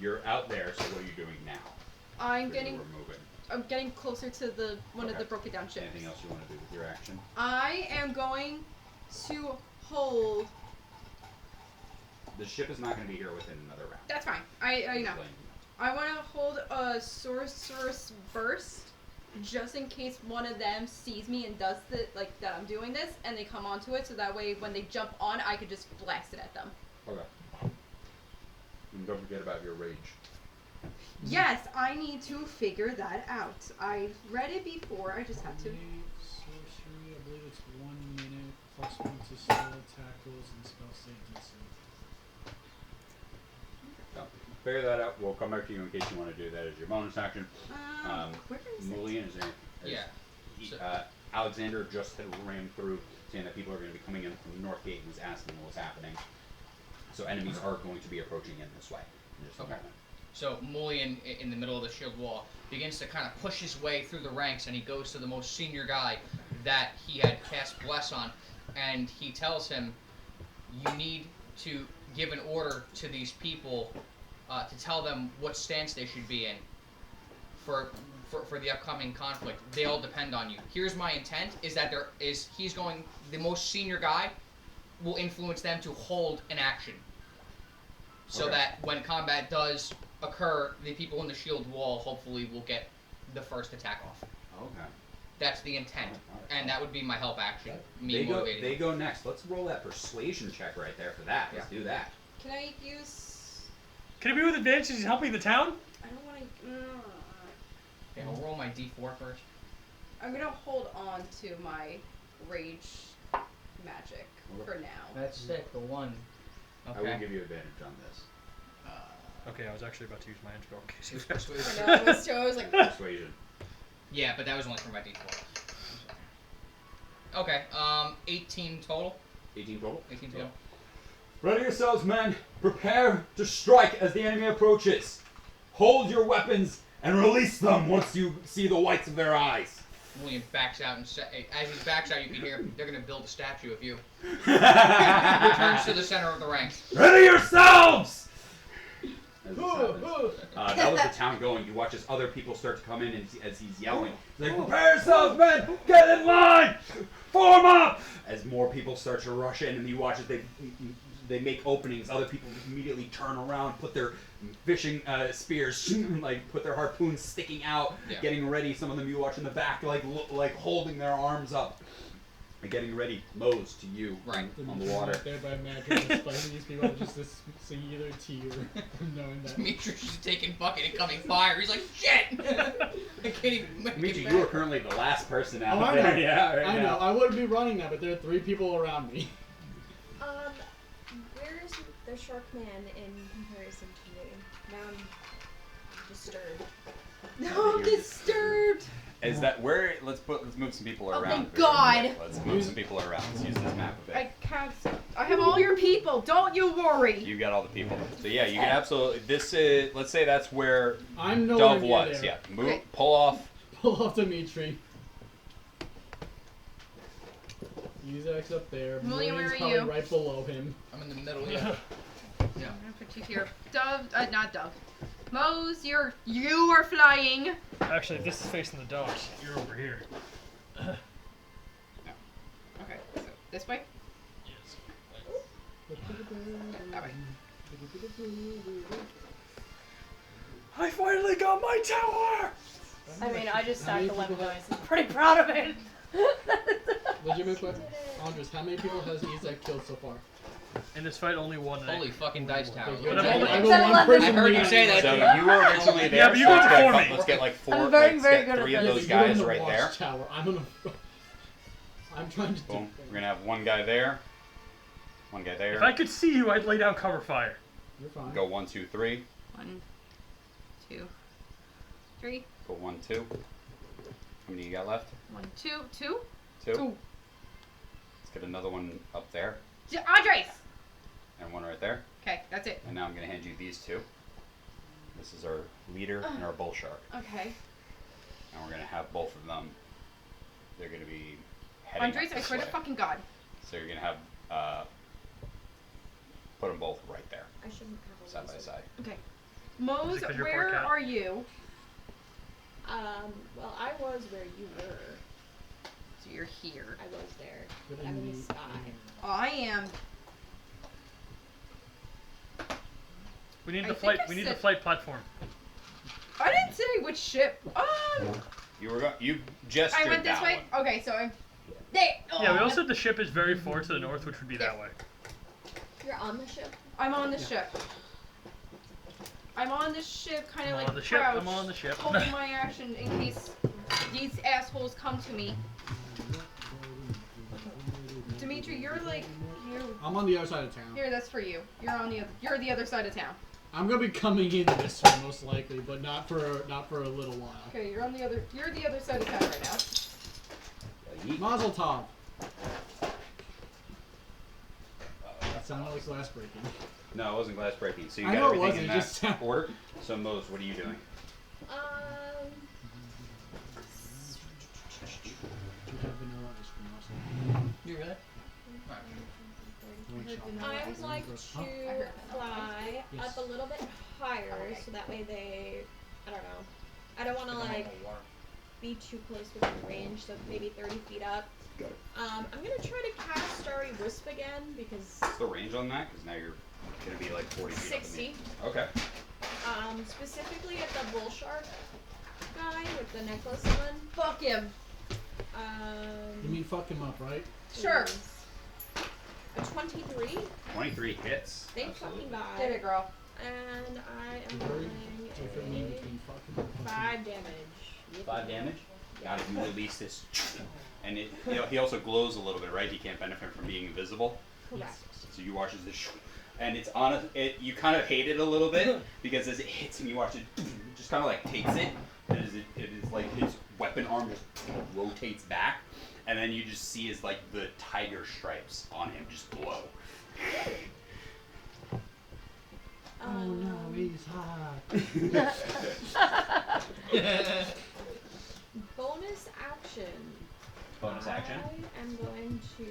You're out there. So what are you doing now? I'm Where getting you were moving. closer to the one of Okay. the broken down ships. Anything else you want to do with your action? I am going to hold. The ship is not going to be here within another round. That's fine. I know. Just letting you I want to hold a sorceress burst, just in case one of them sees me and does like that I'm doing this, and they come onto it, so that way when they jump on, I could just blast it at them. Okay. And don't forget about your rage. Yes, I need to figure that out. I've read it before. I just have to. Sorcery, I believe it's 1 minute, +1 to spell tackles and spell save DC. So, figure that out. We'll come back to you in case you want to do that as your bonus action. Where is it? Mulian, is there? Yeah. Alexander just had ran through saying that people are going to be coming in from the north gate and was asking what was happening. So enemies are going to be approaching in this way. In just a Okay. moment. So Mulian, in the middle of the shield wall, begins to kind of push his way through the ranks, and he goes to the most senior guy that he had cast Bless on, and he tells him, you need to give an order to these people to tell them what stance they should be in for the upcoming conflict. They all depend on you. Here's my intent, is that the most senior guy will influence them to hold an action. So Okay. that when combat does occur, the people in the shield wall hopefully will get the first attack off. Okay. That's the intent, Alright. and that would be my help action. Me They go. motivating. They go next. Let's roll that persuasion check right there for that. Let's do that. Can I use? Can it be with advantage? He's helping the town. I don't want to. Okay, I'll roll my d4 first. I'm gonna hold on to my rage magic for now. That's sick. The one. I will Okay. give you advantage on this. Okay, I was actually about to use my end spell. in case you It's guys- persuasion. I know, I was like, Persuasion. Yeah, but that was only for my d4. Okay, 18 total. 18 total. 18 total. Ready yourselves, men. Prepare to strike as the enemy approaches. Hold your weapons and release them once you see the whites of their eyes. William backs out, and as he backs out, you can hear they're gonna build a statue of you. Returns to the center of the ranks. Ready yourselves! As this happens. That was the town going. You watch as other people start to come in and as he's yelling. He's like, prepare yourselves, men! Get in line! Form up! As more people start to rush in, and you watch as they make openings. Other people immediately turn around, put their fishing spears, like put their harpoons sticking out, Yeah. getting ready. Some of them you watch in the back, like holding their arms up, and getting ready. Mows to you, Right. on the water. Right there by magic, inspiring these people are just this singular tear from knowing that. Demetrius is taking bucket and coming fire. He's like, shit! I can't even make Dimitri, it you are back. currently the last person out Oh, I there. know. Yeah, right I know. now. I wouldn't be running that, but there are 3 people around me. Where is the shark man in comparison to me? Now I'm disturbed. no, I'm disturbed. Is that where? Let's move some people Oh, around. thank God. Let's move some people around. Let's use this map a bit. I have all your people. Don't you worry. You got all the people. So yeah, you can absolutely. This is. Let's say that's where I'm nowhere Dove near was. there. Yeah. Move. Okay. Pull off. Pull off Dimitri. Muzak's up there. William, where William's are probably you? right below him. I'm in the middle, yeah. I'm gonna put you here. Dove, not Dove. Mose, you are flying. Actually, this is facing the docks. You're over here. Okay, so this way? Yes. That way. I finally got my tower! I mean, I just How many stacked 11 people dice. I'm pretty proud of it. Legitimate question. Andres, how many people has Izak killed so far? In this fight, only one. Holy fucking dice tower. But I've only- I know one person I heard you leading. say that. So you were originally there. Yeah, but you so went let's get a before couple- me. Let's get like 4. I'm very, let's very get good at 3 of this. those You're in guys the right there. watchtower. I'm trying to do Boom. things. We're gonna have one guy there. One guy there. If I could see you, I'd lay down cover fire. You're fine. Go 1, 2, 3. 1, 2, 3. Go 1, 2. How many you got left? 1, 2, 2. 2. 2. Let's get another one up there Andres! and one right there. Okay, that's it. And now I'm gonna hand you these 2. This is our leader and our bull shark. Okay. And we're gonna have both of them. They're gonna be heading Andres, up I this swear to way. fucking God. So you're gonna have put them both right there, I shouldn't have a side by laser. side. Okay. Mose, 'cause you're where poor cat? are you? Well, I was where you were. So you're here. I was there. But I'm in the sky. I am. We need I the think flight. I We need said- the flight platform. I didn't say which ship. You gestured I went this that way. one. Okay, so I'm. There. Yeah, we also said the ship is very far to the north, which would be that way. You're on the ship. I'm on the ship. I'm on the ship, kind of I'm like on the ship. crouched, I'm on the ship. holding my action in case these assholes come to me. Dimitri, you're like here. I'm on the other side of town. Here, that's for you. You're the other side of town. I'm gonna be coming into this one most likely, but not for a little while. Okay, you're the other side of town right now. Mazel tov. That sounded like glass breaking. No, it wasn't glass breaking. So you I got know it everything wasn't, in it that just sound- order. So Mose, what are you doing? Do you have vanilla ice cream also? You really? I would like to fly Yes. up a little bit higher, so that way I don't know. I don't want to be too close within range, so maybe 30 feet up. Got it. I'm gonna try to cast Starry Wisp again because What's the range on that? Because now you're gonna be like 40 feet up in 60. the- Okay. Specifically at the bull shark guy with the necklace on. Fuck him. You mean fuck him up, right? Sure. is a 23. 23 hits. They Absolutely. fucking died. Get it, girl. And I am Very doing different mean between fuck him up and 5 damage. 5 damage. Got it. You release this, and he also glows a little bit, right? He can't benefit from being invisible. Correct. So you watch as this, and it's on you kind of hate it a little bit because as it hits and you watch it, just kind of like takes it, and it is like his weapon arm just rotates back, and then you just see his like the tiger stripes on him just glow. he's hot. Bonus action. Bonus action. I am going to.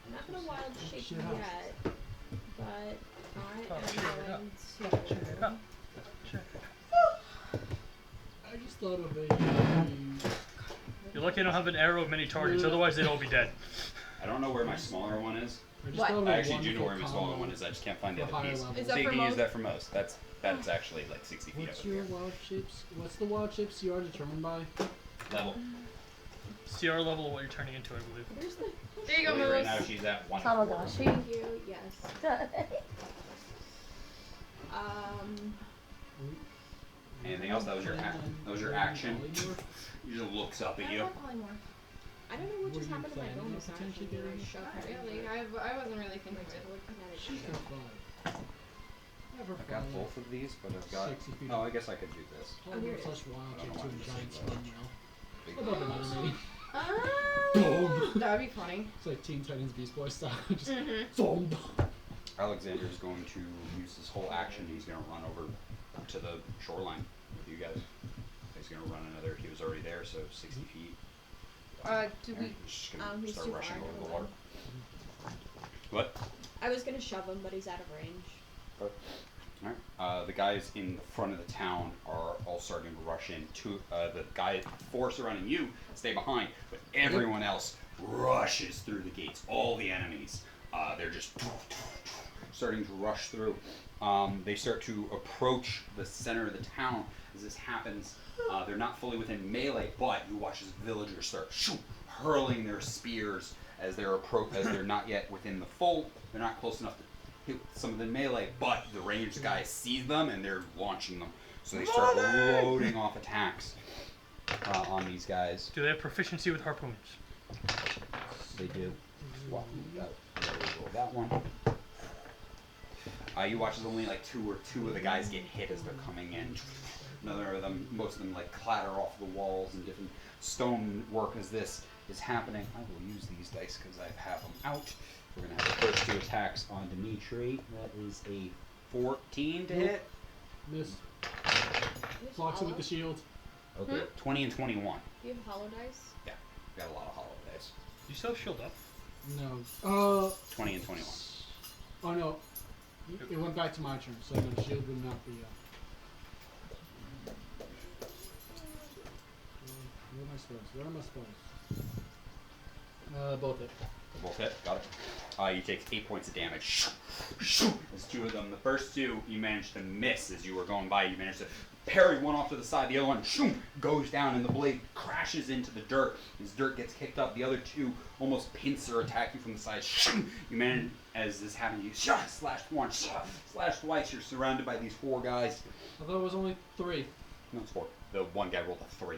I'm not gonna wild shape Shit up. yet, but I am check it going to. I just thought of a. You're lucky I don't have an arrow of many targets, otherwise they'd all be dead. I don't know where my smaller one is. I just What? thought of a I actually do know wonderful where my smaller combo. one is. I just can't find the For other higher piece. level. Is So that you for can use most? that for most. That's actually like 60 feet What's over your here. wild shapes? What's the wild shapes you are determined by? Level. CR level of what you're turning into, I believe. Where's the? There you go, Right Moose. now she's at 1. Tamagotchi. Thank you. Yes. Anything else? That was your action. He just looks up at you. I don't know what just Were you happened to my planning on bonus action. potentially when I getting- shoved Not it in really. there. I wasn't really thinking Like, of it. looking at it She's again. got 5. Never I've got both of these, but I've got. 60 feet. Oh, I guess I could do this. Oh, here it Plus wild I don't shape want to to a giant see spun those. wheel. Big What about balls. another name? Ah, that'd be funny. It's like Teen Titans Beast Boy style. Just Mm-hmm. boom. Alexander is going to use his whole action. He's going to run over to the shoreline with you guys. He's going to run another. He was already there, so 60 feet. Do we? He's just going to He's start too rushing far, over the never water. mind. What? I was gonna shove him, but he's out of range. Alright. The guys in the front of the town are all starting to rush in. The four surrounding you stay behind, but everyone else rushes through the gates. All the enemies, they're just starting to rush through. They start to approach the center of the town. As this happens, they're not fully within melee, but you watch as villagers start hurling their spears as they're not yet within the full. They're not close enough to hit some of the melee, but the ranged guys see them and they're launching them. So they start loading off attacks on these guys. Do they have proficiency with harpoons? They do. Well, that one. You watch as only like two of the guys get hit as they're coming in. Most of them like clatter off the walls and different stone work as this is happening. I will use these dice because I have them out. We're going to have the first 2 attacks on Dimitri. That is a 14 to hit. Miss. Blocks it with the shield. Okay, 20 and 21. Do you have hollow dice? Yeah, got a lot of hollow dice. You still have shield up? No. 20 and 21. Oh no. It went back to my turn, so the shield would not be up. Where are my spells? Where are my spells? Both hit. Both hit, got it. You take 8 points of damage. There's 2 of them. The first 2 you managed to miss as you were going by. You managed to parry one off to the side. The other one goes down and the blade crashes into the dirt. As dirt gets kicked up, the other 2 almost pincer attack you from the side. You manage, as this happens, you slash once, slash twice. You're surrounded by these 4 guys. I thought it was only 3. No, it's 4. The one guy rolled a 3.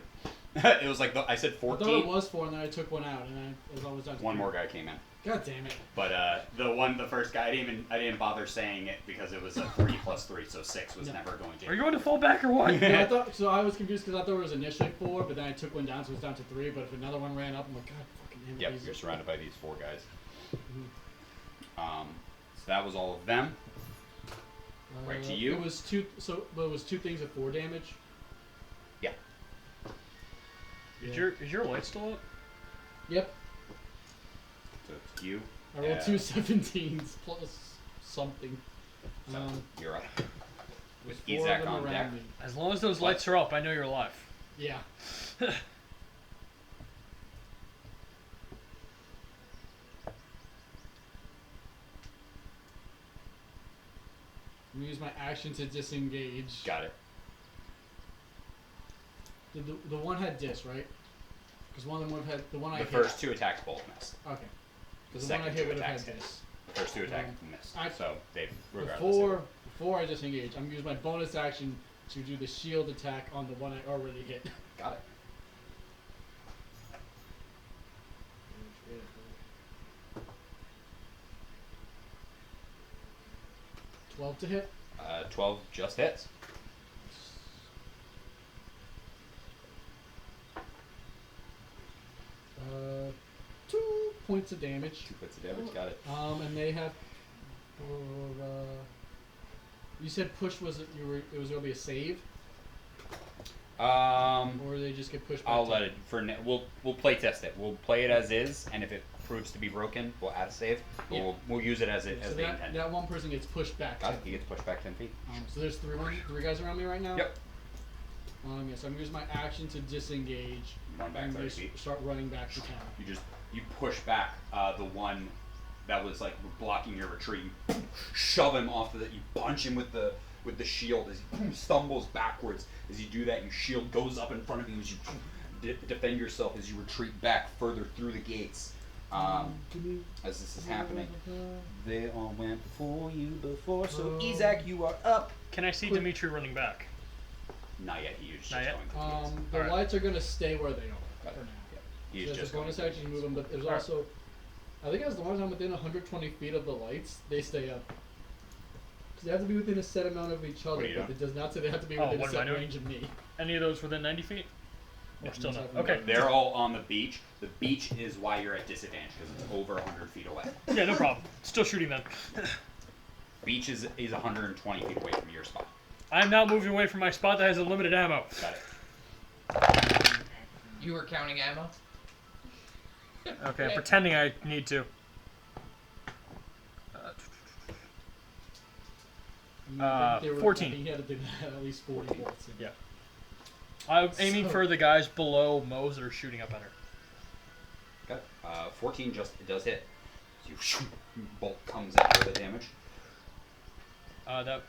It was like I said 14. I thought it was 4, and then I took one out, and it was always down to One 3. more guy came in. God damn it! But the first guy, I didn't bother saying it because it was a 3 plus 3, so 6 was never going to. Are you going to fall back or what? No, I was confused because I thought it was initially 4, but then I took one down, so it was down to 3. But if another one ran up, I'm like, God fucking damn it. Yep, you're surrounded by these 4 guys. So that was all of them. Right to you. It was 2. So, but it was 2 things at 4 damage. Yeah. Is your light still up? Yep. So it's you. I rolled 2 17s plus something. So you're up. With 4 of Izak them on around deck. me. As long as those lights are up, I know you're alive. Yeah. I'm gonna use my action to disengage. Got it. The one had dis, right? Because one of them would have had the one I The hit. first 2 attacks both missed. Okay. The Because the one I second hit 2 would have had attacks hit. dis. The first 2 attacks missed. So they regardless. Before I disengage, I'm gonna use my bonus action to do the shield attack on the one I already hit. Got it. 12 to hit. 12 just hits. Uh, 2 points of damage. 2 points of damage. Got it. And they have. You said push was it was gonna be a save, or they just get pushed back? I'll let it for we'll play test it. We'll play it as is, and if it proves to be broken, we'll add a save. But Yeah. we'll use it as So they intend. that one person gets pushed back. Got it. He gets pushed back 10 feet. So there's three guys around me right now. Yep. Yeah, so I'm gonna use my action to disengage. Run back and 30 just feet. start running back to town. You push back the one that was like blocking your retreat. You shove him off of it. You punch him with the shield as he stumbles backwards. As you do that, your shield goes up in front of you as you defend yourself as you retreat back further through the gates. As this is happening, they all went before you before. So Izak, you are up. Can I see Dimitri running back? Not yet. He was just Not yet? going through the gates. The Alright. lights are gonna stay where they are Got for it. now. Yep. He is There's just a bonus going action to through move the them, but there's Alright. also, I think as long as I'm within 120 feet of the lights, they stay up. Because they have to be within a set amount of each other, What are you but it does not say they have to be Oh, within a what am I set doing? range of me. Any of those within 90 feet? Or Yeah, still just not? have them Okay. go. They're all on the beach. The beach is why you're at disadvantage because it's over 100 feet away. Yeah, no problem. Still shooting them. Beach is 120 feet away from your spot. I'm now moving away from my spot that has a limited ammo. Got it. You were counting ammo? Okay, I'm pretending I need to. They were 14. He had to do that at least 40 volts. Yeah. I'm aiming So- for the guys below Moe's that are shooting up at her. Got it. 14 it does hit. So you bolt comes in for the damage. That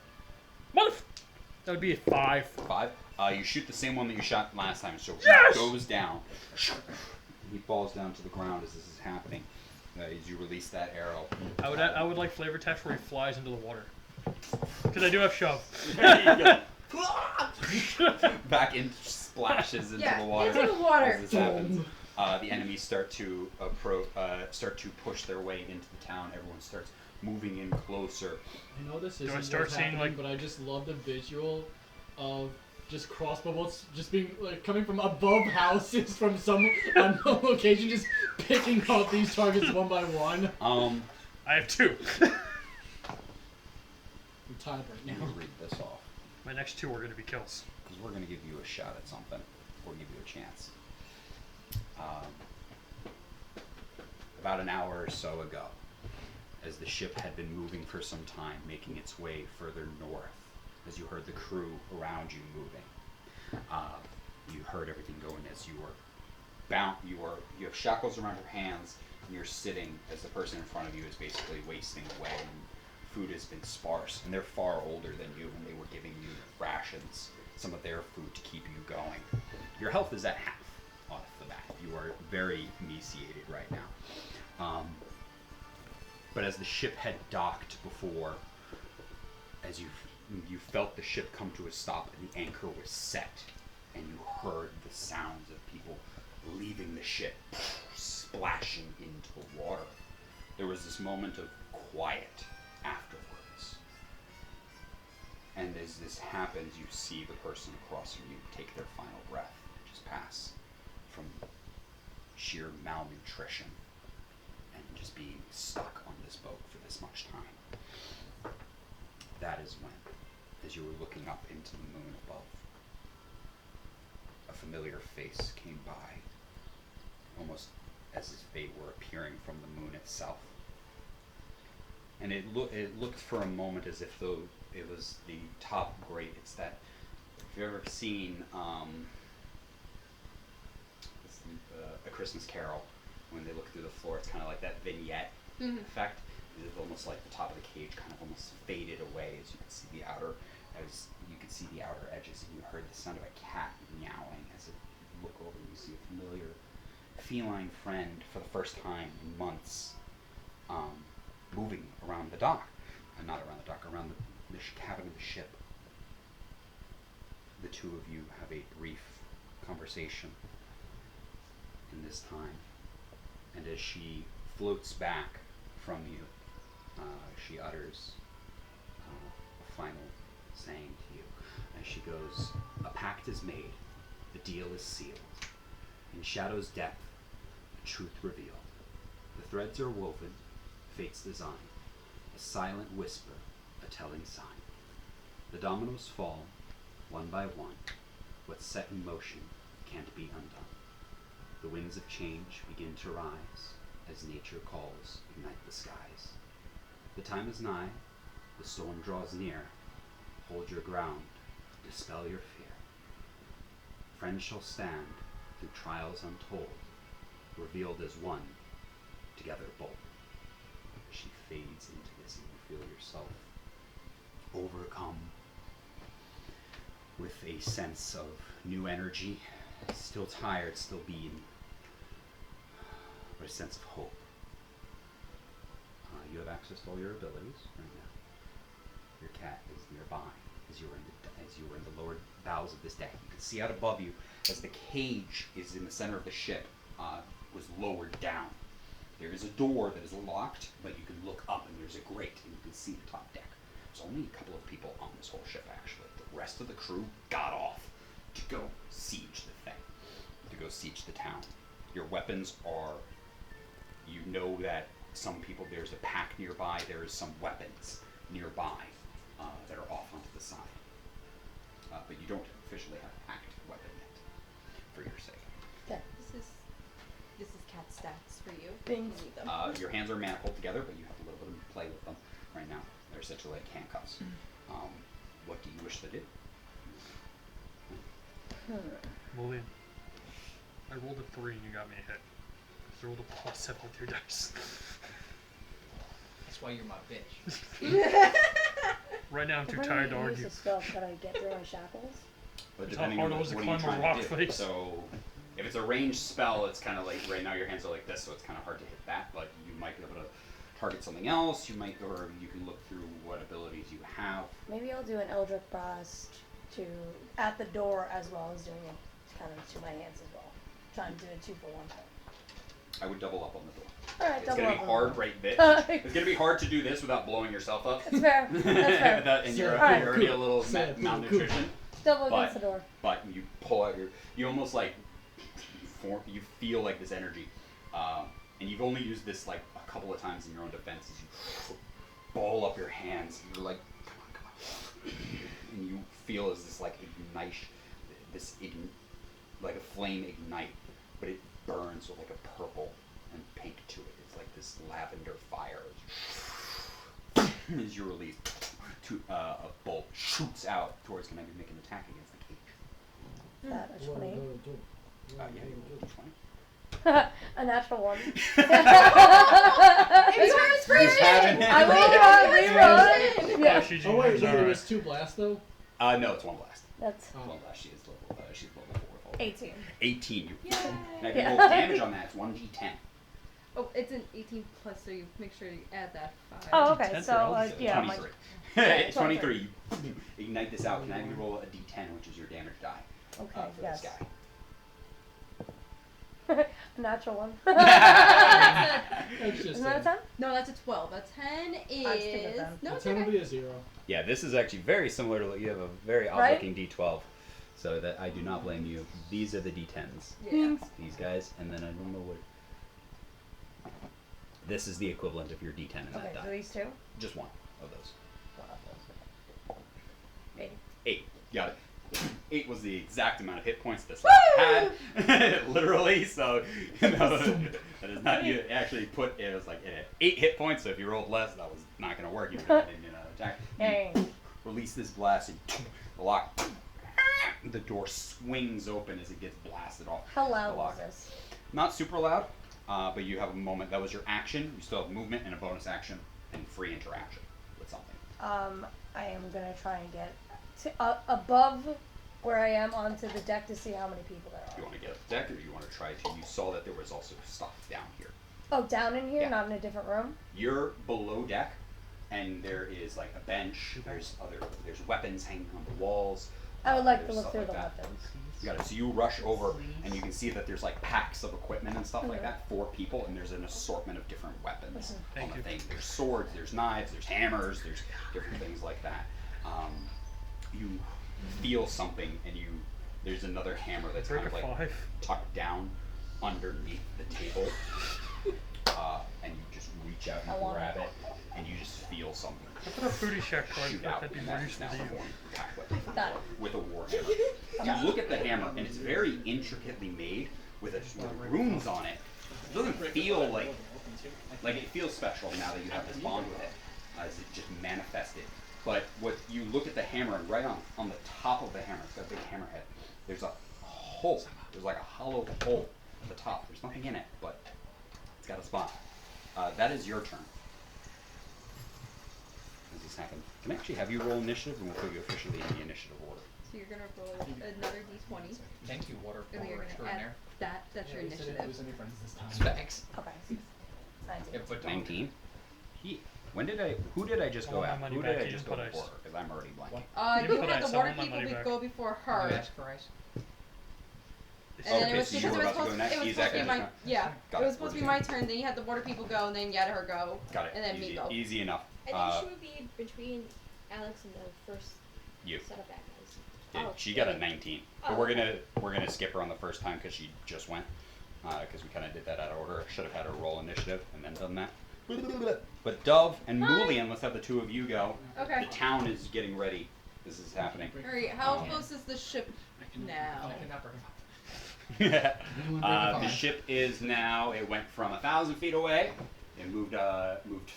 would be a 5. 5. You shoot the same one that you shot last time, so Yes! he goes down. He falls down to the ground as this is happening. As you release that arrow. I would like flavor text where he flies into the water. Because I do have shove. Back in, splashes into Yeah, the water. into the water. As this happens. The enemies start to push their way into the town. Everyone starts moving in closer. I know this I isn't start what's seeing, happening, like- but I just love the visual of just crossbow bolts just being like coming from above houses from some unknown location, just picking out these targets one by one. I have 2. I'm tired right Let now. me read this off. My next 2 are going to be kills. Because we're going to give you a shot at something. Or give you a chance. About an hour or so ago, as the ship had been moving for some time, making its way further north, as you heard the crew around you moving, you heard everything going as you were bound. You have shackles around your hands, and you're sitting as the person in front of you is basically wasting away, and food has been sparse, and they're far older than you, and they were giving you rations, some of their food to keep you going. Your health is at half off the bat. You are very emaciated right now. But as the ship had docked before, as you felt the ship come to a stop and the anchor was set, and you heard the sounds of people leaving the ship, splashing into the water. There was this moment of quiet afterwards. And as this happens, you see the person across from you take their final breath, just pass from sheer malnutrition and just being stuck on this boat for this much time. That is when, as you were looking up into the moon above, a familiar face came by, almost as if they were appearing from the moon itself. And it looked for a moment as if though it was the top great. It's that, if you've ever seen A Christmas Carol, when they look through the floor, it's kind of like that vignette effect. It is almost like the top of the cage kind of almost faded away as you could see the outer edges, and you heard the sound of a cat meowing as it look over and you see a familiar feline friend for the first time in months, moving around the dock. Not around the dock, around the cabin of the ship. The two of you have a brief conversation in this time, and as she floats back from you, she utters a final saying to you as she goes, "A pact is made, the deal is sealed. In shadow's depth, the truth revealed. The threads are woven, fate's design, a silent whisper, a telling sign. The dominoes fall, one by one. What's set in motion can't be undone. The winds of change begin to rise, as nature calls, ignite the skies. The time is nigh, the storm draws near. Hold your ground, dispel your fear. Friends shall stand through trials untold, revealed as one, together bold." She fades into this, and you feel yourself overcome with a sense of new energy, still tired, still beaten, but a sense of hope. You have access to all your abilities right now. Your cat is nearby as you were in the lower bows of this deck. You can see out above you as the cage is in the center of the ship, was lowered down. There is a door that is locked, but you can look up and there's a grate and you can see the top deck. There's only a couple of people on this whole ship, actually. The rest of the crew got off to go siege the thing, to go siege the town. Your weapons are, you know that some people, there's a pack nearby, there is some weapons nearby that are off onto the side. But you don't officially have a packed weapon yet, for your sake. Okay. This is cat stats for you. Thanks. You need them. Your hands are manacled together, but you have a little bit of play with them right now. They're essentially like handcuffs. What do you wish to do? Lillian, I rolled a 3 and you got me a hit. You rolled a +7 with your dice. That's why you're my bitch. Right now I'm too If I tired to use argue. a spell, could I get through my shackles? But It's how depending hard on it was to what are you climb a trying rock to do. face. So, if it's a ranged spell, it's kind of like right now your hands are like this, so it's kind of hard to hit that. But you might be able to target something else. You might, or you can look through what abilities you have. Maybe I'll do an Eldritch Blast to at the door as well as doing it kind of to my hands as well. Trying to do a 2 for 1 thing. I would double up on the door. Alright, It's double gonna up be on hard, the door. right, bit. It's gonna be hard to do this without blowing yourself up. That's fair. That's fair. And you're, Alright, you're already a cool. little Cool. malnutrition. Double But- against the door. But you pull out you almost like you feel like this energy, and you've only used this like a couple of times in your own defense. As you ball up your hands, you're like, come on, and you feel as this like ignite, like a flame ignite, but it burns with like a purple and pink to it. It's like this lavender fire. As you release, a bolt shoots out towards. Can I make an attack against the cage? That a 20. Yeah, you roll d20. A natural 1. It's her inspiration! haven't- I will reroll. Oh, Yeah. she's Oh wait, yours, no, there alright. was 2 blasts though. No, it's one blast. That's One blast. She's level 4 with all 18. 18. You. Yay. Now if you Yeah. roll damage on that, it's 1d10. Oh, it's an 18 plus, so you make sure you add that 5. Oh, okay. Tenth So, roll? yeah, my 23. Yeah, 23. You ignite this out. Can I have you roll a d10, which is your damage die okay, for yes. this guy? A natural 1. That's just Isn't that a 10? No, that's a 12. A 10 I'd stick with is... them. No, it's 10 will okay. be a 0. Yeah, this is actually very similar to. You have a very Right? odd-looking d12, so that I do not blame you. These are the d10s. Yeah. These guys, and then I don't know what. This is the equivalent of your d10 in Okay, that so die. these 2? Just one of those. One of those. 8. 8. Got it. 8 was the exact amount of hit points this had, literally. So you know, that is not. You actually put it was like it had 8 hit points. So if you rolled less, that was not going to work. You were going to attack. Dang. Release this blast and the lock. The door swings open as it gets blasted off. How the loud lock. was this? Not super loud, but you have a moment. That was your action. You still have movement and a bonus action and free interaction with something. I am gonna try and get above where I am onto the deck to see how many people there You are. want to get up the deck, or you want to try to? You saw that there was also stuff down here. Oh, down in here, Yeah. not in a different room. You're below deck, and there is like a bench. There's weapons hanging on the walls. I would like to there's look stuff through like the that. weapons. You got it. So you rush over, and you can see that there's like packs of equipment and stuff like Mhm. that for people, and there's an assortment of different weapons on Thank the you. thing. There's swords, there's knives, there's hammers, there's different things like that. You feel something, and there's another hammer that's Break kind a of like 5. tucked down underneath the table, and you just reach out I and want grab it. it, and you just feel something I put a Foodie Shack card shoot that out, that'd be and more that is useful now to a you. horn attack weapon Got it. with a warhammer. You look at the hammer, and it's very intricately made with runes on it. It doesn't feel like it feels special now that you have this bond with it, as it just manifested. But what you look at the hammer, and right on the top of the hammer, it's got a big hammerhead. There's a hole. There's like a hollow hole at the top. There's nothing in it, but it's got a spot. That is your turn. As this happened, can I actually have you roll initiative, and we'll put you officially in the initiative order. So you're gonna roll another d20, Thank you, water and then you're polo gonna add extraordinaire. that. That's your initiative. Thanks. Okay. 19. Yeah, but don't. 19. Who did I just I go want my at? money Who back, did I you just didn't go put before ice. her? Because I'm already blanking. You You put had ice, the I water want my people money back. go before You her. ask for ice? And then Okay, it was so you because were it was about to go supposed, next? it was He's supposed to be actually my just yeah. Got It it. was supposed to be my turn. Then you had the water people go, and then you had her go. Got it. And then easy, me go. easy enough. I think she would be between Alex and the first You. set of bad guys. Yeah, Oh, she got a really? 19, Oh, but we're okay. gonna skip her on the first time because she just went, because we kind of did that out of order. Should have had her roll initiative and then done that. But Dove and Mulian, let's have the two of you go. Okay. The town is getting ready. This is happening. All right. How close is the ship now? I cannot bring The ship is now. It went from 1,000 feet away. It moved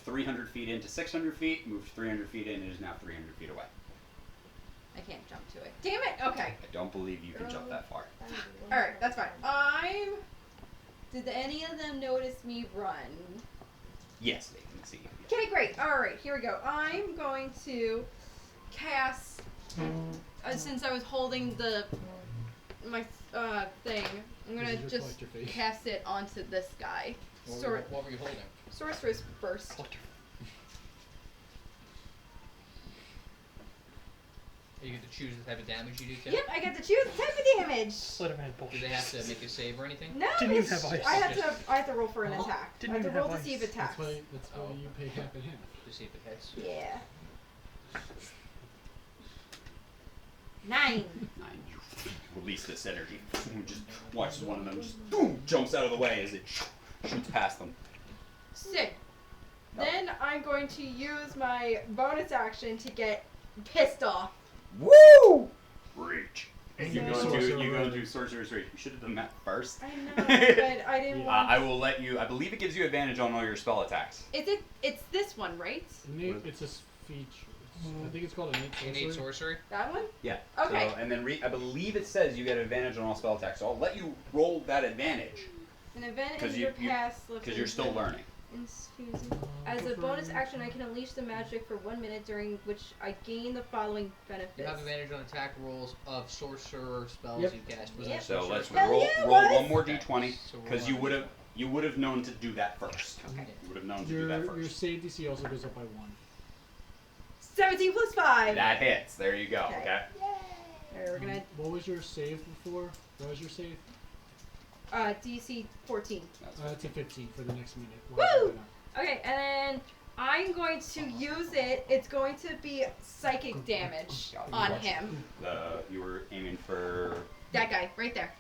300 feet into 600 feet. Moved 300 feet in. It is now 300 feet away. I can't jump to it. Damn it! Okay. I don't believe you can jump that far. Alright, that's fine. Did any of them notice me run? Yes, they can see you. Okay, great. Alright, here we go. I'm going to cast, since I was holding my thing, I'm gonna Does it just reflect your face? cast it onto this guy. What were you holding? Sorceress Burst. You get to choose the type of damage you do too? Yep, I get to choose the type of damage. Sleight of hand Do bullshit. they have to make a save or anything? No, Didn't even it's- have ice. I have to roll for an attack. Didn't I have to even roll have to see if ice. it attacks. That's why you pay half and half. To see if it hits. Yeah. 9. You release this energy. Just watches one of them just boom jumps out of the way as it shoots past them. Sick. Then I'm going to use my bonus action to get pissed off. Woo! Reach. And You then go sorcerer to do sorcerer's reach. You should have done that first. I know, but I didn't want. I will let you. I believe it gives you advantage on all your spell attacks. It's this one, right? It's a feature. I think it's called innate Innate sorcery. sorcery? That one? Yeah. Okay. So, and then I believe it says you get advantage on all spell attacks. So I'll let you roll that advantage An event 'Cause in you- your past. because you're still learning. As a bonus action, I can unleash the magic for 1 minute, during which I gain the following benefits. You have advantage on attack rolls of sorcerer spells Yep. you cast. Was Yep. that So sorcerer let's spell? Hell roll yeah, roll boys! one more Okay. d20 So because roll you would have known to do that first. Okay. You would have known to do that Your first. save DC also goes up by 1. 17 plus 5. That hits. There you go. Okay. Okay. Alright, we're gonna What was your save before? What was your save? DC 14. That's It's a 15 for the next minute. Woo! Okay, and then I'm going to use it. It's going to be psychic damage on him. You were aiming for. That guy, right there.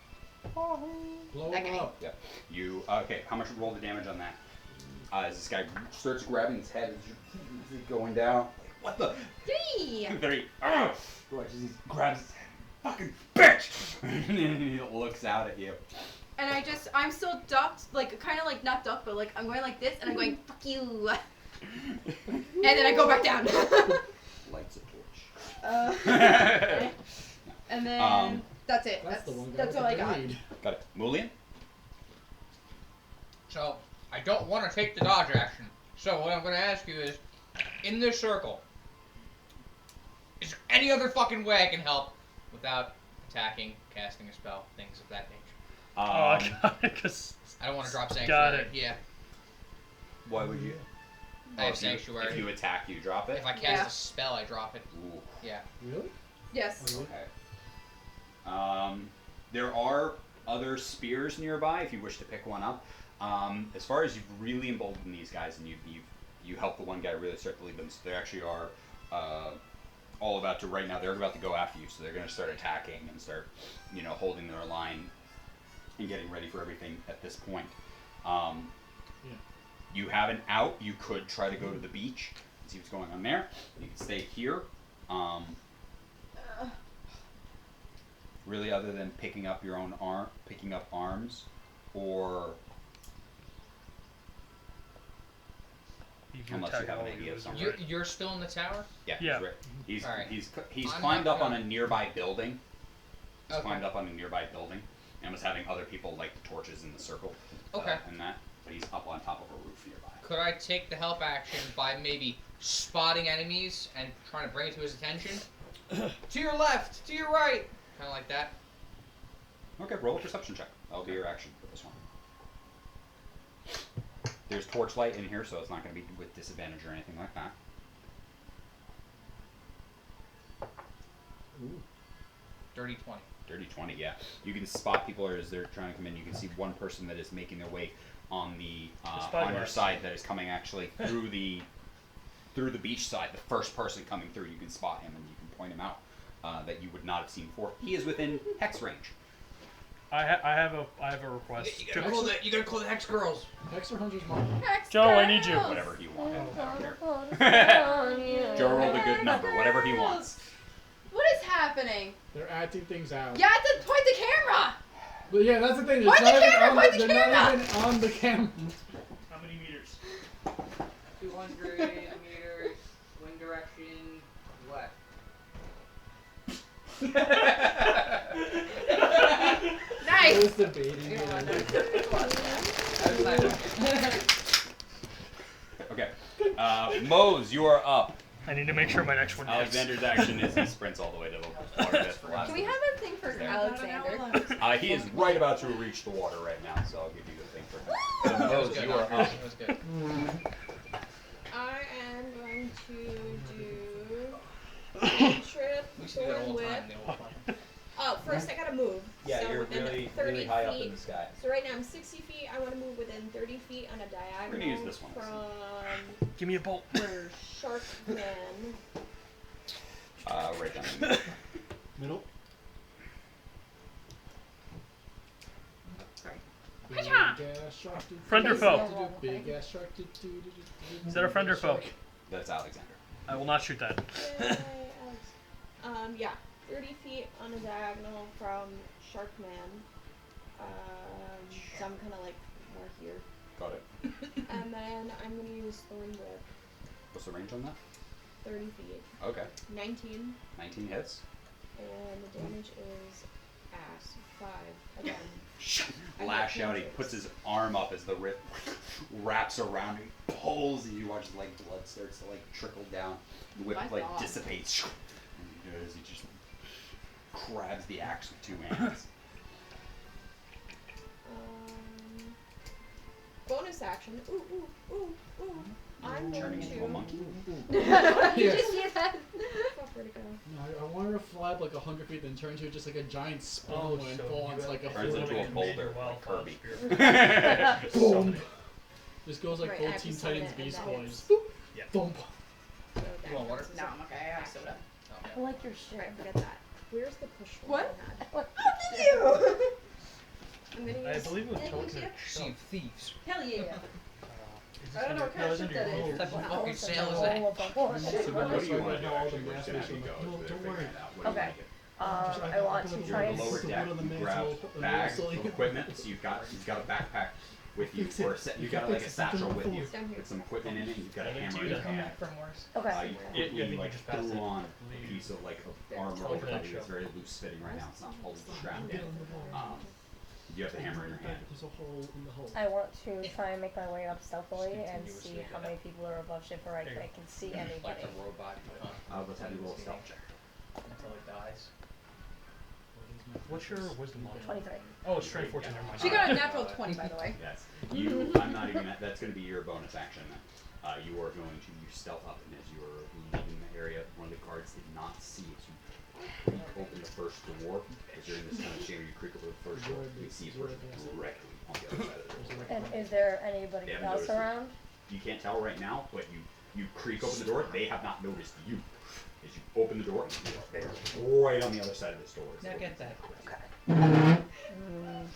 Blow That him guy. up. Yeah. You okay? How much would roll the damage on that? As this guy starts grabbing his head, is going down. Like, what the? 3! Very. Watches he grabs his head. Fucking bitch! And then he looks out at you. And I'm still ducked, like, kind of like, not ducked, but like, I'm going like this, and I'm going, fuck you. And then I go back down. Lights a torch. Okay. And then, that's it. That's the one guy That's with all the I got. grenade. Got it. Mulian? So, I don't want to take the dodge action. So, what I'm going to ask you is, in this circle, is there any other fucking way I can help without attacking, casting a spell, things of that nature? Oh, God, because I don't want to drop sanctuary. got it. Yeah. Why would you? I have if you- sanctuary. If you attack, you drop it? If I cast Yeah. a spell, I drop it. Ooh. Yeah. Really? Yes. Okay. There are other spears nearby if you wish to pick one up. As far as you've really emboldened these guys and you helped the one guy really start to lead them, so they actually are all about to right now. They're about to go after you, so they're going to start attacking and start, holding their line and getting ready for everything at this point. You have an out. You could try to go to the beach and see what's going on there. You can stay here. Really, other than picking up your own picking up arms, or unless you have an idea of something. You're still in the tower? Yeah, Yeah. He's All right. he's I'm climbed not up on gonna- a nearby building. He's Okay. climbed up on a nearby building and was having other people light the torches in the circle. Okay. And that, but he's up on top of a roof nearby. Could I take the help action by maybe spotting enemies and trying to bring it to his attention? To your left, to your right, kind of like that. Okay, roll a perception check. That'll be your action for this one. There's torchlight in here, so it's not going to be with disadvantage or anything like that. Ooh. Dirty 20. Dirty 20, yeah. You can spot people as they're trying to come in. You can see one person that is making their way on the on your spyglass. side that is coming actually through the beach side. The first person coming through, you can spot him and you can point him out that you would not have seen before. He is within hex range. I have a request. You gotta call the Hex Girls. Hex or Hunter's Mark? Joe, I need you. Whatever he wants. I don't care. Joe rolled a good number. Whatever he wants. What is happening? They're acting things out. Yeah, I have to point the camera. But yeah, that's the thing. Point the camera, point the They're not camera. even on the camera. How many meters? 200 meters, wind direction, left. I Nice. was debating. You but know, I Okay. Mose, you are up. I need to make sure my next one hits. Alexander's action is he sprints all the way to the water bit for last. Can we have a thing for There. Alexander? He is right about to reach the water right now, so I'll give you the thing for him. So That was Mose, good. you are That up. was good. I am going to do trip, We should do that thorn all the whip. time. The whole time. Oh, first I gotta move. Yeah, so you're within really, 30 really high up feet. in the sky. So right now I'm 60 feet. I want to move within 30 feet on a diagonal We're gonna use this one, I from Give me a bolt. where Sharkman. Right down in the middle. Middle. Big Hiya! ass shark. Friend or foe? Big ass shark. Is that a friend or foe? That's Alexander. I will not shoot that. Yay, Alex. Yeah, 30 feet on a diagonal from Sharkman. So I'm kind of like more here. Got it. And then I'm gonna use Thorn Whip, What's the range on that? 30 feet. Okay. 19, 19 hits. and the damage is ass. 5 again. Lash out, he puts his arm up as the rip wraps around him, pulls, and you watch like blood starts to like trickle down. The whip My like God. dissipates. And he does, he just grabs the axe with 2 hands. Bonus action. Ooh, ooh, ooh, ooh. I'm going Turning into a to. monkey. You Yes. just see that? Fuck, where'd it go? No, I want her to fly up like 100 feet, then turn into just like a giant spoon and so fall you onto like a Turns into floating a boulder, Well, like Kirby. boom. Just goes like Right, I have to 14 summon Titans it, and Beast then Boys. Yeah. Boom. So that You want water? counts as No, a I'm okay. I have soda. I like your shit. Alright, forget that. Where's the push one What? I had? What? You! I'm gonna use. I believe it was Yeah, telekinetic yeah. shove. Sea of thieves. Hell yeah. Is I don't know what kind of ship that is. What type of No. fucking Also, sail is all that? of the So horse. then What do that's you why want right to now do? all the Actually, we're mass just gonna have fish you are go. like, no, so they're don't figuring worry. that out. What do you Okay. wanna do? I want to try You're in and the lower Put the deck. wood on the You mantle, grab put the bag mantle, of equipment. So you've got a backpack with you, Fix it. or a set. You've You got can like a fix it. Something satchel with on the you It's down here. with some equipment in it. And you've got a I think hammer you in your come hand. back from worse. Okay. You Yeah, I quickly think you like just passed threw it. on a Leave. piece of like There. armor Telekinetic over you. It's shove. very loose fitting right now. It's not fully strapped Get in. on the wall. You have the hammer in your hand. There's a hole in the hole. I want to try and make my way up stealthily Just and continuously see get how many people are above ship where I There you can see Like anybody. a robot Let's have you roll a stealth check. until it dies. What's your wisdom modifier? 23. Oh, it's strength 14. Never mind. She got a natural 20, by the way. Yes. You. I'm not even. That's going to be your bonus action. Then. You are going to use stealth up, and as you are leaving the area, one of the guards did not see as you creak open the first door. As you're in this kind of chamber, you creak open the first door. You see a person directly on the other side of the door. And is there anybody They haven't else noticed you. around? You can't tell right now, but you creak open the door. They have not noticed you. As you open the door, you are there, right on the other side of this door. Now get that. Mm,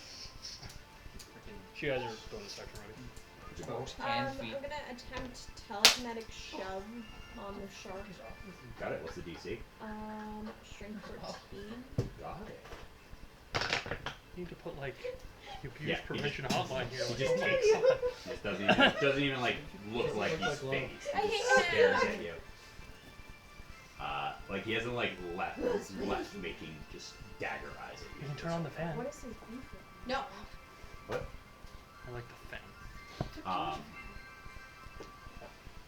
She has her bonus action ready. What's your bonus? And I'm feet. gonna attempt telekinetic shove on the shark. Got it. What's the DC? Strength 13. Got it. You need to put like the abuse Yeah, he prevention hotline here. He Like, just oh my takes it. God. Just doesn't even like look like he's phased. I He hate just stares him. at you. Like he hasn't like left. He's left making just dagger eyes at you. You can turn on the fan. What is his beef? No. What? I like the fan.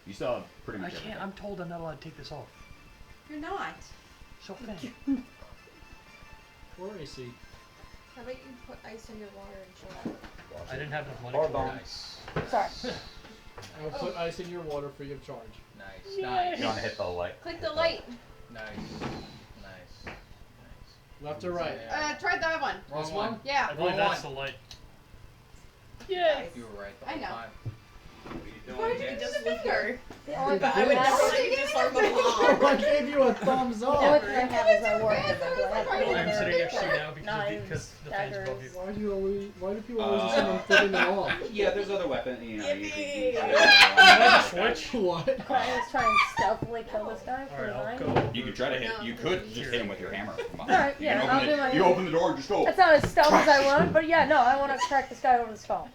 You still have pretty I much can't. everything. I'm told I'm not allowed to take this off. You're not. So fan. Or AC. How about you put ice in your water and chill out? I didn't have enough money Or for bone. it. Nice. sorry. I'll put ice in your water free of charge. Nice. Yay. Nice. You want to hit the light? Click the light. Nice. Nice. Nice. Left or right? Try that one. Wrong This one. one? Yeah. I believe Wrong that's the one. light. Yay! You were right the I whole know. time. Why did you do the finger? The only But thing I would I have, never let you disarm a bomb. I gave you a thumbs the only up. thing I have is my work. It's Remember, I have okay. I'm either sitting next to you now because, knives, because the fan's above you. Why do you always? Why do people always assume I'm flipping it off? Yeah, there's other weapons. You know, you can Switch? What? Can I just try and stealthily kill this guy for Alright, the I'll nine? go. You could try to hit. You could just hit him with your hammer. From behind. Alright, You yeah, can I'll open do it- my- You open the door and just go. That's not as stealth as I want, but yeah, no, I want to crack this guy over the skull.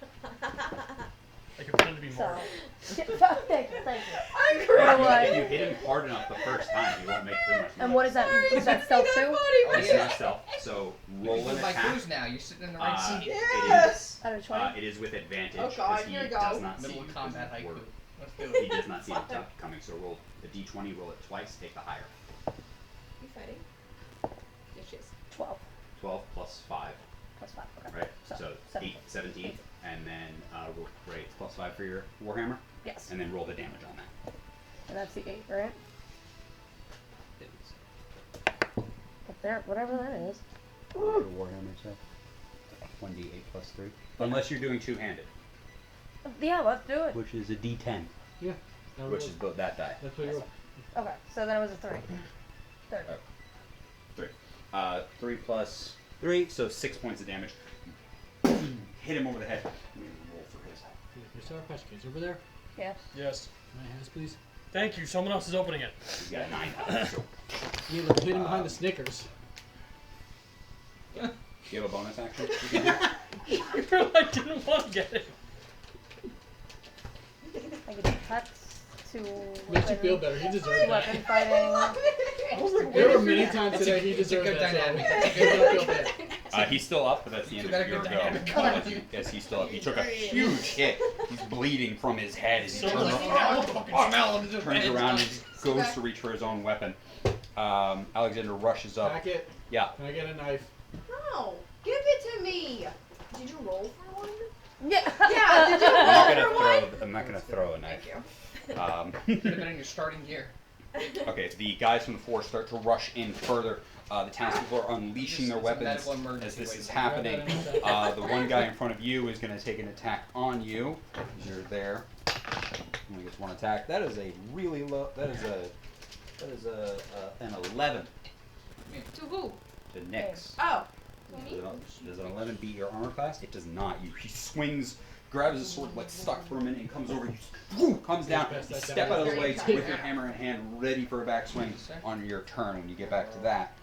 I can pretend to be So, more. thank you, thank you. I'm What crying. do I- If you hit him hard enough the first time, he won't make too much. And noise. what is that? Is that stealth too? Oh, It's yeah. not stealth. So roll You an with my attack. clues now. You're sitting in the right seat. Yes. Out of 20? It is with advantage. Oh, God, 'cause he here we does go. not see Middle of you combat 'cause you haiku. were- Let's do it. He does not see the attack coming. So roll the d20. Roll it twice. Take the higher. You fighting? Yes, she is. 12 12 plus 5. plus 5. Okay. Right. So, So 17. 17. And then roll right plus 5 for your warhammer. Yes. And then roll the damage on that. And that's the 8, right? It is. Up there, whatever that is. What did the warhammer say? 1d8 plus 3. Unless you're doing two-handed, Yeah, let's do it. which is a d10, Yeah. That which was- is both that die. That's what you're. Okay, so then it was a 3. 30. 3 plus 3, so 6 points of damage. Hit him over the head. Roll for his. Your Sour Patch Kids over there. Yes. Yes. Can I have, please? Thank you. Someone else is opening it. He's got 9 health. So Yeah, look, hidden behind the Snickers. you have a bonus action? You can do? You were like, didn't want to get it. I get attacks to Makes you feel weapon, better. He deserved weapon that. fighting. I was like, There were waiting for many that. times today he It's a deserved good that. dynamic. So I don't feel bad. He's still up, but that's the end You of gotta your go go. dynamic. Yes, he's still up. He took a huge hit. He's bleeding from his head as he So turns, like, turns around and goes to reach for his own weapon. Alexander rushes up. Pack it. Yeah. Can I get a knife? No, give it to me. Did you roll for one? Yeah. Yeah, did you I'm not gonna throw a knife. Thank you. Could have been in your starting gear. Okay, the guys from the force start to rush in further. The townspeople are unleashing their It's a weapons medical as emergency this waiting. is happening. The one guy in front of you is going to take an attack on you. You're there. Only gets one attack. That is a really low. That is an 11 To who? to Nyx. Oh. Does an 11 beat your armor class? It does not. He swings, grabs his sword like stuck for a minute, and comes over. Comes down. You step out of the way with your hammer in hand, ready for a backswing on your turn when you get back to that.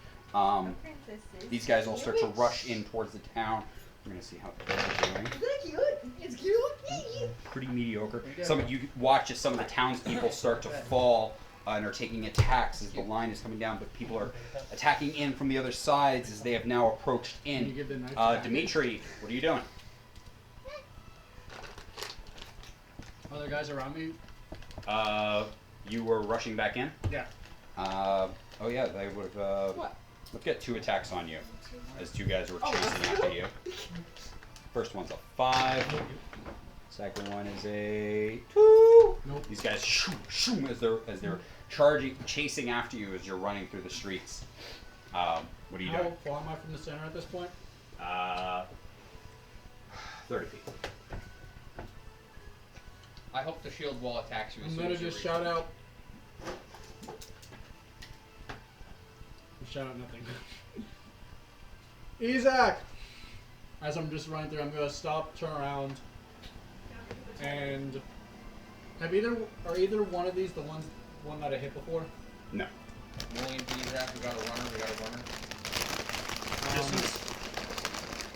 These guys all start to rush in towards the town. We're gonna see how they're doing. Isn't it cute? It's cute. Pretty mediocre. Some of you watch as some of the townspeople start to fall and are taking attacks as the line is coming down, but people are attacking in from the other sides as they have now approached Can you in. give the knife back? Dimitri, what are you doing? Other guys around me? You were rushing back in? Yeah. Oh yeah, they would have. What? Let's get 2 attacks on you as 2 guys were chasing after you. First one's a 5. Second one is a 2. Nope. These guys shoom, shoom, as they're charging, chasing after you as you're running through the streets. What are you How doing? far am I from the center at this point? 30 feet. I hope the shield wall attacks you. As I'm soon gonna as you just reach shout it. out. Shout out nothing. Isaac! As I'm just running through, I'm gonna stop, turn around, and are either one of these the one that I hit before? No. Million G's that. We got a runner. We got a runner.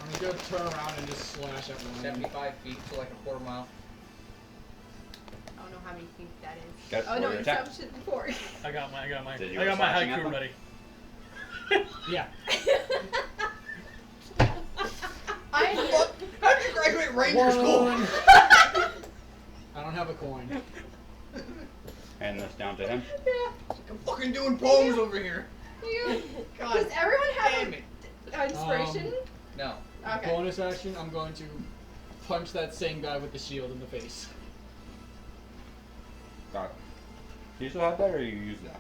I'm just gonna turn around and just slash at one. 75 feet, so like a quarter mile. I don't know how many feet that is. Got it. Oh Roll no, your you attack. established it before. I got my Did you I got my slashing at haiku them? ready. Yeah. How did you graduate Ranger school? One. I don't have a coin. Hand this down to him. I'm fucking doing poems over here. God Does everyone have damn it. inspiration? No. Okay. Bonus action, I'm going to punch that same guy with the shield in the face. Got it. Do you still have that, or you use that?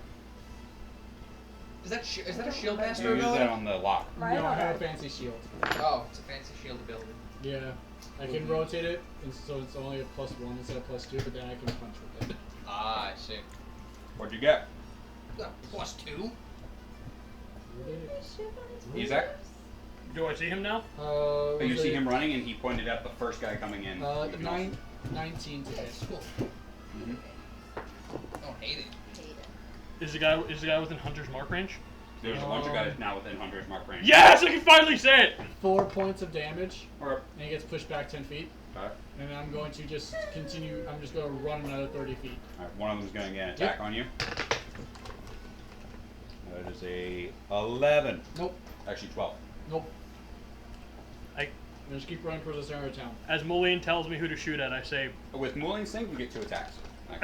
Is that a shield You master use that ability? on the lock. Right? No, I have a fancy shield. Oh, it's a fancy shield ability. Yeah. I can rotate it, and so it's only a +1 instead of +2, but then I can punch with it. Ah, I see. What'd you get? +2? Isaac? Do I see him now? Oh, you see him running, and he pointed at the first guy coming in. 19 to hit. Cool. Mhm. Don't hate it. Is the guy within Hunter's mark range? There's a bunch of guys now within Hunter's Mark range. Yes, I can finally say it. 4 points of damage, Or, and he gets pushed back 10 feet. alright. And I'm going to just continue. I'm just going to run another 30 feet. Alright, one of them's going to get an attack on you. That is a 11. Nope. Actually, 12. Nope. I- Just keep running towards the center of town. As Mulian tells me who to shoot at, I say, With Mooling's thing, you get 2 attacks.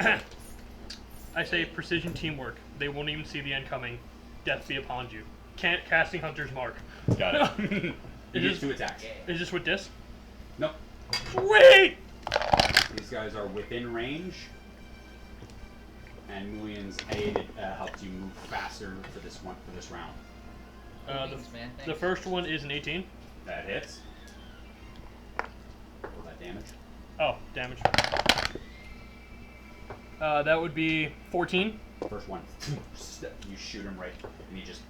Okay. precision teamwork. They won't even see the end coming. Death be upon you. Can't casting Hunter's Mark. Got it. You It get is- 2 attacks. Is this with this? Nope. Wait! These guys are within range. And Mooling's aid helps you move faster for this round. Thanks, man. The Thanks. first one is an 18. That hits. Roll that damage. Oh, damage. That would be 14. First one, you shoot him right, and he just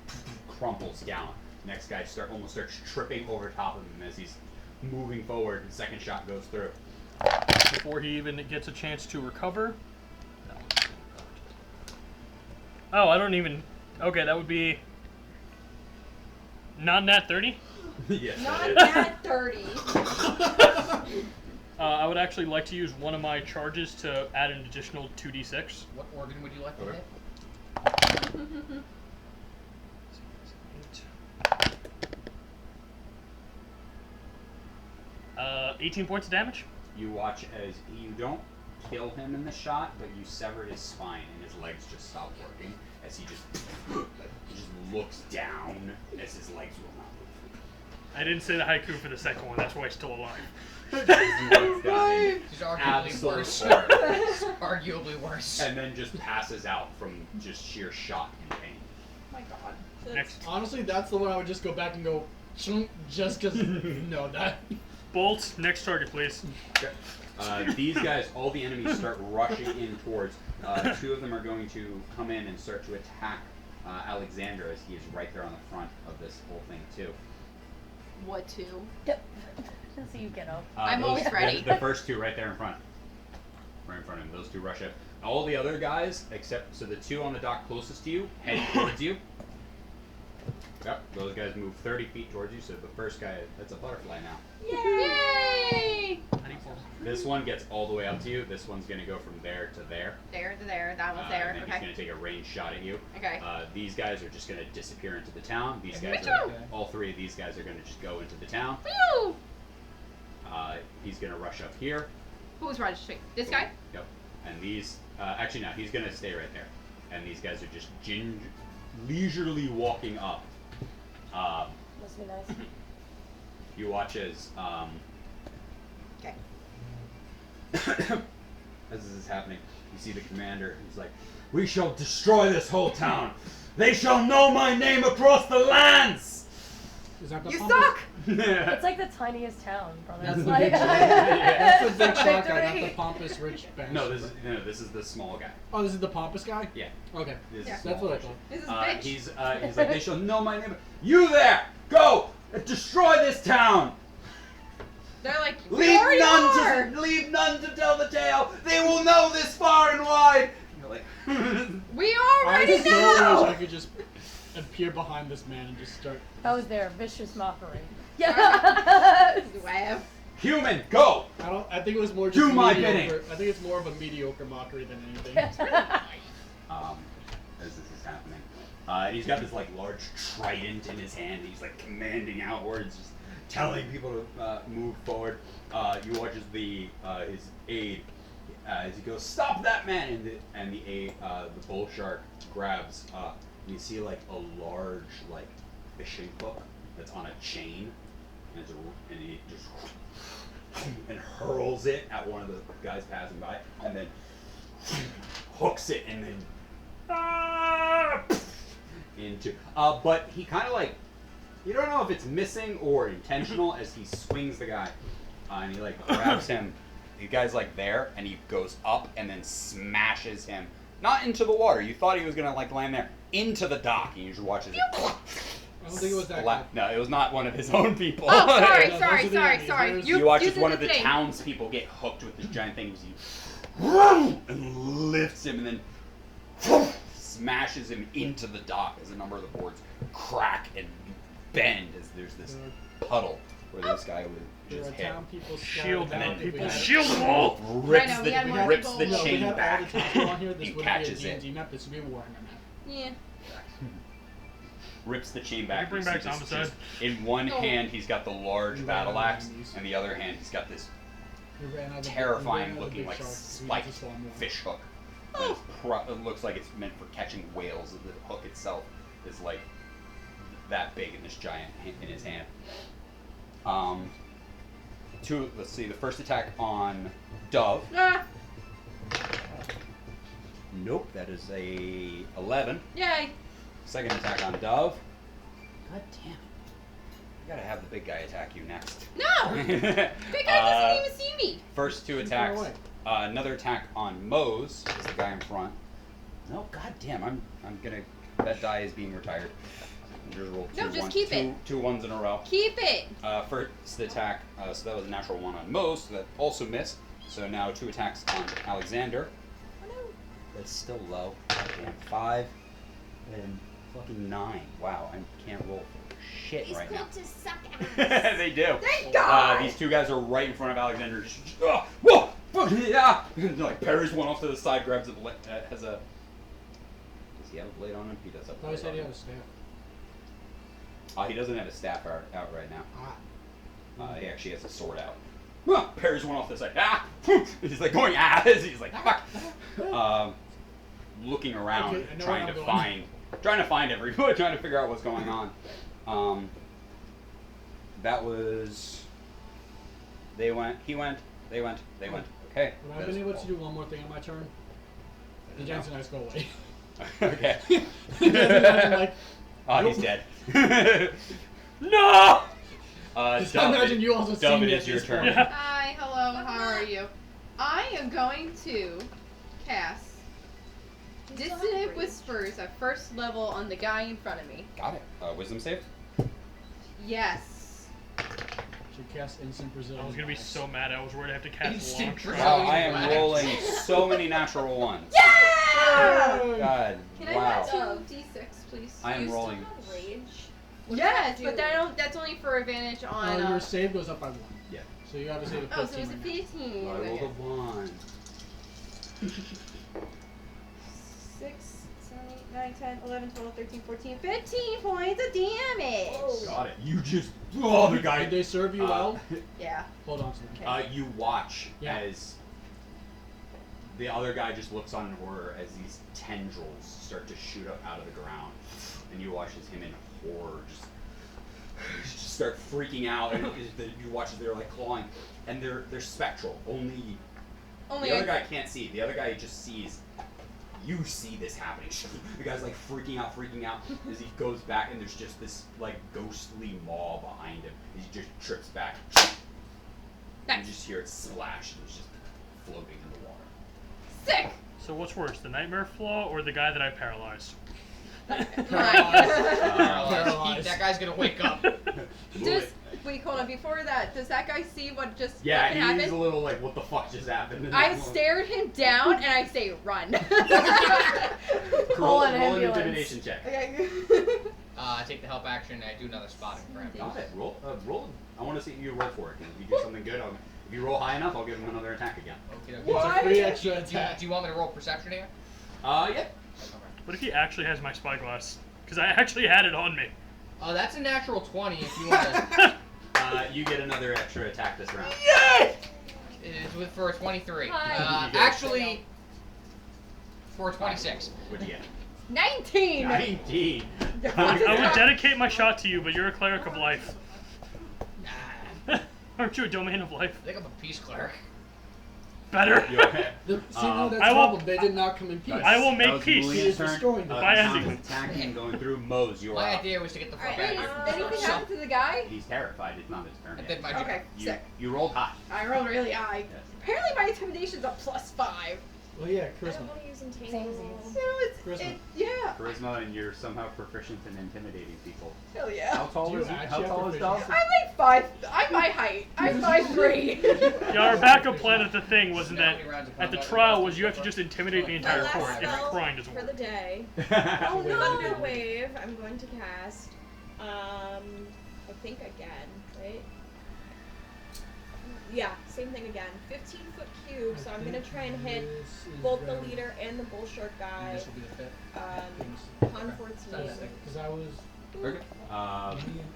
crumples down. Next guy almost starts tripping over top of him as he's moving forward. And second shot goes through. Before he even gets a chance to recover. Oh, I don't even. Okay, that would be. Not nat 30. Yes, Not that is. that dirty. I would actually like to use one of my charges to add an additional 2d6. What organ would you like to Okay. hit? 18 points of damage. You watch as you don't kill him in the shot, but you sever his spine and his legs just stop working as he just looks down as his legs will not move. I didn't say the haiku for the second one. That's why he's still alive. He looks down in He's arguably absolute worse. horror, Arguably worse. and then just passes out from just sheer shock and pain. Oh my god. Next. Honestly, that's the one I would just go back and go, chunk, just because. No, that. Bolt, next target, please. These guys, all the enemies start rushing in towards. 2 of them are going to come in and start to attack Alexander as he is right there on the front of this whole thing too. What two? Yep. So you get up. I'm always ready. The first 2 right there in front. Right in front of him. Those 2 rush up. All the other guys, except the 2 on the dock closest to you, head towards you. Yep, those guys move 30 feet towards you, so the first guy, that's a butterfly now. Yay! This one gets all the way up to you. This one's going to go from there to there. There to there. That one's there. And then he's Okay. going to take a ranged shot at you. Okay. These guys are just going to disappear into the town. These guys, Woo! all 3 of these guys are going to just go into the town. Woo! He's going to rush up here. Who's registering? This guy? Yep. And these, actually no, he's going to stay right there. And these guys are just leisurely walking up. Must be nice. You watch as, Okay. as this is happening, you see the commander. He's like, "We shall destroy this whole town. They shall know my name across the lands." Is that the You pompous- suck! It's like the tiniest town, brother. That's It's the like, big shot. That's the big shot guy, not Victory. the pompous rich bastard. No, this is the small guy. Oh, this is the pompous guy? Yeah. Okay. This Yeah. is That's small what I fish. thought. This is bitch. He's like, "They shall know my name. You there, go destroy this town. They're like, we already are! Leave none to tell the tale. They will know this far and wide." You're like, We I already so know! wish I could just appear behind this man and just start. I was there, vicious mockery. Yes. Wow. "Human, go." I think it was more just Do my mediocre. I think it's more of a mediocre mockery than anything. As this is happening, he's got this like large trident in his hand. He's like commanding outwards, just telling people to move forward. You watch as his aide as he goes, "Stop that man!" And the aide, the bull shark grabs. And you see like a large like fishing hook that's on a chain, and he just and hurls it at one of the guys passing by, and then hooks it, and then into. But he kind of like, you don't know if it's missing or intentional as he swings the guy, and he like grabs him. The guy's like there, and he goes up and then smashes him, not into the water. You thought he was gonna like land there, into the dock, and you just watch as it. I don't think it was that good. No, it was not one of his own people. Oh, sorry, No, sorry, those are the sorry, enemies. sorry. There's- You watch as did one of the thing. townspeople get hooked with this giant thing as he and lifts him and then smashes him into the dock as a number of the boards crack and bend as there's this puddle where this guy would There just are hit. town people Shield scattered them, out. If we people. had- Shield them all. Rips I know, we had more rips people. the No, we chain had all back the people on here. This and would catches be a it. D&D map. This would be a Warhammer map. Yeah. Rips the chain You back. bring You back see this Homicide. just- In one Oh. hand, he's got the large We ran battle out of axe, enemies. and the other hand, he's got this We ran out of the- we ran terrifying out of looking big like sharks. We had to spiked spawn more. fish hook. It looks like it's meant for catching whales. The hook itself is like that big in this giant in his hand. Let's see. The first attack on Dove. Ah! Nope, that is a 11. Yay! Second attack on Dove. God damn it! I gotta have the big guy attack you next. No! Big guy doesn't even see me. First two Too far attacks. away. Another attack on Mose, is the guy in front. No, god damn, I'm gonna. That die is being retired. Just roll No, just keep it. two ones in a row. Keep it. First attack, so that was a natural one on Mose, so that also missed. So now two attacks on Alexander. Oh no. That's still low. Goddamn, 5 and fucking 9. Wow, I can't roll for shit These right now. cultists suck ass. They do. Thank God. These two guys are right in front of Alexander. Whoa! Yeah! Like parries one off to the side, grabs a blade. Has a. Does he have a blade on him? He does have a I blade said on he him. had a staff. He doesn't have a staff out right now. Ah. He actually has a sword out. Parries one off the side. Ah! He's like going he's like fuck. Looking around, Okay, I know trying where to I'm find, everybody, trying to figure out what's going on. That was. They went. He went. They went. They went. Okay. Would I have been able to do one more thing on my turn? The Jensen Ice go away. Okay. I'm like, Oh, he's dead. No! I Dove, imagine you also Dove, seen it me is at your this turn. point. Yeah. Hi, hello, how are you? I am going to cast You still have Dissonant rage. Whispers at first level on the guy in front of me. Got it. Wisdom save. Yes. Should cast instant Brazilian. I was gonna be Blast. so mad. I was worried I have to cast Instant long Brazilian shot. Wow, I am Relax. rolling so many natural ones. Yeah! God, Can I wow. have 2d6, please? I am You rolling. still have rage? What does Yes, that but do? that don't, that's only for advantage on. Your save goes up by 1. Yeah. So you have to save a 15. Oh, so it's a right now. 15. I rolled a Okay. 1. 6, 7, 8, 9, 10, 11, 12, 13, 14, 15 points of damage. Oh. Got it. You just. Oh, the guy. Did they serve you well? Yeah. Hold on to them. You watch Yeah. as the other guy just looks on in horror as these tendrils start to shoot up out of the ground, and you watch as him in horror just start freaking out, and you watch as they're like clawing, and they're spectral. Only Only the other I- guy can't see. The other guy just sees. You see this happening. The guy's like freaking out as he goes back, and there's just this like ghostly maw behind him. He just trips back. You just hear it splash, and it's just floating in the water. Sick. So what's worse, the nightmare flaw or the guy that I paralyzed? Paralyzed. Paralyzed. That guy's gonna wake up. Wait, hold on. Before that, does that guy see what just fucking Yeah, he's happened? a little like, what the fuck just happened? I stared him down and I say, run. roll an an ambulance. intimidation check. Okay. I take the help action and I do another spotting for him. Got it. Roll. I want to see you roll for it. If you do something good, if you roll high enough, I'll give him another attack again. Okay, It's a free extra Do attack. you want me to roll perception here? Yeah. What if he actually has my spyglass? Because I actually had it on me. Oh, that's a natural 20 if you want to. You get another extra attack this round. It's with for a 23. Hi. Actually, for a 26. What'd you get? 19. 19. I would dedicate my shot to you, but you're a cleric of life. Nah, Aren't you a domain of life? I think I'm a peace cleric. Better. You okay? See, no, that's I the will- problem. They did not come in peace. I will make That was peace. Julian's He is turn. destroying them. By Tom ending. is attacking and going through Mose. You are My up. idea was to get the fuck Wait, out did of here. anything happen to the guy? He's terrified. It's not his turn I yet. did my job. Okay, You, sick. you rolled high. I rolled really high. Yes. Apparently my intimidation's a +5. Well, yeah, I don't charisma. want to use Samesies. entangle. So it's Charisma. yeah. Charisma, and you're somehow proficient in intimidating people. Hell yeah. How tall Do you is actually How have tall is proficiency? Dom? I'm like 5. I'm my height. I'm 5'3". Yeah, our backup plan at the thing wasn't How that many rounds of at the combat trial do you was you have to just intimidate the My entire last court. If spell crying doesn't for the work. day. Oh no. Thunder Wave, I'm going to cast. I think again, right? Yeah, same thing again. 15-foot cube, so I'm gonna try and hit both the leader and the bull shark guy. This will be the fifth. Con 14. Because I was. Okay.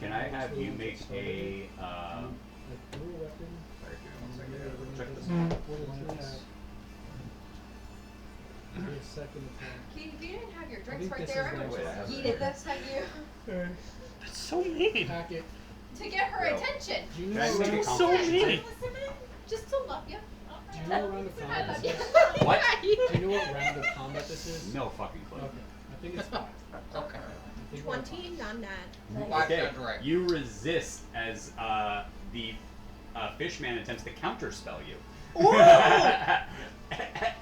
Can I have you make a? I threw a weapon. Sorry, give me 1 second. I gotta check this. One attack. Maybe a second attack. Keith, if you didn't have your I drinks think right this there, is I would my Wait, I just have yeet it. it. That's how you That's so mean. Attack it. to get her Yo. attention. Do you Can I know? make a around- So constitution mean. Listening, just to love you. Do you know what round of I combat love this you. is? What? Do you know what round of combat this is? No fucking clue. Okay. I think it's 5. Okay. I think we're at 20, non-net. Nice. Okay. Sounds right. You resist as the fishman attempts to counterspell you.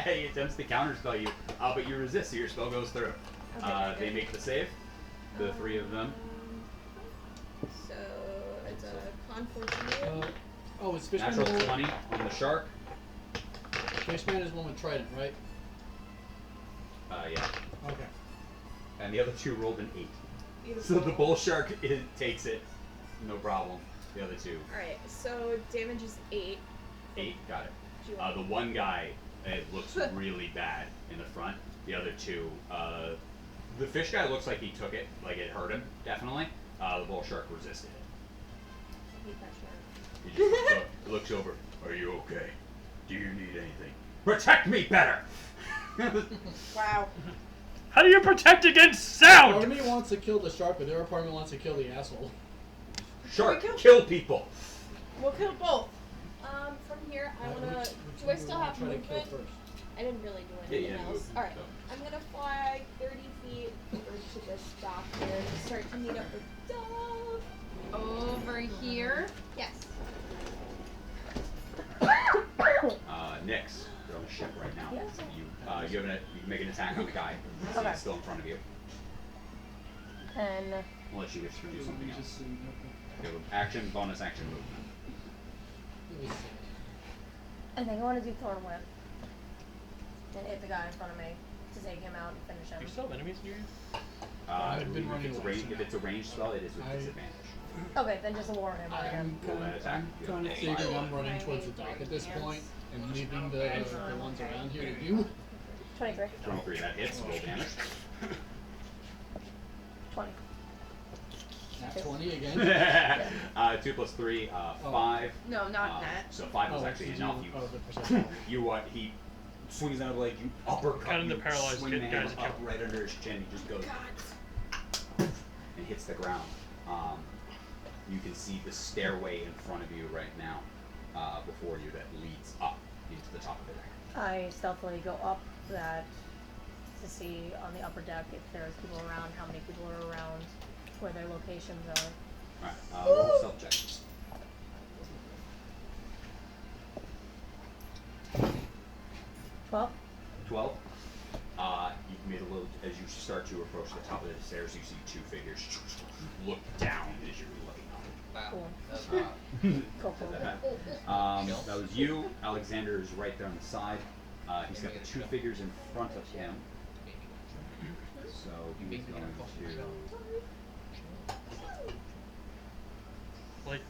He attempts to counterspell you, but you resist, so your spell goes through. They make the save, the 3 of them. So it's a con 14. Oh, it's Fishman. Natural roll- 20 on the shark. Fishman is one with Trident, right? Yeah. Okay. And the other 2 rolled an 8. Beautiful. So the bull shark takes it, no problem. The other 2, Alright, so damage is 8. 8, got it. Do you want The one guy, it looks really bad in the front. The other 2, the fish guy looks like he took it, like it hurt him, definitely. The bull shark resisted it. I hate that shark. He just looks over. Are you okay? Do you need anything? Protect me better! Wow. How do you protect against Part sound? of me wants to kill the shark, but the other part of me wants to kill the asshole. Shark, Can we kill people! We'll kill both. From here, I Which- wanna. which Do one I do still you wanna have try to kill movement? first? I didn't really do Yeah, anything yeah, else. move, Alright, so. I'm gonna fly 30 feet over to this dock here to start to meet up with Dove. Over here. Yes. Nyx, you're on the ship right now. Yes. You can make an attack on the guy. So Okay. he's still in front of you. And Unless you wish to do something else. Just You have action, bonus action movement. I think I want to do Thorn Whip. And hit the guy in front of me to take him out and finish Do him. you still have enemies in your game? I've been If running it's, away, so if it's a ranged spell, it is with disadvantage. Okay, then just warn him again. Roll that attack. I'm kind of figuring I'm running towards the dock at this point and leaving the ones around here to you. 23. 23, that hits, roll damage. 20. Nat 20 again. 2 plus 3, 5. No, not that. So 5 was actually did enough. you- You, oh, the percent. he swings out of leg, you uppercut, Kind of the you paralyzed swing kid the guys hammer that up right under his chin. He just goes and hits the ground. You can see the stairway in front of you right now, before you, that leads up into the top of the deck. I stealthily go up that to see on the upper deck if there's people around, how many people are around, where their locations are. Alright, roll a stealth check. 12? 12. You've made a little, as you start to approach the top of the stairs, you see 2 figures look down as you're looking up. Wow. Cool. That's hot. Cool, cool. That was you. Alexander is right there on the side. He's got the 2 figures in front of him. So he's going to. Like,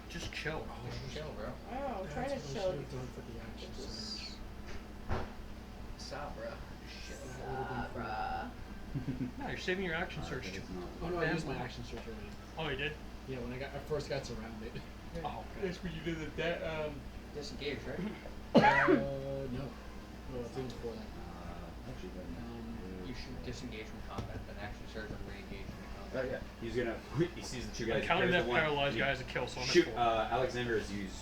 just chill. Chill, bro. Oh, I'm trying to That's what I show. should've done for the action surge. Stop, bro. Shit. Bruh. No, you're saving your action search. Oh no, I used my action surge already. Oh, you did? Yeah, when I first got surrounded. Oh, that's when you did that. Disengage, right? No. No, it's even before that. You should disengage from combat, then action surge and re-engage from Oh combat. yeah. He's gonna. He sees the 2 guys. I'm counting there's that the one- paralyzed he- guy as a kill, so I'm Shoot. at 4. Alexander has used.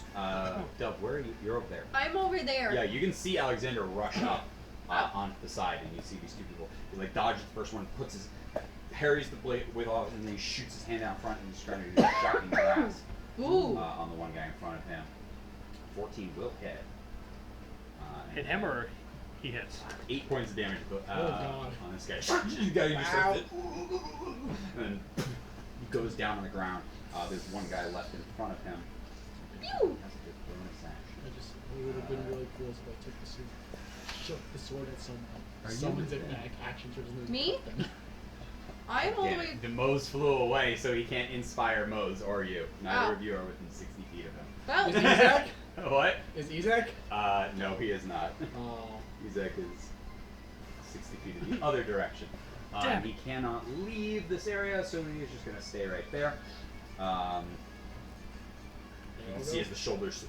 Dove, where are you? You're over there. I'm over there. Yeah, you can see Alexander rush up onto the side, and you see these 2 people. He like dodges the first one, puts his parries the blade with off, and then he shoots his hand out front, and he's trying to do a shocking blast Ooh. on the one guy in front of him. 14 will hit. Hit him or He hits. 8 points of damage God. on this guy. You guy just starts it, and then he goes down on the ground. There's one guy left in front of him. Pew! Has a good bonus action. It would have been really cool if I took the sword, shook the sword at someone. Are you Summons with it them? back, action triggers Me? I'm all the Yeah, way. the Moze flew away, so he can't inspire Moze or you. Neither Oh. of you are within 60 feet of him. Well, Is Isaac? What? Is Isaac? No, he is not. Oh. Isaac is 60 feet in the other direction. Damn. He cannot leave this area, so he's just going to stay right there. You can see as the soldiers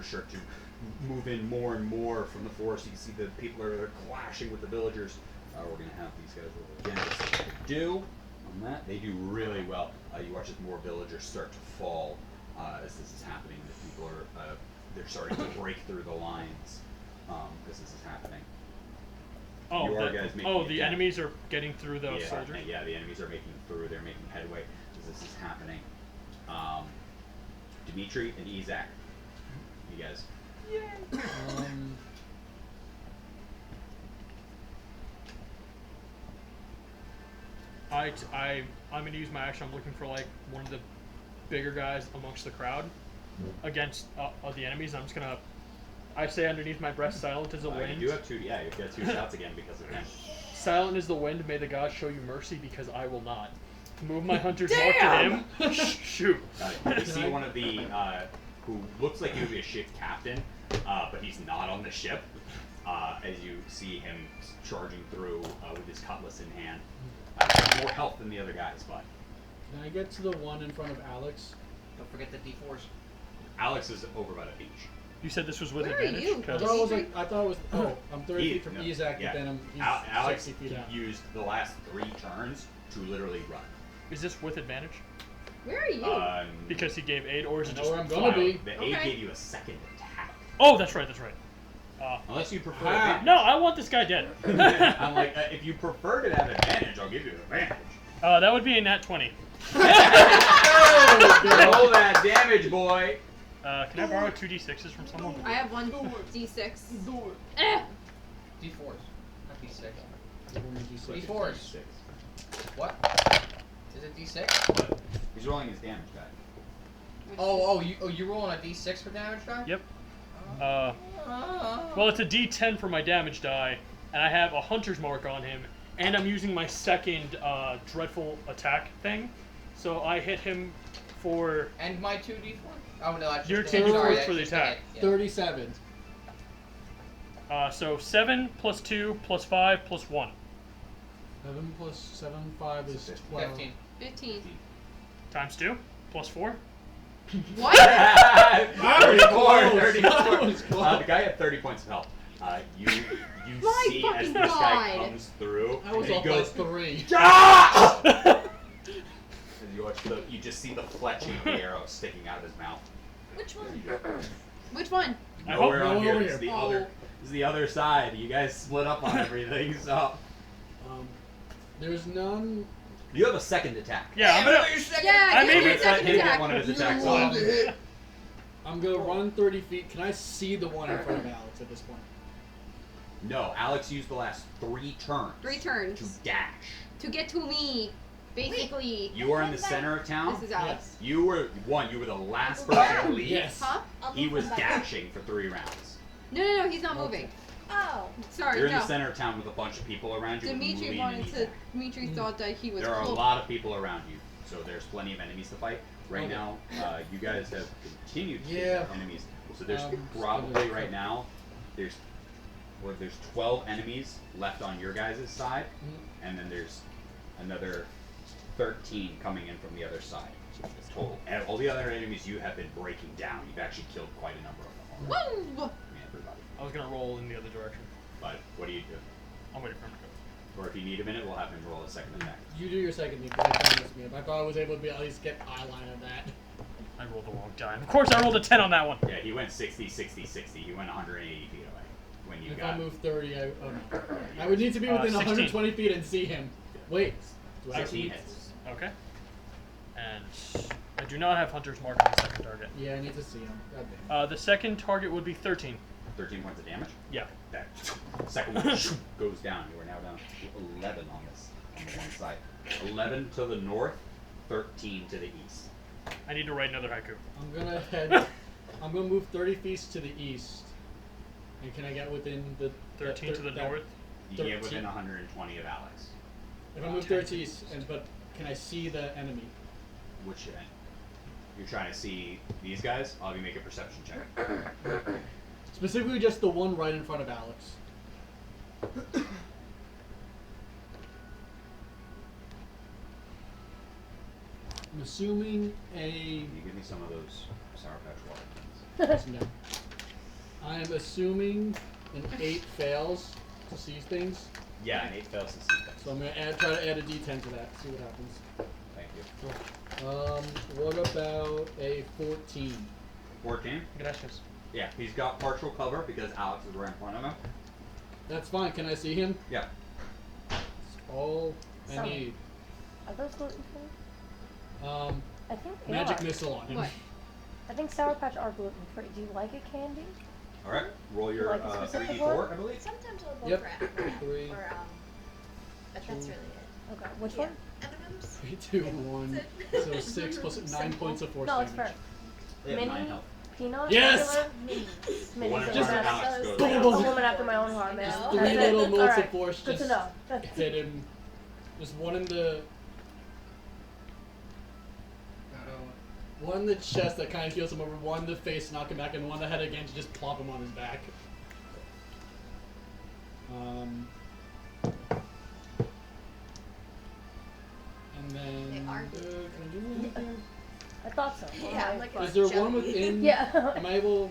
start to move in more and more from the forest. You can see the people are clashing with the villagers. We're going to have these guys roll again just like they do on that. They do really well. You watch as more villagers start to fall as this is happening. The people are they're starting to break through the lines as this is happening. Oh, You are guys making oh, it the down. enemies are getting through the soldiers. Yeah, the enemies are making through. They're making headway as this is happening. Dimitri and Isaac, you guys. I'm gonna use my action. I'm looking for like one of the bigger guys amongst the crowd against the enemies. I'm just gonna. I say underneath my breath, silent as the wind. You do have two. Yeah, you've got two shots again because of him. Silent as the wind, may the gods show you mercy because I will not. Move my hunter's mark to him. Shoot. You see one of the who looks like he would be a ship captain, but he's not on the ship. As you see him charging through with his cutlass in hand. More health than the other guys, but Can I get to the one in front of Alex? Don't forget the D4s. Alex is over by the beach. You said this was with Where are advantage? you? I 'Cause- thought it was like I'm 30 He- feet from no, Isaac, yeah. but then he's Alex 60 feet out. used the last 3 turns to literally run. Is this with advantage? Where are you? Because he gave aid, or is I it know just where I'm gonna be. The aid Okay. gave you a second attack. Oh, that's right. That's right. Unless you prefer Ah. advantage. No, I want this guy dead. I'm like, if you prefer to have advantage, I'll give you advantage. That would be a nat 20. Roll that damage, boy. Can I borrow 2d6s from someone? I have one D6. Do Eh! D4s. Not D6. D4. D4s. What? Is it D6? He's rolling his damage die. You rolling a D6 for damage die? Yep. Well, it's a d10 for my damage die, and I have a hunter's mark on him, and I'm using my second dreadful attack thing. So I hit him for And my 2D4? Oh no, that's Your just the hit. 2d4 Sorry, for that's the just attack. hit. 37. so 7 plus 2 plus 5 plus 1 7 plus 7, 5 is So 12. 15. 15. times 2 plus 4. What? 34, 34. That was close. The guy had 30 points of health. You My see as fucking this guy God. comes through, I was and off he by goes, 3. "Ah!" As you watch you just see the fletching of the arrow sticking out of his mouth. Which one? Which one? I Nowhere hope on here. over This is the here. other. This is the other side. You guys split up on everything, so There's none. you have a second attack. Yeah, I'm gonna. Yeah, I give made me it- a second Hit attack. one of his attacks You off. rolled it. I'm gonna run 30 feet. Can I see the one in front of Alex at this point? No, Alex used the last 3 turns 3 to turns. dash. To get to me. Basically. You are in the center of town. This is Alex. You were the last person to leave. Yes. Huh? He was dashing for 3 rounds. No, he's not moving. Oh. Sorry, You're in no. the center of town with a bunch of people around you. with Dimitri Moulin wanted and to. Isaac. Dimitri thought that he was There are a close. lot of people around you, so there's plenty of enemies to fight. Right Okay. now, you guys have continued to Yeah. get enemies. So there's Just probably gonna- right now, there's 12 enemies left on your guys' side, and then there's another 13 coming in from the other side. Total. And all the other enemies you have been breaking down. You've actually killed quite a number of them already. Woo! I mean, everybody. I was gonna roll in the other direction. But what do you do? I'm waiting for him to go. Or if you need a minute, we'll have him roll a second attack. You do your second thing, because I found this me. I thought I was able to be, at least get eyeline of that. I rolled the wrong die. Of course, I rolled a 10 on that one. Yeah, he went 60, 60, 60. He went 180 feet away. When you If got I move 30, I would need to be within 16. 120 feet and see him. Wait. Do I have to 16 meet- hits. Okay. And I do not have hunter's mark on the second target. Yeah, I need to see him. God damn. The second target would be 13. 13 points of damage. Yeah. That second one goes down. You are now down to 11 on this on the one side. 11 to the north, 13 to the east. I need to write another haiku. I'm gonna I'm gonna move 30 feet to the east. And can I get within the 13 to the north. You can get 13. within 120 of Alex. If I move 30 east, but can I see the enemy? Which end? You're trying to see these guys? I'll have you make a perception check. Specifically, just the one right in front of Alex. I'm assuming a. You give me some of those Sour Patch water things. Yes, no. I'm assuming an 8 fails to see things. Yeah, an 8 fails to see things. So I'm gonna try to add a D10 to that. See what happens. Thank you. What about a 14? 14? Gracias. Yeah, he's got partial cover because Alex is right in front of him. That's fine. Can I see him? Yeah. That's all I Some. need. Are those gluten free? I think they Magic are. missile on him. What? I think Sour Patch are gluten free. Do you like a candy? Alright, roll your Like a specific 3d4, one? I believe. Sometimes I'll go Yep. for Adamant, 3, or but that's really it. Okay. Which Yeah. one? M&Ms. 3, 2, 1. So 6 plus 9 points of force No, it's damage. fair. They have 9 Mini, health. peanut, Yes! regular, Minis. The one minis. in Just- front of That's Alex goes Boom, down. boom. a woman after my own heart, man. Just Three That's it. little motes Alright, of force good to just know. That's hit him. There's one in the. One in the chest that kind of heals him over, one in the face, knock him back, and one in the head again to just plop him on his back. And then. They are can I do anything? I thought so. Yeah, like Is there one jelly. within? Yeah. Am I able?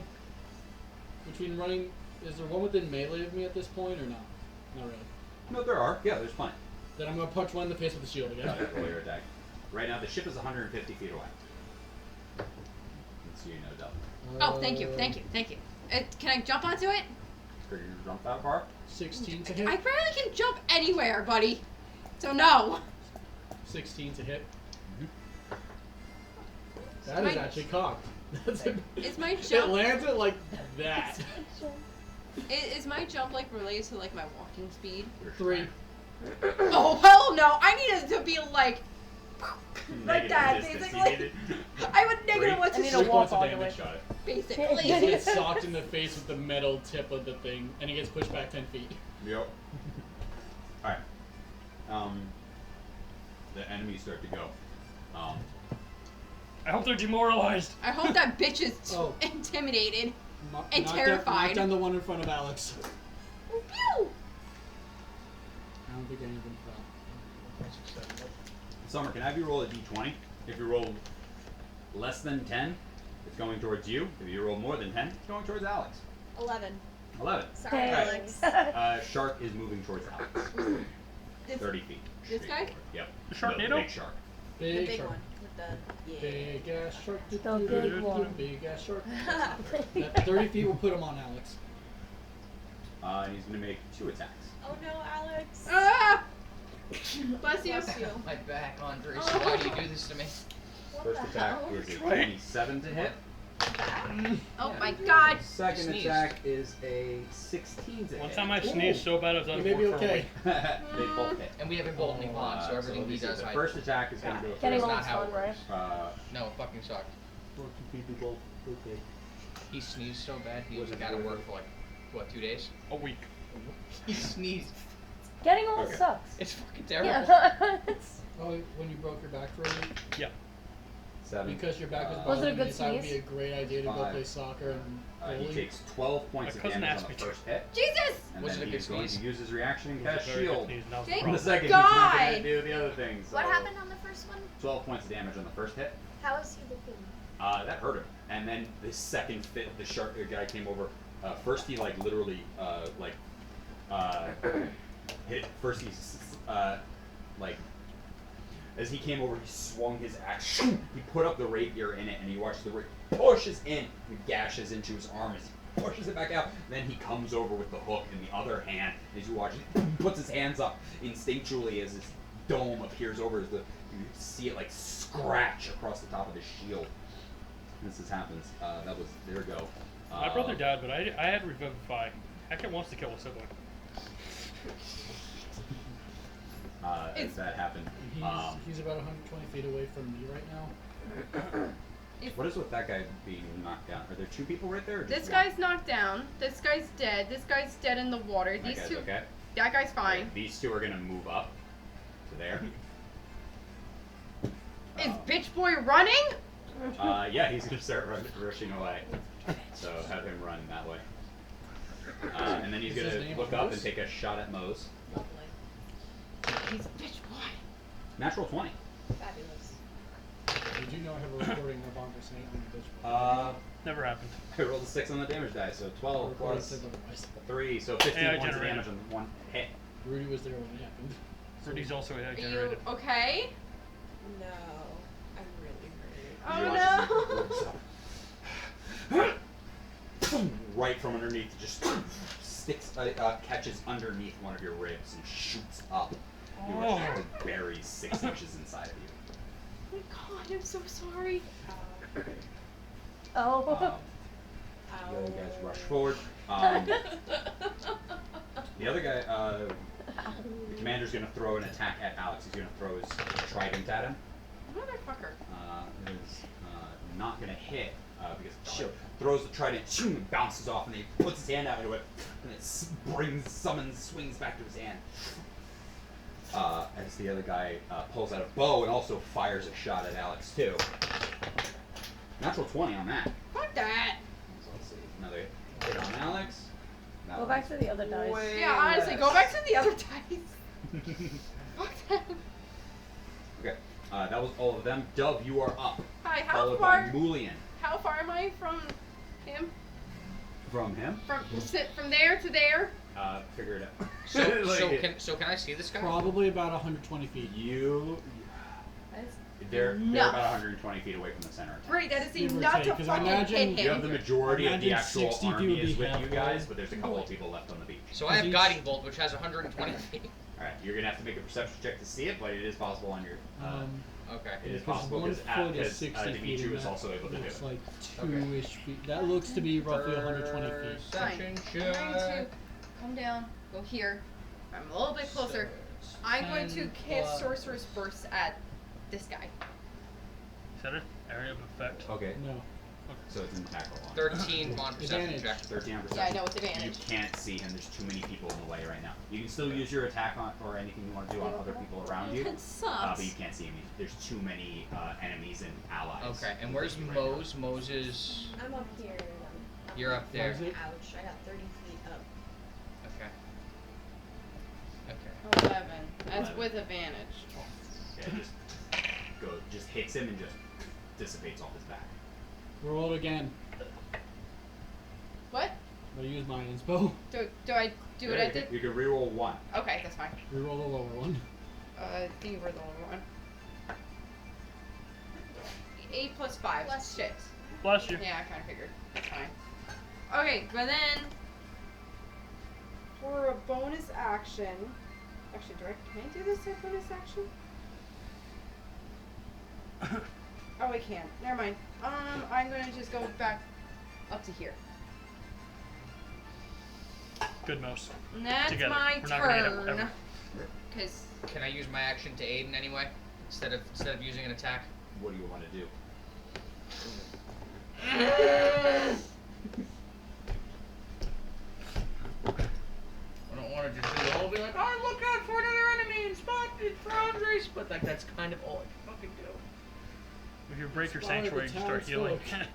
Between running, is there one within melee of me at this point or not? Not really. No, there are. Yeah, there's plenty. Then I'm gonna punch one in the face with the shield again. Roll your attack. Right now, the ship is 150 feet away. So you know, double. Oh, thank you, thank you, thank you. Can I jump onto it? Figure you jump that far? 16 to I hit. barely can jump anywhere, buddy. So no. 16 to hit. Mm-hmm. That is My- actually cocked. That's a, Is my it jump lands it like that. is my jump like related to like my walking speed? Your 3. Oh hell no! I needed to be like Negative that, distance basically. needed. I would negative Three? what I to need Three to walk points of all the damage. way. Got it. basically. He gets socked in the face with the metal tip of the thing, and he gets pushed back 10 feet. Yep. Alright. The enemies start to go. I hope they're demoralized. I hope that bitch is Oh. intimidated. Knock And knock terrified. Knock down the one in front of Alex. Pew! I don't think any of them fell. Summer, can I have you roll a d20? If you roll less than 10, it's going towards you. If you roll more than 10, it's going towards Alex. 11. 11. Sorry, Thanks. Alex. Shark is moving towards Alex. This, 30 feet. This guy? Yep. The The Sharknado? big shark. The Big big shark. one with the Big ass shark. The big one. Big ass shark. That 30 feet will put him on Alex. And he's going to make 2 attacks. Oh no, Alex. Ah! Bless you. Bless you. My back, Andres. Why do you do this to me? What First the attack hell? is a 27 to hit. Oh my god. Second Sneeze. attack is a 16 to One hit. time I sneezed so bad I was out You of may be work for a okay. week. They both hit. And we have a Bolton bond, so everything let me he see. does, The I first attack is going to go Getting That's old not is how fun, it right? works. No, it fucking sucked. people. Okay. He sneezed so bad he was Was it out of really? work for like, what, 2 days? A week. He sneezed. Getting old Okay. sucks. It's fucking terrible. Yeah. It's- Oh, when you broke your back for a week? 7. Because your back was Was it a bothering good you, that would be sneeze? a great idea to go 5. play soccer and He bowling. takes 12 points My of cousin damage asked on me the to. first hit. Jesus! And Was then it a he's good going to sneeze? use his reaction and It was a cast very good shield. sneeze, and that was the Thank On the problem. second, he's not God! going to do the other things. What happened on the first one? 12 points of damage on the first hit. How is he looking? That hurt him. And then the second fit, the shark guy came over. First, he like literally hit. First, he like as he came over, he swung his axe. He put up the rapier in it, and he watched the rapier pushes in and gashes into his arm as he pushes it back out. Then he comes over with the hook in the other hand. As you watch, he puts his hands up instinctually as his dome appears over. As you see it like scratch across the top of his shield. As this happens, that was their go. My brother died, but I had Revivify. Hackett wants to kill a sibling. As that happened. He's about 120 feet away from me right now. What is with that guy being knocked down? Are there two people right there? Or just This one? guy's knocked down. This guy's dead. This guy's dead in the water. That These guy's two. okay. That guy's fine. Okay, these two are gonna move up to there. Is bitch boy running? Yeah, he's gonna start rushing away. So have him run that way. And then he's Is his gonna name look up and Mose? take a shot at Mose. Lovely. He's bitch boy. Natural 20. Fabulous. Did you know I have a recording of Bonker saying I'm a bitch boy? Never happened. I rolled a 6 on the damage die, so 12 Recording plus said otherwise. 3, so 15 AI points of generated. damage on one hit. Rudy was there when it happened. Rudy's also AI Are you generated. okay? No, I'm really hurt. Oh You watch as he- right from underneath, just sticks, catches underneath one of your ribs and shoots up. You Oh. are buries 6 inches inside of you. Oh my god, I'm so sorry. Oh. The other guys rush forward. The other guy, the commander's gonna throw an attack at Alex. He's gonna throw his trident at him. Motherfucker. Is not gonna hit because throws the trident, and bounces off, and he puts his hand out into it, and it swings back to his hand. As the other guy pulls out a bow and also fires a shot at Alex too. Natural 20 on that. Fuck that. So let's see, another hit on Alex. That Go one. back to the other dice. Way Yeah, honestly, go less. back to the other dice. Fuck them. Okay, that was all of them. Dove, you are up. Hi, how Followed far? by Mulian. How far am I from him? From him? From there to there? Figure it out. So can I see this guy? Probably about 120 feet. They're Enough. about 120 feet away from the center. Great, that is Give or enough take, to 'cause I fucking imagine hit You have him. the majority of the Imagine actual 60 feet army would is be with you halfway. guys, but there's a couple of people left on the beach. So I have He's- guiding bolt, which has 120 feet. Alright, you're gonna have to make a perception check to see it, but it is possible on your. Okay. It is because possible 1 because foot is 60 feet. Dimitri and was that also able to do looks it. like 2-ish feet. That looks to be roughly 120 feet. Perception I'm going to check. come down, go here. I'm a little bit closer. I'm going to 10 cast plus- Sorcerer's Burst at this guy. Is that an area of effect? Okay, No. so it's an attack roll on. 13 on perception Advantage. check. 13 on Yeah, I perception. know it's advantage. You can't see him. There's too many people in the way right now. You can still use your attack on or anything you want to do on other people around you, That but sucks. you can't see him. There's too many enemies and allies. Okay, and where's with you right now. Mose? Mose is. I'm up here. And I'm You're up there. Is it? Ouch! I got 30 feet up. Okay. 11. That's 11. with advantage. Yeah, just hits him and just dissipates off his back. Roll it again. What? I use my inspo. Do I do what I did? You can reroll 1. Okay, that's fine. Reroll the lower one. I think we're the only one. 8 plus 5. Bless Shit. Bless you. Yeah, I kind of figured. That's fine. Okay, but then for a bonus action, actually, can I do this as bonus action? Oh, I can't. Never mind. I'm gonna just go back up to here. Good mouse. And that's Together. my We're not gonna hit him turn. ever. Cause Can I use my action to aid in any way instead of using an attack? What do you want to do? I don't want to just do the whole be like, oh, look out for another enemy and spot it for Andres, but like that's kind of all I can fucking do. If you break your Spotted sanctuary, the you start town's healing. folk.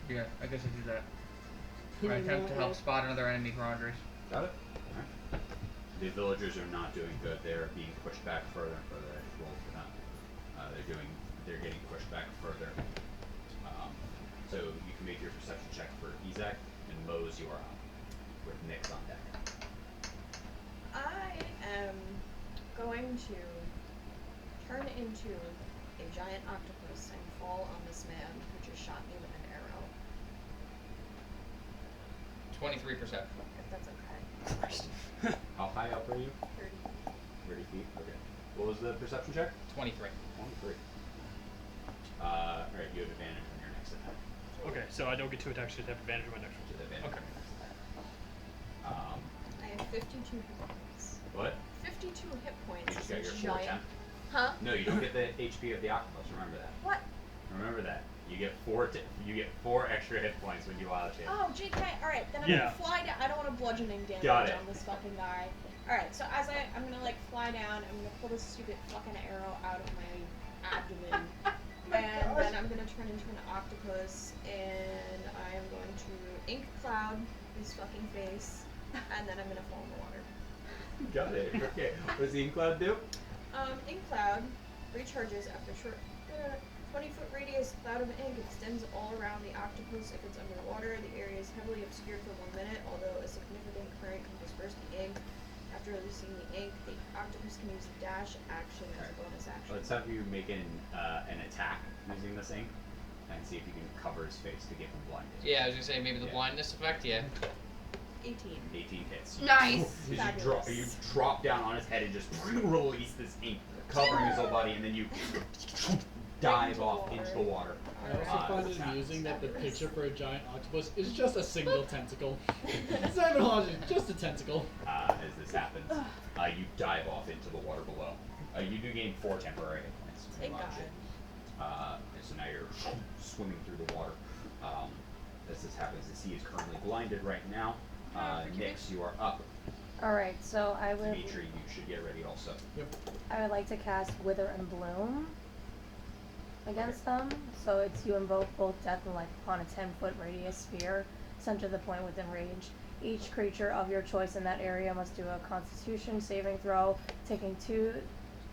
Yeah, I guess I do that. I attempt to help spot another enemy for Andres. Got it? Alright. The villagers are not doing good. They're being pushed back further and further. I just rolled for them. They're getting pushed back further. So you can make your perception check for Ezek, and Mose you are up. With Nyx on deck. I am going to turn into a giant octopus and fall on this man who just shot me with an arrow. 23%. If that's okay. How high up are you? 30. 30 feet? Okay. What was the perception check? 23. 23. Alright, you have advantage on your next attack. Okay, so I don't get 2 attacks, just have advantage on my next To the advantage. one. Okay. I have 52 hit points. What? 52 hit You points. just It's got your a full giant. attack. Huh? No, you don't get the HP of the octopus. Remember that. What? Remember that. You get 4. You get 4 extra hit points when you wild shape. Oh, JK. Alright, then I'm Yeah. gonna fly down. I don't want a bludgeoning damage Got it. on this fucking guy. Alright, so as I'm gonna like fly down, I'm gonna pull this stupid fucking arrow out of my abdomen. And then I'm gonna turn into an octopus, and I am going to ink cloud his fucking face, and then I'm gonna fall in the water. Got it. Okay. What does the ink cloud do? Ink cloud recharges after short 20-foot radius. Cloud of ink extends all around the octopus if it's underwater. The area is heavily obscured for 1 minute, although a significant current can disperse the ink. After releasing the ink, the octopus can use the dash action as a bonus action. Let's have you make an attack using this ink, and see if you can cover his face to get him blinded. Yeah, I was gonna say maybe the Yeah. blindness effect. Yeah. 18. 18 hits. Nice. You Fabulous. drop down on his head and just release this ink, covering his whole body, and then you dive off into the water. I also find it amusing that the picture for a giant octopus is just a single tentacle. It's not even logic, just a tentacle. As this happens, you dive off into the water below. You do gain 4 temporary hit points. when you Thank launch God. it. And so now you're swimming through the water. As this happens, the sea is currently blinded right now. Nyx, you are up. Alright, so I would Dimitri, you should get ready also. I would like to cast Wither and Bloom against them. So it's you invoke both death and life upon a 10-foot radius sphere, center the point within range. Each creature of your choice in that area must do a Constitution saving throw, taking 2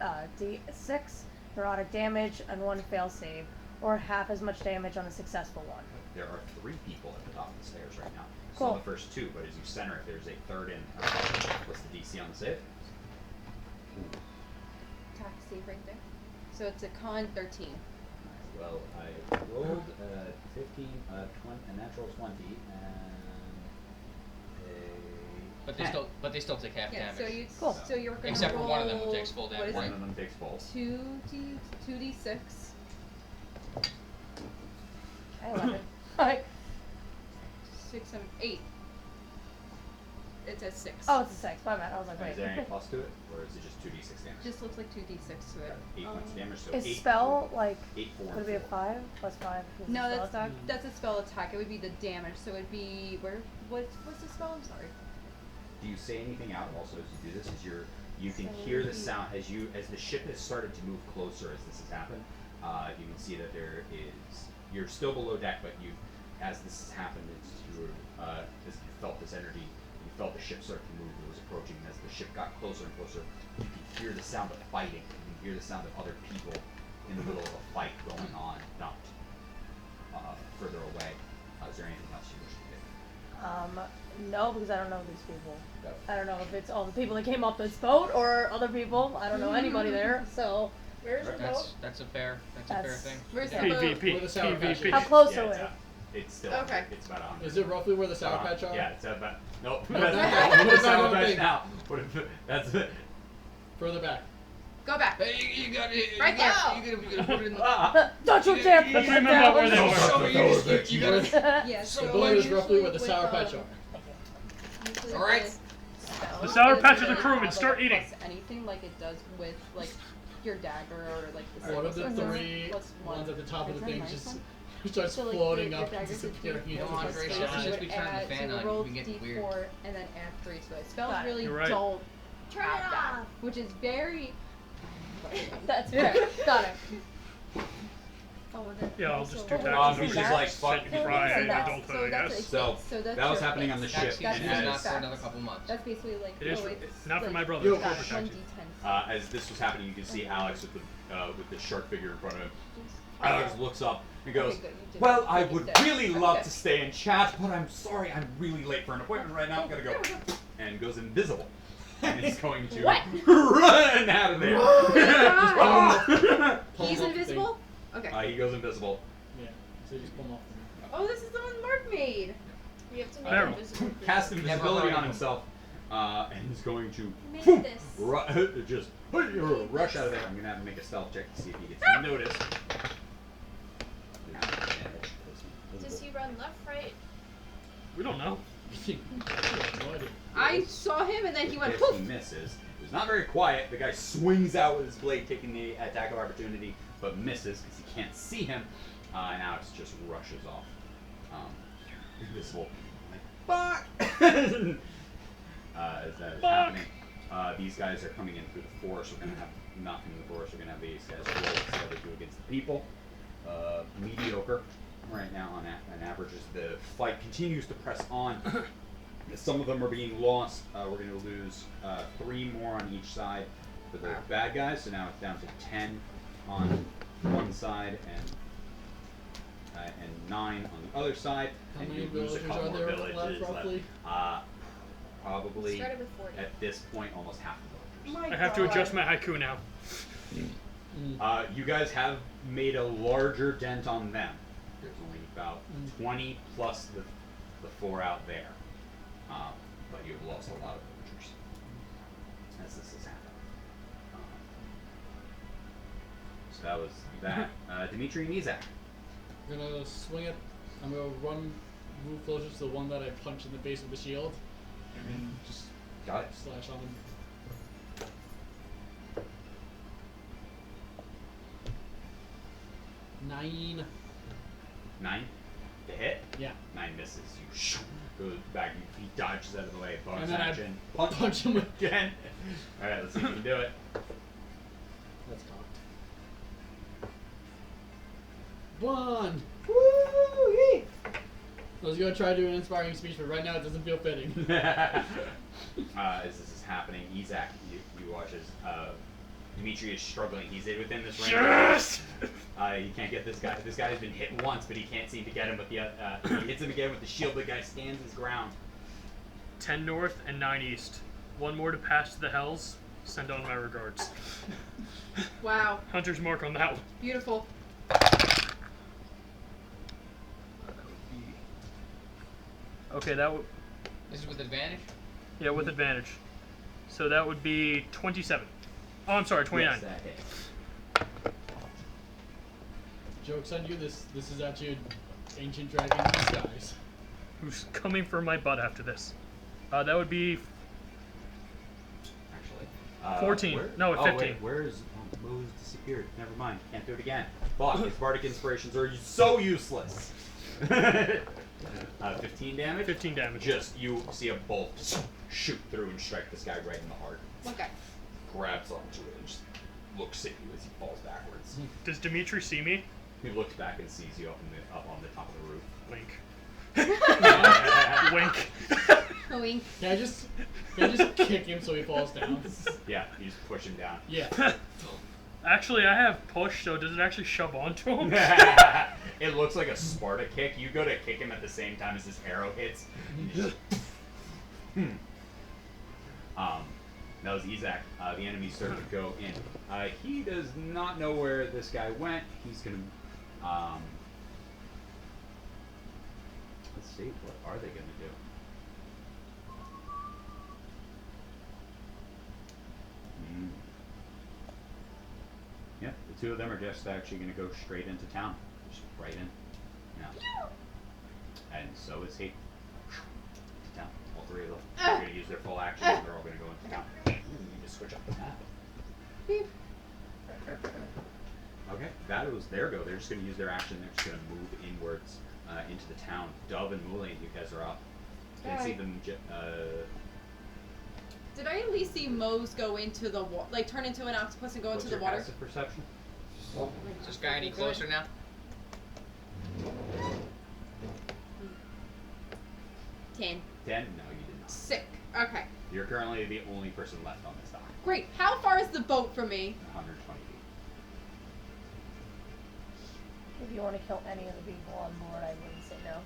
d6 neurotic damage and 1 fail save, or half as much damage on a successful one. There are 3 people at the top of the stairs right now. Cool. So the first 2, but as you center it, there's a third in. What's the DC on the save? Attack save right there. So it's a con 13. Well, I rolled a 15, a natural 20, and a But 10. they still take half Yeah. damage. So you. Cool. So you're gonna Except for roll, one of them who takes full What damage. is One it? of them takes full. 2d6. Okay, 11. Alright. 6, 7, 8. It says 6. Oh, it's a 6. My bad. I was like, And wait. is there any plus to it, or is it just 2d6 damage? Just looks like 2d6 to it. 8 points of damage, so Is 8. spell like 8, 4, would it be a 4. 5 plus 5? Is No, the spell that's attack? that's a spell attack. It would be the damage. So it'd be what's the spell? I'm sorry. Do you say anything out also as you do this? As you can So hear the you- sound as the ship has started to move closer as this has happened. You can see that you're still below deck, but as this has happened, you felt this energy. You felt the ship start to move. It was approaching. As the ship got closer and closer, you can hear the sound of fighting. You can hear the sound of other people in the middle of a fight going on, not further away. Is there anything else you wish to do? No, because I don't know these people. Go. I don't know if it's all the people that came off this boat or other people. I don't know anybody there. So Where's your boat? That's a fair That's- thing. Where's the Yeah. boat? PvP. Where the Sour Patch PvP. is. how close Yeah, are we? it's still Okay. It's about 100. Is it roughly where the Sour Patch are? Yeah, it's about. Nope. No, That's no, not no, what no, Sour no, Patch no. now. What if that's it? Further back. Go back. Hey, you got it. Right there. You gotta put it in the. Ah, Don't you dare put Let's that remember down. where they were. Show me, you gotta. Yeah, The so boat is usually roughly where the with, Sour Patch are. usually Alright. with Spell The Sour is Patch of the gonna crewmen, have, start like, a eating. plus anything like it does with like your dagger or like the One of the silver sword. three Plus one. ones at the top of Is the that a thing nice just one? starts So, like, floating the up and dagger gives you disappearing plus into Come on, the Grace, sky. just you since would we turned the add- fan so on, roll we get D4 weird. and then add 3 to it. Spells Got it. really You're right. don't turn have it that, off. which is very. That's fair. Got it. Oh, then Yeah, I'll just do Also- taxes. which is like fuck. Set fry So that's- adulthood, so I that's guess. So, so that's that was your happening on the base. ship, Tax season That's is and your not for base. another couple months. That's basically like It is oh, for- it's not for like my brother. Yo. It's corporate taxes. 1d10. As this was happening, you can see Alex with the shark figure in front of him. Alex looks up and goes, Okay, good, you did "Well, it. I You would did it. really love Okay. to stay and chat, but I'm sorry, I'm really late for an appointment right now. I'm gonna go." And goes invisible. And he's going to What? run out of there. Pulls He's off the invisible? Okay. He goes invisible. thing. Yeah, so you just pull him off the Oh, this is the one Mark made. We have to make Barrel. invisible. Cast Never invisibility heard on of him. himself. And he's going to Made poof, this. just rush out of there. I'm gonna have to make a stealth check to see if he gets noticed. Does he he run left, right? We don't know. I saw him and then he went If poof. he misses. It was not very quiet. The guy swings out with his blade, taking the attack of opportunity, but misses because he can't see him. And Alex just rushes off. Invisible. Like, fuck! As that is happening. These guys are coming in through the forest. We're going to have, not in the forest, we're going to have these guys roll so they do against the people. Mediocre right now on average as the fight continues to press on. Some of them are being lost. We're going to lose 3 more on each side for the bad guys. So now it's down to 10 on one side and 9 on the other side. How And many you lose a villagers couple are more there villages left, roughly? Probably Started with 40. at this point almost half the villagers. My I have to adjust my haiku now. You guys have made a larger dent on them. There's only about 20 plus the 4 out there. But you've lost a lot of villagers as this has happened. So that was that. Dimitri and Izak. I'm gonna swing it. I'm gonna move closer to the one that I punched in the face with the shield, and then just Got it. slash on him. 9. 9 to hit. Yeah. 9 misses. You shoo, goes back. He dodges out of the way. Bonus And then I action. punch him again. All right, let's see if you can do it. That's cocked. 1. Woo! I was gonna try to do an inspiring speech, but right now it doesn't feel fitting. As this is happening, Izak, you watch as Dimitri is struggling. He's within this range. Yes! He can't get this guy. This guy has been hit once, but he can't seem to get him. But he hits him again with the shield. The guy stands his ground. 10 north and 9 east. 1 more to pass to the hells. Send on my regards. Wow. Hunter's mark on that one. Beautiful. Okay, that would. This is with advantage? Yeah, with advantage. So that would be 27. Oh, I'm sorry, 29. Yes, that hits. Joke's on you. This is actually an ancient dragon in disguise. Who's coming for my butt after this? That would be Actually. 14. Where? No, oh, 15. Wait, where's Mo's disappeared? Never mind. Can't do it again. Fuck, his bardic inspirations are so useless. 15 damage? 15 damage. Just, you see a bolt shoot through and strike this guy right in the heart. Okay. Grabs onto it and just looks at you as he falls backwards. Does Dimitri see me? He looks back and sees you up on the top of the roof. Wink. Wink. Wink. Can I just kick him so he falls down? Yeah, you just push him down. Yeah. Actually, I have push, so does it actually shove onto him? It looks like a Sparta kick. You go to kick him at the same time as his arrow hits. That was Izak. The enemies started to go in. He does not know where this guy went. He's gonna. Let's see. What are they gonna do? Yep, the 2 of them are just actually gonna go straight into town. Just right in. Yeah. And so is he. To town. All 3 of them. They're gonna use their full action and they're all gonna go into town. You just switch up the map. Beep. Okay, that was their go. They're just gonna use their action. They're just gonna move inwards into the town. Dove and Moulin, you guys are up. Can't see them. Did I at least see Mose go into the like turn into an octopus and go What's into the your water? passive perception? Is this guy any closer now? 10. 10? No, you did not. Sick. Okay. You're currently the only person left on this dock. Great. How far is the boat from me? 120 feet. If you want to kill any of the people on board, I wouldn't say no.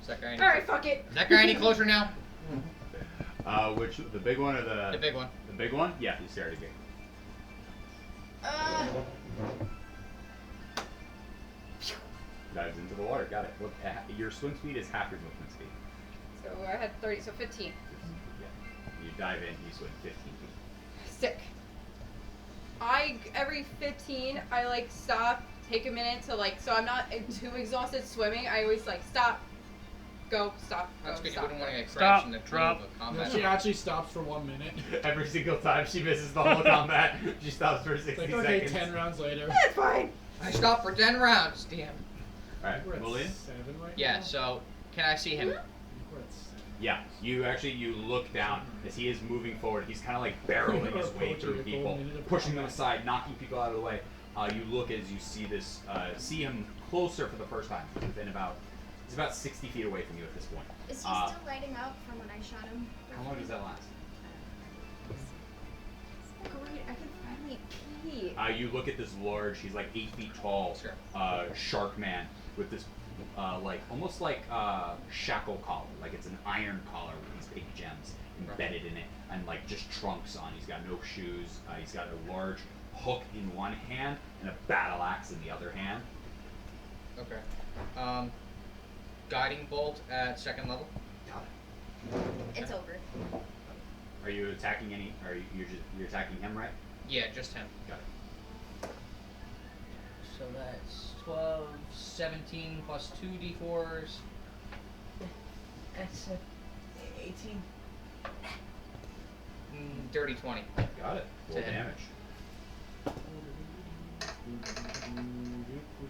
Is that guy any, Alright, fuck it. is that guy any closer now? Which, the big one or The big one. The big one? Yeah, he's already big. Dives into the water, got it. What, your swim speed is half your movement speed. So I had 30, so 15. Yeah. You dive in, you swim 15 feet. Sick. every 15, I like stop, take a minute to like, so I'm not too exhausted swimming. I always like stop, go, stop, go, That's good. You stop. wouldn't want to get Stop, crashed in the drop. pool of a No, combat. she actually stops for 1 minute. Every single time she misses the whole combat, she stops for 60 It's like, okay, seconds. 10 rounds later. That's fine. I stopped for 10 rounds. Damn. Alright, We're at Lillian? 7 right Yeah. now? So, can I see him? I think we're at 7. Yeah, you look down as he is moving forward. He's kind of like barreling his way through people, pushing them aside, knocking people out of the way. You look as you see this, see him closer for the first time. He's about 60 feet away from you at this point. Is he still lighting up from when I shot him? How long does that last? Great, I can finally pee. You look at this large, he's like 8 feet tall, Sure. shark man with this, like almost like shackle collar, like it's an iron collar with these big gems embedded in it, and like just trunks on. He's got no shoes. He's got a large hook in one hand and a battle axe in the other hand. Okay. Guiding bolt at 2nd level. Got it. It's over. Are you attacking any? You're attacking him, right? Yeah, just him. Got it. So that's 12, 17 plus 2 d4s. That's 18. Dirty 20. Got it. Roll To him. damage.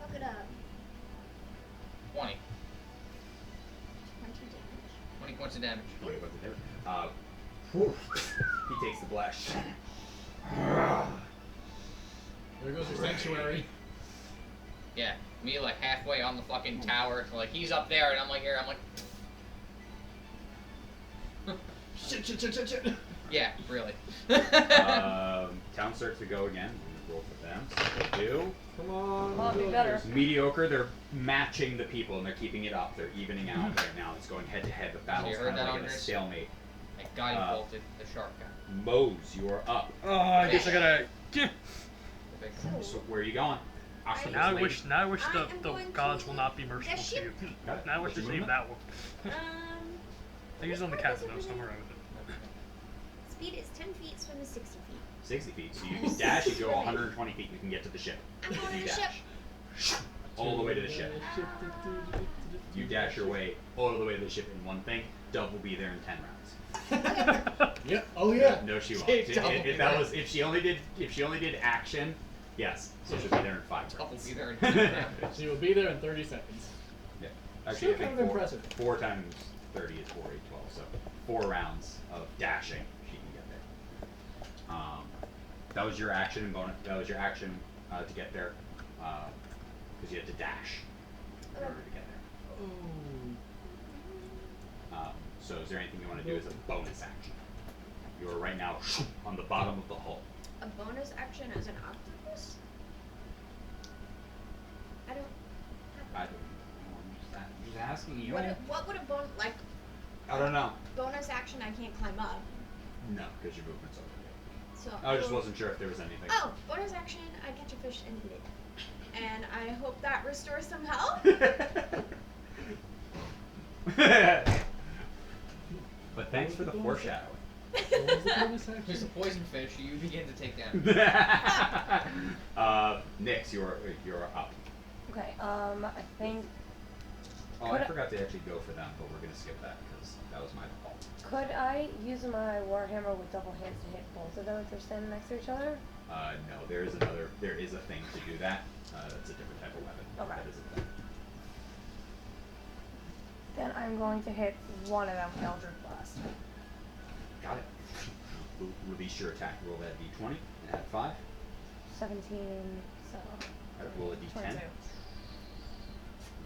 Look it up. 20. 20 damage. 20 points of damage. What about the damage? Whew. He takes the blush. There goes your sanctuary. Yeah, me like halfway on the fucking tower. So, like he's up there and I'm like here. I'm like, Shit. yeah, really. Town starts to go again. Roll for them. So they do. Come on. Well, it'd be better. It's mediocre. They're matching the people and they're keeping it up. They're evening out right now. It's going head to head. The battle's heard kind of that, like in a Andres? stalemate. I guiding bolted the shark guy. Mose, you are up. Oh, I guess I gotta. The big So where are you going? Ashton, Now I this wish I am the going gods to will not be merciful the to you. ship. Got it. Now I wish What's to your save movement? that one. I use it on the cat though, so I'm alright with it. Speed is 10 feet, swim is 60 feet. 60 feet. So you can dash. You go 120 feet. You can get to the ship. I'm going You to the ship. dash. All the way to the ship. You dash your way all the way to the ship in one thing. Dove will be there in 10 rounds. Yeah. Oh yeah. No, she won't. Take double If that was if she only did action, yes. So she'll be there in 5 couple rounds. be there in 10 rounds. She will be there in 30 seconds. Yeah. Still Actually, I kind think of impressive. 4 times 30 is 4, 8, 12. So 4 rounds of dashing, she can get there. That was your action and bonus. That was your action to get there, because you had to dash in order to get there. So is there anything you want to do as a bonus action? You are right now on the bottom of the hull. A bonus action as an octopus? I don't I don't know. I'm just asking you. what would a like I don't know. bonus action I can't climb up. No, because your movement's over here. So I just will- wasn't sure if there was anything. Oh, bonus action, I catch a fish and eat it. And I hope that restores some health. But thanks for the foreshadowing. What was the bonus There's action? a poison fish you begin to take down. Nix, you're up. Okay, I think Oh, I Could I- forgot to actually go for them, but we're gonna skip that because that was my fault. could I use my warhammer with double hands to hit both of them if they're standing next to each other? No, there is a thing to do that. That's a different type of weapon. Okay. That is a thing. Then I'm going to hit one of them with Eldritch Blast. Got it. Release your attack. Roll that d20 and add 5. 17, so. Alright, roll a d10. 22.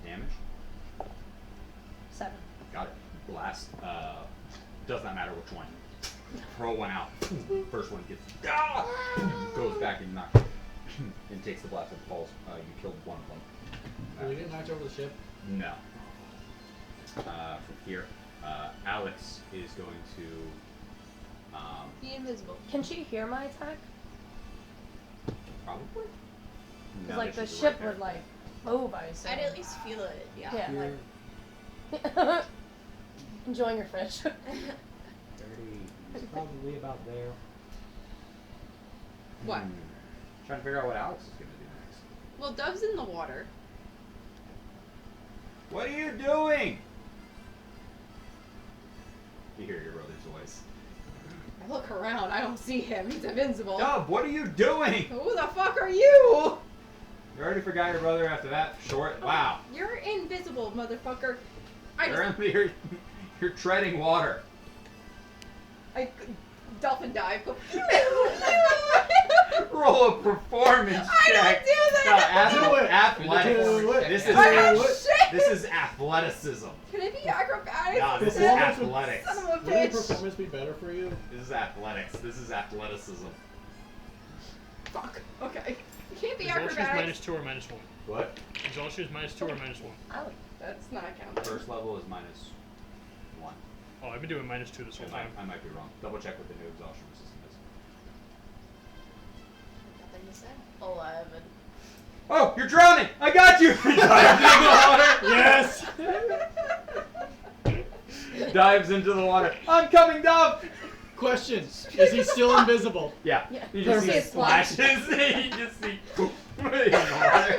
Damage. 7. Got it. Blast. Does not matter which one. Throw one out. First one gets goes back and knocks and takes the blast and falls. You killed one of them. Will we get knocked over the ship? No. From here, Alex is going to Be invisible. Can she hear my attack? probably. Because, No, like, the she's ship right would, like, move, I assume. I'd at least feel it, yeah. Yeah, Here. like. Enjoying your fish. 30 is probably about there. What? Trying to figure out what Alex is gonna do next. Well, Dove's in the water. What are you doing? You hear your brother's voice. I look around. I don't see him. He's invincible. Dub, what are you doing? Who the fuck are you? You already forgot your brother after that short. Wow. You're invisible, motherfucker. You're treading water. Dolphin dive. Go. Roll a performance I check. don't do that. No, Do it. athletics. Do it. This Do is it. this is athleticism. Can it be acrobatics? No, this is Performance would- athletics. Son of a Wouldn't your bitch. performance be better for you? This is athletics. This is athleticism. Fuck. Okay. It can't be Exhaustion is acrobatics. -2 or -1. What? Exhaustion is -2 or -1. Oh, That's not counting. First level is -1. Oh, I've been doing -2 this whole time. I might be wrong. Double check what the new exhaustion system is. Nothing to say. 11. Oh, you're drowning! I got you! He dives into the water. Yes! Dives into the water. I'm coming, Dove! Question: is he still invisible? Yeah. Yeah. You just see Perfect. splashes. You just see poof in the water.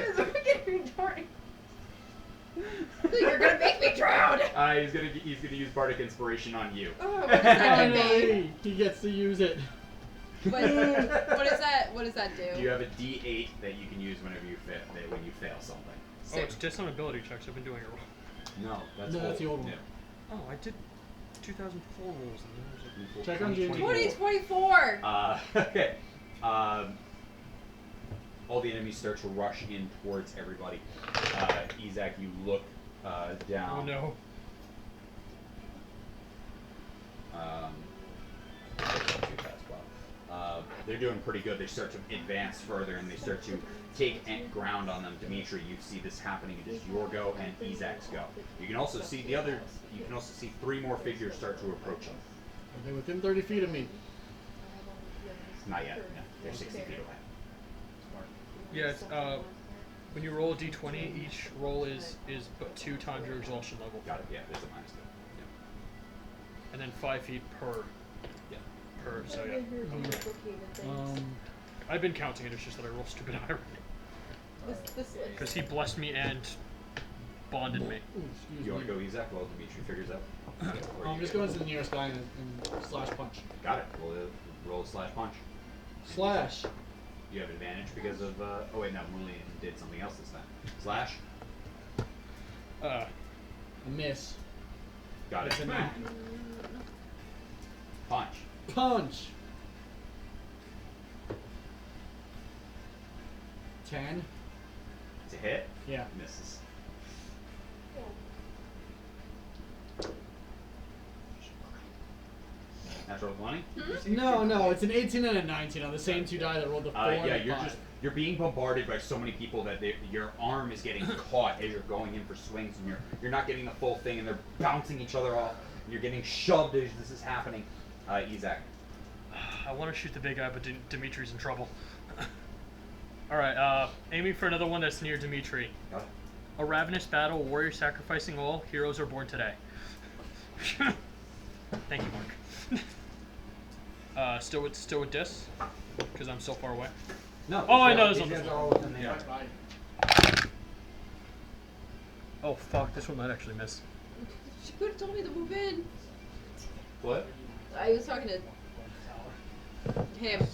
You're gonna make me drown. He's gonna use bardic inspiration on you. Oh, what does that do? Finally, he gets to use it. What is that? What does that do? You have a D8 that you can use whenever you fail when you fail something. Oh, it's just on ability checks. I've been doing it wrong. No, that's No, that's the old one. Oh, I did 2004 rules. And then there's a... Check on Jimmy. 2024. Okay. All the enemies start to rush in towards everybody. Izak, you look down. Oh no. Too fast, wow. They're doing pretty good. They start to advance further and they start to take ground on them. Dimitri, you see this happening. It is your go and Izak's go. You can also see You can also see 3 more figures start to approach them. Are they within 30 feet of me? Not yet. No, they're 60 feet away. Yeah, it's, when you roll a d20, each roll is but 2 times your exhaustion level. Got it. Yeah, there's a -2. And then 5 feet per. Yeah. Per, so yeah. I've been counting it, it's just that I roll stupid high. This Because he blessed me and bonded me. Ooh, excuse You want me. to go Izak while Dimitri figures out? Or I'm you just go- going to the nearest guy and slash punch. Got it. Roll a slash punch. Slash. You have advantage because of. Oh wait, no, Mulian did something else this time. Slash. A miss. Got It's it. a nat. Punch. Punch. 10. It's a hit. Yeah. Misses. Natural 20. No, it's an 18 and a 19 on the same 2 die that rolled the 4 and Yeah, the you're 5. you're being bombarded by so many people that your arm is getting caught as you're going in for swings, and you're not getting the full thing, and they're bouncing each other off. And you're getting shoved as this is happening. Izak. I want to shoot the big guy, but Dimitri's in trouble. Alright, aiming for another one that's near Dimitri. Got it. A ravenous battle, warrior sacrificing all, heroes are born today. Thank you, Mark. Still with dis, because I'm so far away. No. Oh, I know these this guys one. are all within the Right, area. right. Oh fuck, this one might actually miss. She could have told me to move in. What? I was talking to him.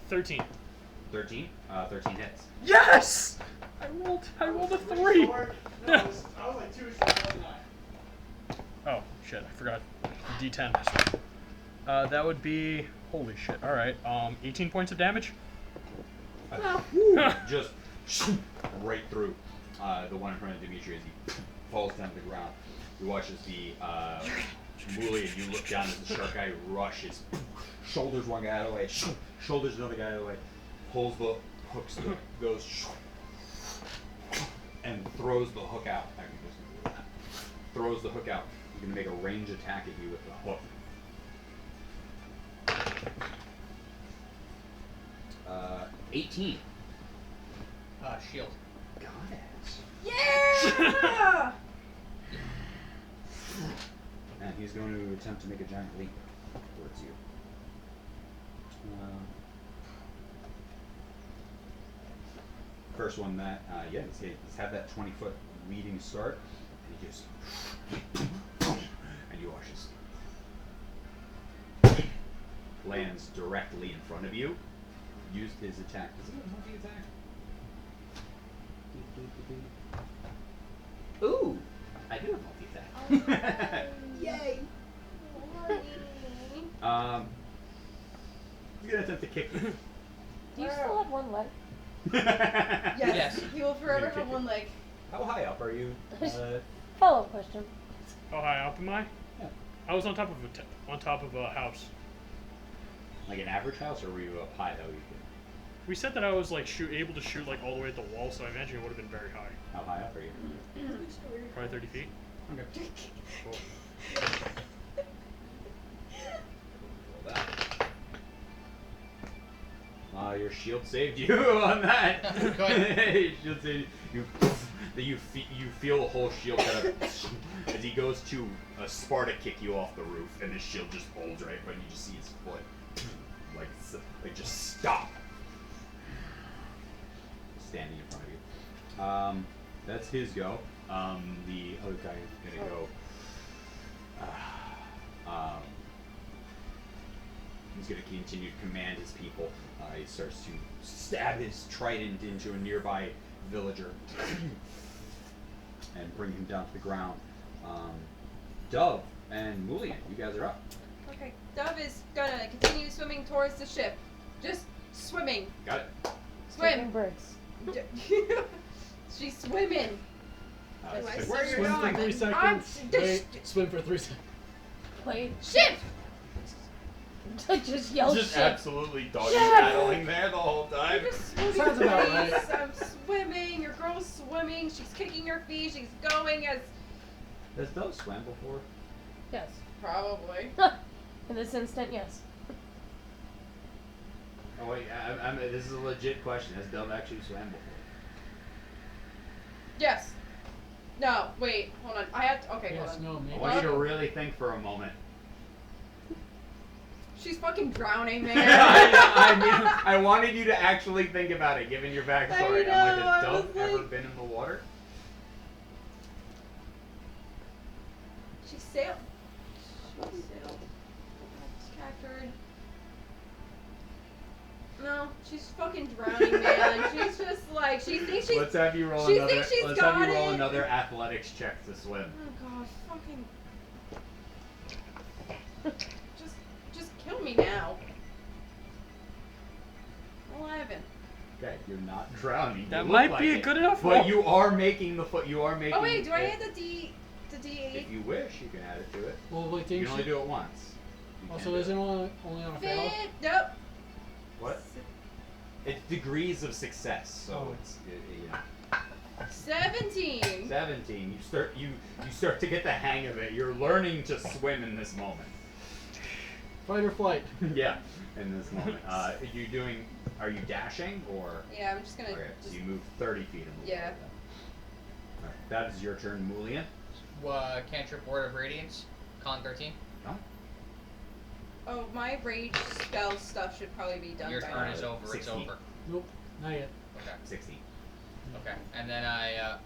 13. 13. 13 hits. Yes! I rolled a 3! I was like 2 short, wasn't I? Oh, shit, I forgot. The D10. That would be... Holy shit, alright. 18 points of damage? Just right through the one in front of Dimitri as he falls down to the ground. You watch as the Muli, and you look down as the shark guy rushes, shoulders one guy out of the way, shoulders another guy out of the way, pulls the hooks, goes, and throws the hook out. Throws the hook out. He's gonna make a range attack at you with the hook. 18. Shield. Got it. Yeah! And he's going to attempt to make a giant leap towards you. first one that, he's had that 20-foot leading start. And he just, and you watch this. Lands directly in front of you. Used his attack. Does he have a multi-attack? Ooh, I do have multi-attack. Yay! He's gonna attempt to kick you. Do you still have one leg? Yes. Yes. He will forever Kick have it. one leg. How high up are you? Follow-up question. How high up am I? Yeah. I was on top of a house. Like an average house, or were you up high that you could? We said that I was like able to shoot like all the way at the wall, so I imagine it would have been very high. How high up are you? Probably 30 feet. Okay. Cool. Roll that. Your shield saved you on that. Good. Shield saved you. You feel the whole shield kind of as he goes to Sparta kick you off the roof, and his shield just holds right, but you just see his foot like just stop, standing in front of you. That's his go. The other guy is gonna go. He's going to continue to command his people. He starts to stab his trident into a nearby villager and bring him down to the ground. Dove and Mulian, you guys are up. Okay, Dove is gonna continue swimming towards the ship. Just swimming. Got it. Taking Swim. breaks. She's swimming. Do I Six. see Where you're Swim for going? 3 seconds. I'm Wait, swim for 3 seconds. Wait. Ship! Just yell Just shit. absolutely doggy Shit! paddling there the whole time. You're just swimming, Sounds about please. right. I'm swimming. Your girl's swimming. She's kicking her feet. She's going as Has Dove swam before? Yes. probably. In this instant, yes. Oh wait, this is a legit question. Has Dove actually swam before? Yes. No. Wait. Hold on. I have to. Okay. Yes, hold on. no, I maybe. want you to really think for a moment. She's fucking drowning, man. I wanted you to actually think about it, given your backstory. I I'm know, like, has I Dove was ever like- been in the water? She sailed. She sailed. Captured. No, she's fucking drowning, man. She's just like she thinks she's. Let's have you roll she another. thinks she's Let's have you got roll it. another athletics check to swim. Oh god, fucking. Just kill me now. 11. Okay, you're not drowning. That You look might like be a it, good enough But roll. you are making the foot. You are making. Oh wait, do I it. add the D8? If you wish, you can add it to it. Well, wait, You didn't can only she? do it once. You Also, can't do isn't it only on a fail? Nope. What? It's degrees of success, so Oh. it's you know. 17. 17. You start to get the hang of it. You're learning to swim in this moment. Fight or flight. Yeah, in this moment. Are you dashing or? Yeah, I'm just gonna. Okay, so Just, you move 30 feet and move. Yeah. Alright, that is your turn, Mulian. Cantrip Word of Radiance, Con 13. oh, my rage spell stuff should probably be done Your by turn now. is over. 16. It's over. Nope, not yet. Okay. 60. Okay. And then I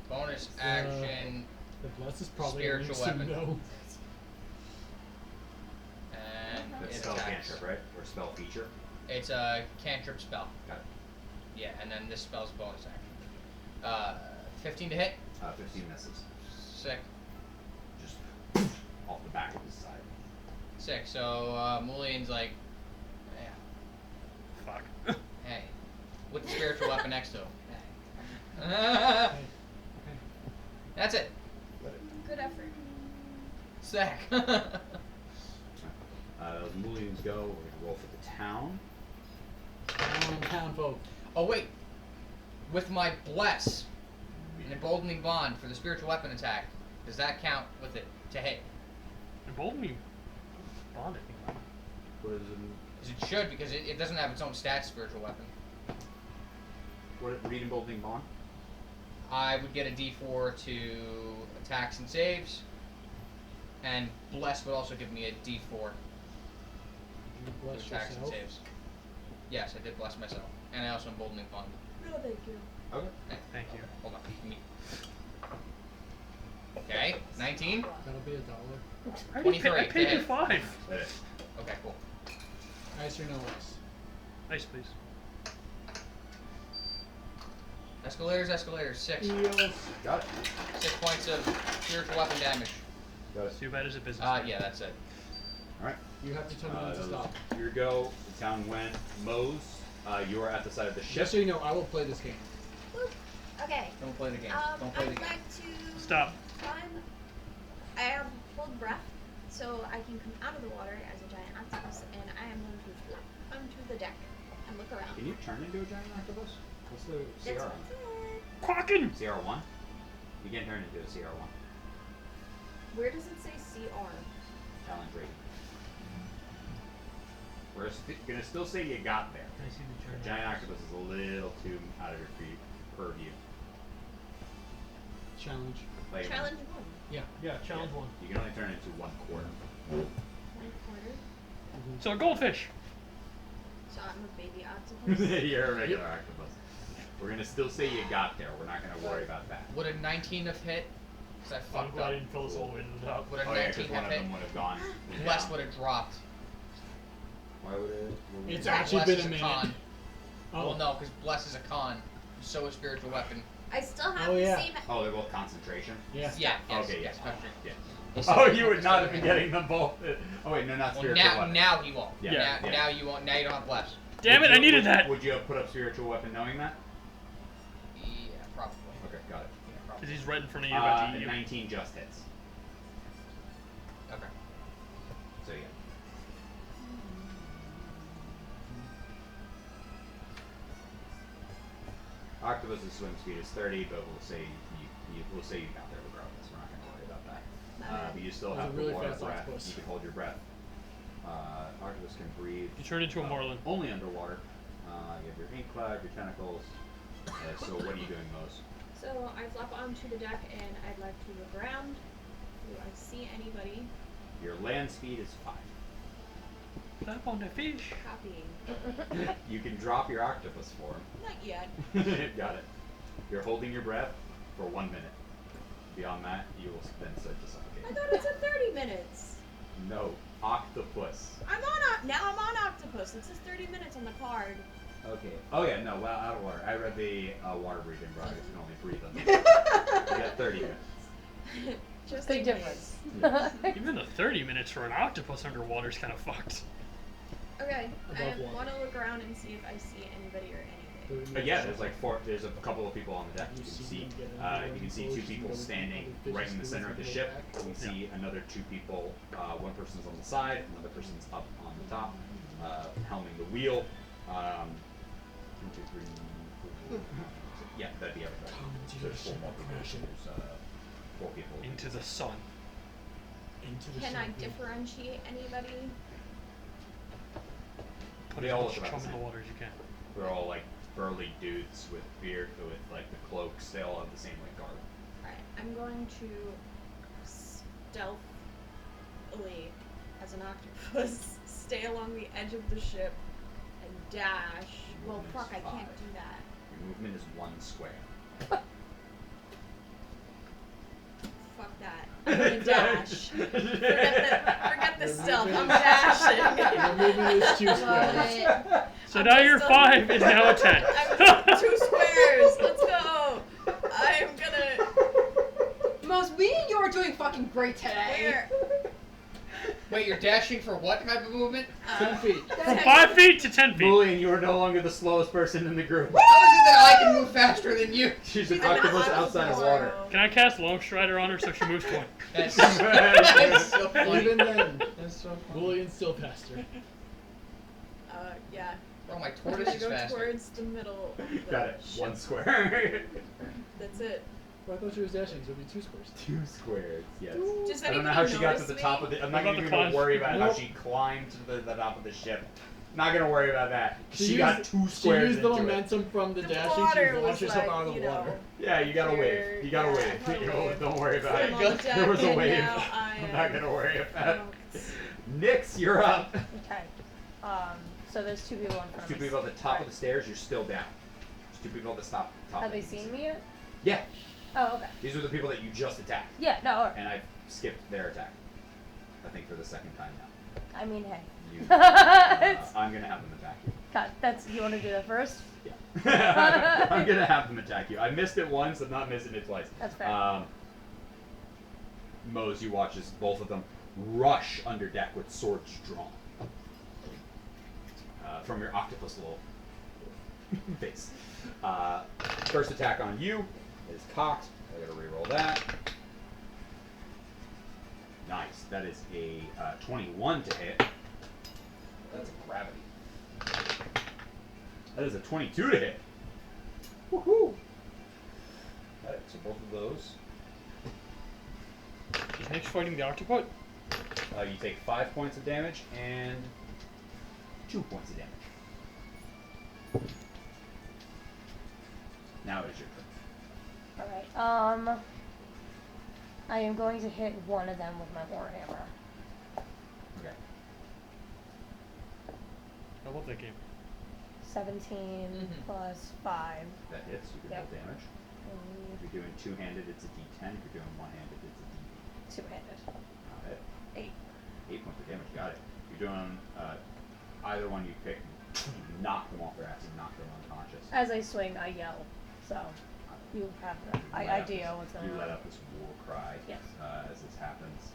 bonus action The bless is probably Spiritual a weapon. no. and That's it spell attacks. cantrip, right? Or spell feature. It's a cantrip spell. Got it. Yeah, and then this spell's bonus action. 15 to hit. 15 misses. Sick. Just off the back of his side. Sick. So Mulian's like, yeah, Fuck. hey, with the spiritual weapon next to him. That's it. Good effort. Sick. Those Mulians go. We're going to roll for the town. Town folk. Oh wait, with my bless, an emboldening bond for the spiritual weapon attack, does that count with it to hit? Emboldening bond, I think. What is it? 'Cause it should, because it doesn't have its own stats spiritual weapon. What? Read emboldening bond? I would get a D4 to attacks and saves, and bless would also give me a D4 You bless to attacks and yourself. saves. Yes, I did bless myself, and I also emboldening bond. No, thank you. Okay. Thank you. Hold on. Me. Okay. 19. That'll be $1. I already 23, I paid you dead. 5. That is. Okay, cool. Ice or no ice? Ice, please. Escalators. 6. Got it. 6 points of spiritual weapon damage. Got it. Too bad it's a business. Yeah, that's it. All right. You have to tell me when to that was stop. Your go. The town went. Moe's. You are at the side of the ship. Just so you know, I will play this game. Okay. Don't play the game. Don't play the I'd game. like to Stop. I have hold breath, so I can come out of the water as a giant octopus, and I am going to flap onto the deck and look around. Can you turn into a giant octopus? What's the That's CR? it. Quacking! CR1? You can turn into a CR1. Where does it say CR? Challenge rating. We're gonna still say you got there. Can I see the The giant octopus is a little too out of your feet purview. Challenge. Play one. Challenge 1. Yeah, challenge 1. You can only turn it into 1/4. 1/4. So a goldfish. So I'm a baby octopus. You're a regular octopus. We're gonna still say you got there. We're not gonna worry about that. Would a 19 have hit? Because I I'm fucked glad I up. didn't fill this all the way to the top. Would a Oh yeah, 19 because one have of hit? them would have gone. Bless down. would have dropped. Why would it? It's Bless actually been is a minute. con. Oh. Well, no, because Bless is a con. So is spiritual weapon. I still have Oh, the yeah. same. Oh, they're both concentration. Yeah. Yeah. Yes. Okay, Yes. yeah. That's true. Yeah. Yes, Oh, so- you would not have so- been getting them both. Oh wait, no, not Well, spiritual now, weapon. now he won't. Yeah, Yeah. Now, now you won't. Now you don't have Bless. Damn it, I needed that! Would you have put up spiritual weapon knowing that? Yeah, probably. Okay, got it. Yeah, probably. Because he's right in front of you, about to A eat you. 19 just hits. Okay. So yeah. Octopus's swim speed is 30, but we'll say we'll say you got there regardless. We're not going to worry about that. But you still That was have a really the water fast breath. octopus. You can hold your breath. Octopus can breathe. You turn into a marlin. Only underwater. You have your ink cloud, your tentacles. So what are you doing most? So I flop onto the deck and I'd like to look around. Do I see anybody? Your land speed is 5. Slap on the fish. Copying. You can drop your octopus form. Not yet. Got it. You're holding your breath for 1 minute. Beyond that, you will then start to I suffocate. thought it said 30 minutes. No, octopus. Now I'm on octopus. It says 30 minutes on the card. Okay. Oh yeah, no, well, out of water. I read the water breathing brothers can only breathe on. You got 30 minutes. Just Big in difference. Even the 30 minutes for an octopus underwater is kind of fucked. case. Okay. I Above water. want to look around and see if I see anybody or anything. But yeah, there's like 4. There's a couple of people on the deck. You can see 2 people standing right in the center of the ship. You can see another 2 people. One person's on the side, another person's up on the top, helming the wheel. 1, 2, 3, 4. Yeah, that'd be everybody. There's 4 more people. There's 4 people. Into the sun. Into the Can I sun. differentiate anybody? Put They as all much look about chum the in the same. water as you can. They're all like burly dudes with beard, with like the cloaks. They all have the same like garb. Alright, I'm going to stealthily, as an octopus, stay along the edge of the ship and dash. Well, Movement fuck, is I can't 5. do that. Your movement is 1 square. Fuck that. I'm gonna dash. Forget the stealth. I'm dashing. Your movement is 2 squares. So I'm now just your still- 5 is now a 10. I'm 2 squares. Let's go. I'm gonna. Most, me and you are doing fucking great today. Where? Wait, you're dashing for what type of movement? 10 feet. From 5 feet to 10 feet. Julian, you are no longer the slowest person in the group. How is it that I can move faster than you? She's an She's an octopus outside of water. Can I cast Lone Strider on her so she moves 20? That's, that's so funny. Even then, That's so funny. William's still faster. Yeah. Bro, my I'm tortoise gonna is go faster. towards the middle of the Got it. ship. 1 square. That's it. Well, I thought she was dashing, so it'd be 2 squares. 2 squares. Yes. Does I don't know anybody how she got to notice the me? top of the. I'm not What even about the going to climb? worry about how Nope. she climbed to the top of the ship. Not gonna worry about that. She She got used- 2 She squares used the into it. momentum from the The dashing water to launch was herself like, out of the you know, water. Yeah, you gotta wave. You gotta Yeah, wave. I gotta You know, wave. don't worry about So it. I'm on the There was a deck, and wave. now I I'm am not gonna worry about it. out. Nix, you're up. Okay. So there's 2 people in front of 2 me. people at the top of the stairs. You're still down. 2 people at the top. Have that they you can seen see. me yet? Yeah. Oh, okay. These are the people that you just attacked. Yeah, no, alright. And I've skipped their attack. I think for the second time now. I mean, hey. You, It's- I'm gonna have them attack you. God, that's, you want to do that first? Yeah. I'm gonna have them attack you. I missed it once, I'm not missing it twice. That's fair. Mose, you watch as both of them rush under deck with swords drawn. From your octopus little face. First attack on you is cocked. I gotta reroll that. Nice. That is a 21 to hit. That's a gravity. That is a 22 to hit. Woohoo! Alright, so both of those. Is Nick's fighting the octopus? You take 5 points of damage and 2 points of damage. Now it is your turn. Alright, I am going to hit one of them with my warhammer. Okay. I love that game. 17 plus 5. That hits. You can Yep. roll damage. If you're doing two-handed, it's a D10. If you're doing one-handed, it's a D8. Two-handed. Got it. 8. 8 points of damage. Got it. You're doing either one you pick. You knock them off their ass and knock them unconscious. As I swing, I yell. So, you have the You let out idea this- what's going You on. let out this war cry Yes. as this happens.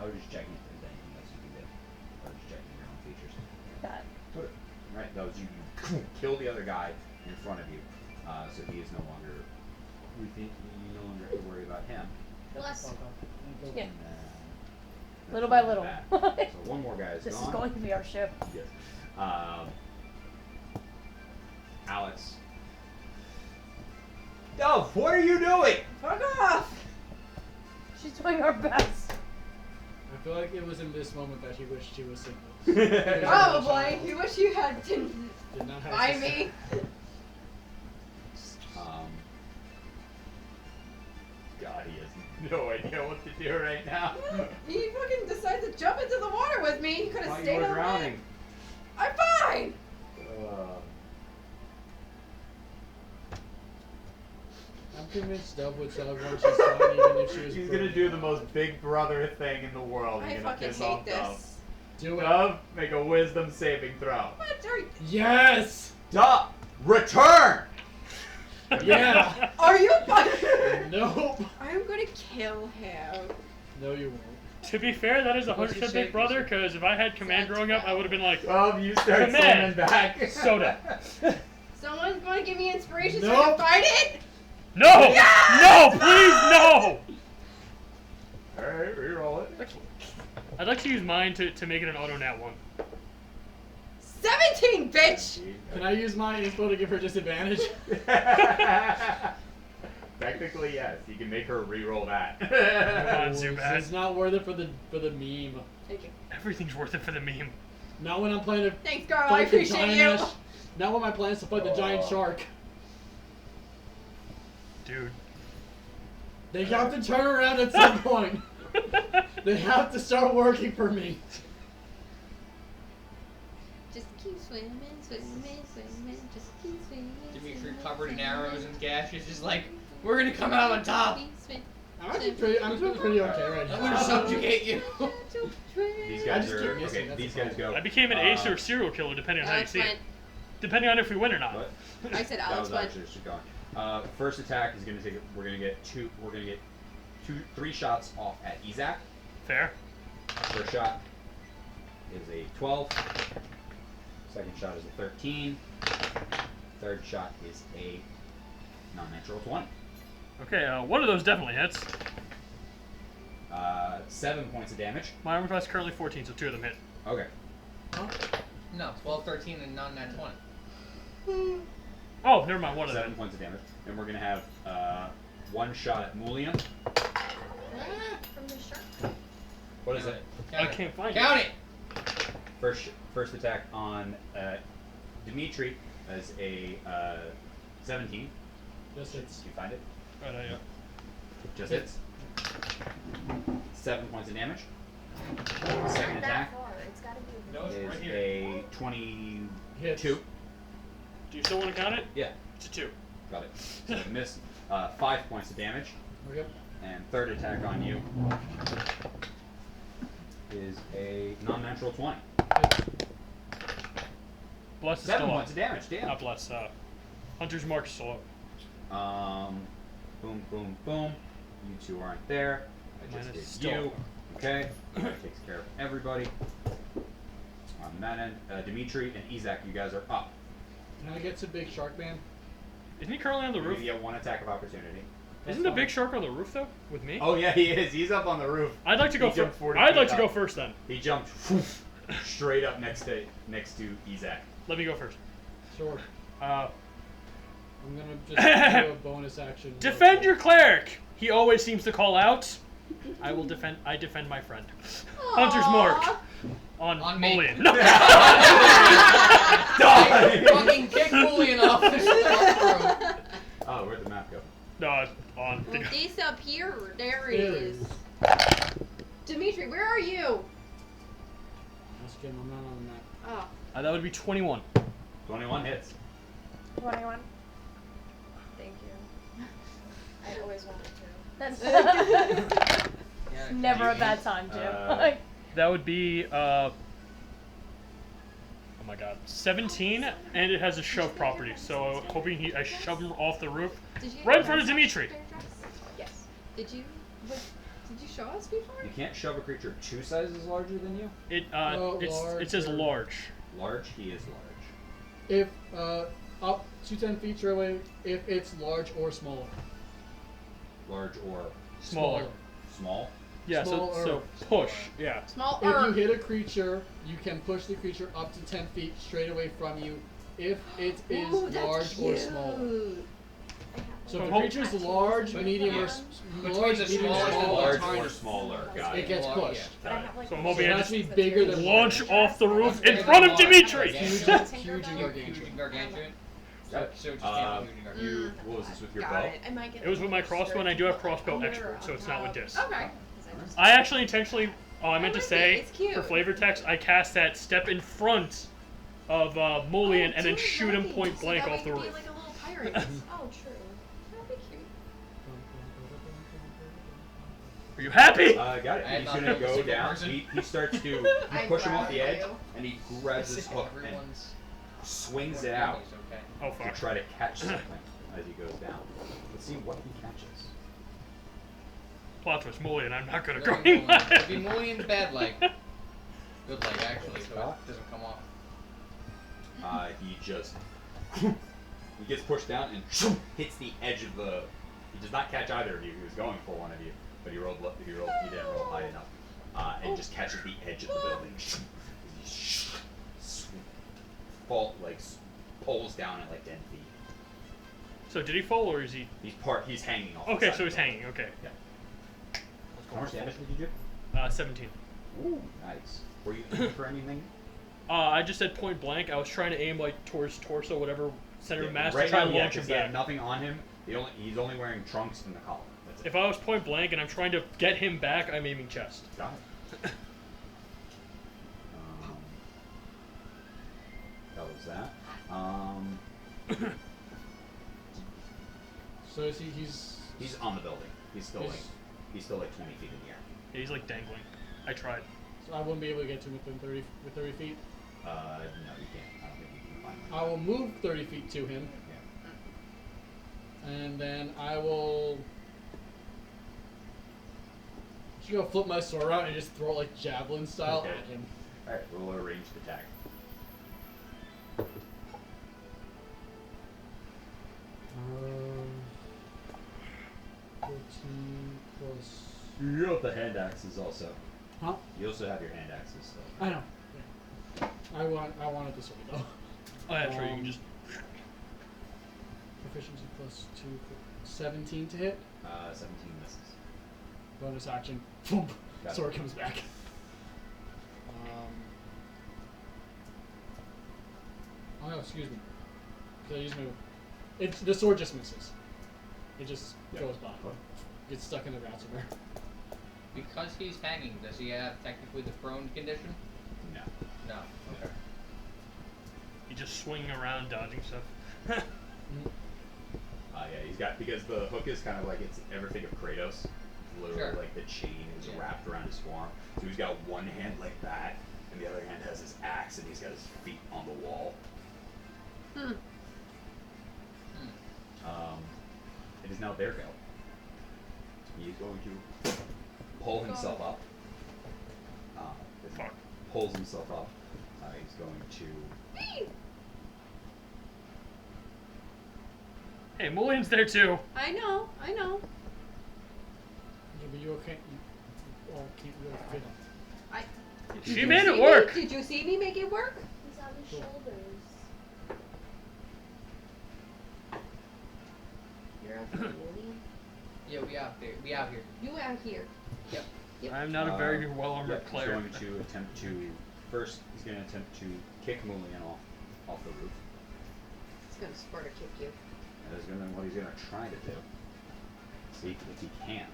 I was just checking if there's anything else you can do. I was just checking your own features. Got it. Okay. Right, those you kill the other guy in front of you, so he is no longer. We think you no longer have to worry about him. Bless. Yeah. And, Little by that's little. that. So one more guy is This gone. is going to be our ship. Yes. Alex. Dove, what are you doing? Fuck off! She's doing our best. I feel like it was in this moment that he wished he was single. Probably. You wish you had didn't Did not have buy to- me. God, he has no idea what to do right now. He fucking decided to jump into the water with me. He could have Thought you stayed were on land. drowning. I'm fine. I'm convinced Dove would tell everyone she's fine even if she was He's broke. gonna do the most big brother thing in the world. I He's gonna fucking piss hate off this. Dove. Do it. Dove, make a wisdom saving throw. What are you? Yes! Dove, return! Yeah! Are you fucking? Nope! I'm gonna kill him. No, you won't. To be fair, that is What's 100% your Big save? Brother, because if I had command That's growing up, I would have been like, Dove, you start Command. swimming back. soda. Someone's going to give me inspiration so I Nope. can fight it? No! No, please, no! Alright, reroll it. I'd like to use mine to make it an auto nat 1. 17, bitch! Can I use my info to give her disadvantage? Technically, yes. You can make her reroll that. on, Zubat. It's not worth it for the meme. Thank you. Everything's worth it for the meme. Not when I'm playing to Thanks, girl. I fight the appreciate giant you. ass- Not when my plan is to fight the giant Oh. shark. Dude. They have to turn around at some point. They have to start working for me. Just keep swimming, swimming, swimming. Just keep swimming. Dimitri covered in arrows and gashes, just like, we're gonna come out on top. I'm doing pretty okay right I'm now. gonna subjugate you. These I guys just are keep missing, okay. that's These the guys go. I became an ace or a serial killer, depending on how you Alex see it. went. Depending on if we win or not. What? I said That Alex was went. actually just gone. First attack is gonna take. We're gonna get three shots off at Ezak. Fair. First shot is a 12. Second shot is a 13. Third shot is a non-natural 20. Okay, one of those definitely hits. 7 points of damage. My armor class is currently 14, so 2 of them hit. Okay. No, 12, 13, and non-nat 20. Oh, never mind, one of 7 them. points of damage. And we're gonna have one shot at Mulian. From the shark. What is it? A can't find Count it. it. First attack on Dimitri as a 17. Just hits. Did you find it? Right, yeah. Just hits. 7 points of damage. Second Not attack that far. It's gotta be. No, it's is right here. a 22. Hits. Do you still want to count it? Yeah, It's a 2. got it. So it missed 5 points of damage. Okay. And third attack on you is a non-natural 20. Bless is 7 still points up. of damage, damn. Not bless. Hunter's Mark is still up. Boom, boom, boom. You two aren't there. I Mine just is did still you. up. Okay. That takes care of everybody. On that end, Dimitri and Izak, you guys are up. Can I get to Big Shark Man? Isn't he currently on the You roof? get one attack of opportunity. Isn't the big shark on the roof though? With me? Oh yeah, he is. He's up on the roof. I'd like to go He jumped first. 40 I'd feet like to go up. first then. He jumped straight up next to Izak. Let me go first. Sure. Uh, I'm gonna just do a bonus action. defend your cleric. He always seems to call out. I will defend. I defend my friend. Hunter's Mark on me. Mullion. No. I fucking kicked Julian off the room. Oh, where'd the map go? No, on. Well, disappear. There it There it is. Dimitri, where are you? Just kidding, I'm not on the map. Oh, That would be 21. 21 hits. 21. Thank you. I always wanted to. That's Yeah, never a you- bad time, Jim. That would be oh my god, 17, and it has a shove property. So hoping I shove him off the roof, did you right in front of Dimitri. Yes. Did you? What, did you show us before? You can't shove a creature 2 sizes larger than you. It Oh, it says large. Large, he is large. If up to 10 feet straight away, if it's large or smaller. Large or Smaller. small. Yeah, so Smaller. push. Yeah. Small. If you hit a creature, you can push the creature up to 10 feet straight away from you if it is Ooh, that's large or cute. small. So if the Hold- creature is large, medium, or Which large, one's the medium, smallest and small, the Large tiny? or smaller. Got it it. gets pushed. But I have like So I'm So hoping it I has to just be bigger than launch off the roof in Bigger front than of large. Dimitri. Huge, Gargantuan. huge and gargantuan. Huge and gargantuan. Got So it. just a huge and gargantuan. You, what was this with your Got bow? it. I might get It was with my crossbow, and I do have crossbow under expert, so it's not with disc. Okay. I actually intentionally. Oh, I meant to like say it. It's cute. for flavor text, I cast that step in front of Mullion and then do shoot him nothing, point so blank that off the way he roof. can be like a little pirate. Oh, true. That'd be cute. Are you happy? Got it. I He's thought gonna that was a go single down. person. He starts to you I push him off the grab edge, you. and he grabs his hook and Everyone's swings it out Okay. Oh to fuck. try to catch something as he goes down. Let's see what he catches. Plot twist, Mullion. I'm not gonna Look go. at Mullion. It'd be Mullian's bad leg. Good leg, actually, so Stop. it doesn't come off. He just he gets pushed down and hits the edge of the. He does not catch either of you. He was going for one of you, but he rolled. He didn't roll high enough, and just catches the edge of the building. Pulls down at like 10 feet. So did he fall or is he? He's hanging off. the Okay, side so of he's the hanging. Okay. building. How much damage did you do? 17. Ooh, nice. Were you aiming for anything? I just said point blank. I was trying to aim like towards torso, whatever center of mass, to right try now, to yeah, launch him 'cause he had back. nothing on him. He's only wearing trunks and the collar. That's it. If I was point blank and I'm trying to get him back, I'm aiming chest. Got it. That was that. So is he's He's on the building. He's still He's- like 20 feet in the air. Yeah, he's like dangling. I tried. so I wouldn't be able to get to him within 30 feet. No, you can't. I don't think you can find I one. will move 30 feet to him, Yeah. and then I will. Just gonna flip my sword out and just throw it like javelin style Okay. at him. All right, roll a ranged attack. Um, 14 plus. You have the hand axes also. Huh? You also have your hand axes still. I know. Yeah. I wanted this one though. Oh yeah, sure. You can just. Proficiency plus 2, 17 to hit. 17 misses. Bonus action. Boom. Got it. Sword comes back. Oh no, excuse me. Because I use my. The sword just misses. It just goes by. Gets stuck in the ground somewhere. Because he's hanging, does he have technically the prone condition? No. No. Okay. You just swinging around, dodging stuff. Yeah, he's got, because the hook is kind of like, it's everything of Kratos. Literally, Sure. like the chain is Yeah. wrapped around his forearm. So he's got one hand like that, and the other hand has his axe, and he's got his feet on the wall. It is now their go. He is going to pull himself up. As he pulls himself up, he's going to. Hey, Mulligan's there too. I know. Yeah, but you can't. You all can't really fit him. She made it work. Did you see me make it work? He's on his shoulders. You're out there, William. Yeah, we out there. We out here. You out here. Yep. Yep. I'm not a very well armored He's player. going to attempt to. First, he's going to attempt to kick Mulian off the roof. He's gonna Sparta kick you. That is going to what he's going to try to do. See if he can.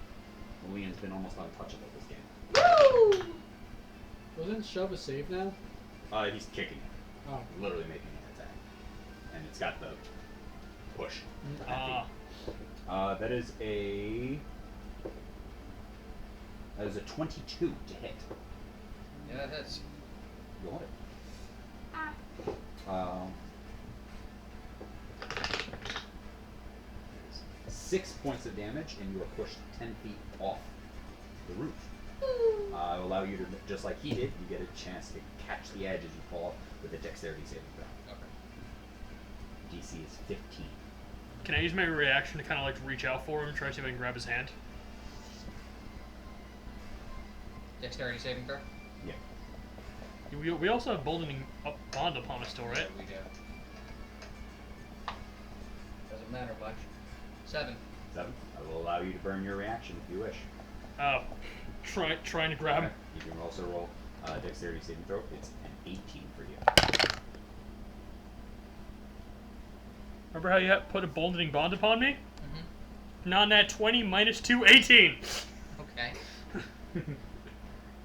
Mulian's been almost untouchable this game. Woo! Wasn't shove a save now? He's kicking it. Oh. Literally making an attack. And it's got the push. That is a 22 to hit. Yeah, that's. You want it. Ah. 6 points of damage, and you are pushed 10 feet off the roof. It'll allow you to, just like he did, you get a chance to catch the edge as you fall with a dexterity saving throw. Okay. DC is 15. Can I use my reaction to kind of like reach out for him and try to see if I can grab his hand? Dexterity saving throw? We also have boldening bond upon us still, right? Yeah, we do. Doesn't matter much. 7. 7. I will allow you to burn your reaction if you wish. Oh, trying to grab. Okay. You can also roll dexterity saving throw. It's an 18 for you. Remember how you put a boldening bond upon me? Mm-hmm. Non-nat 20 minus 2, 18. Okay.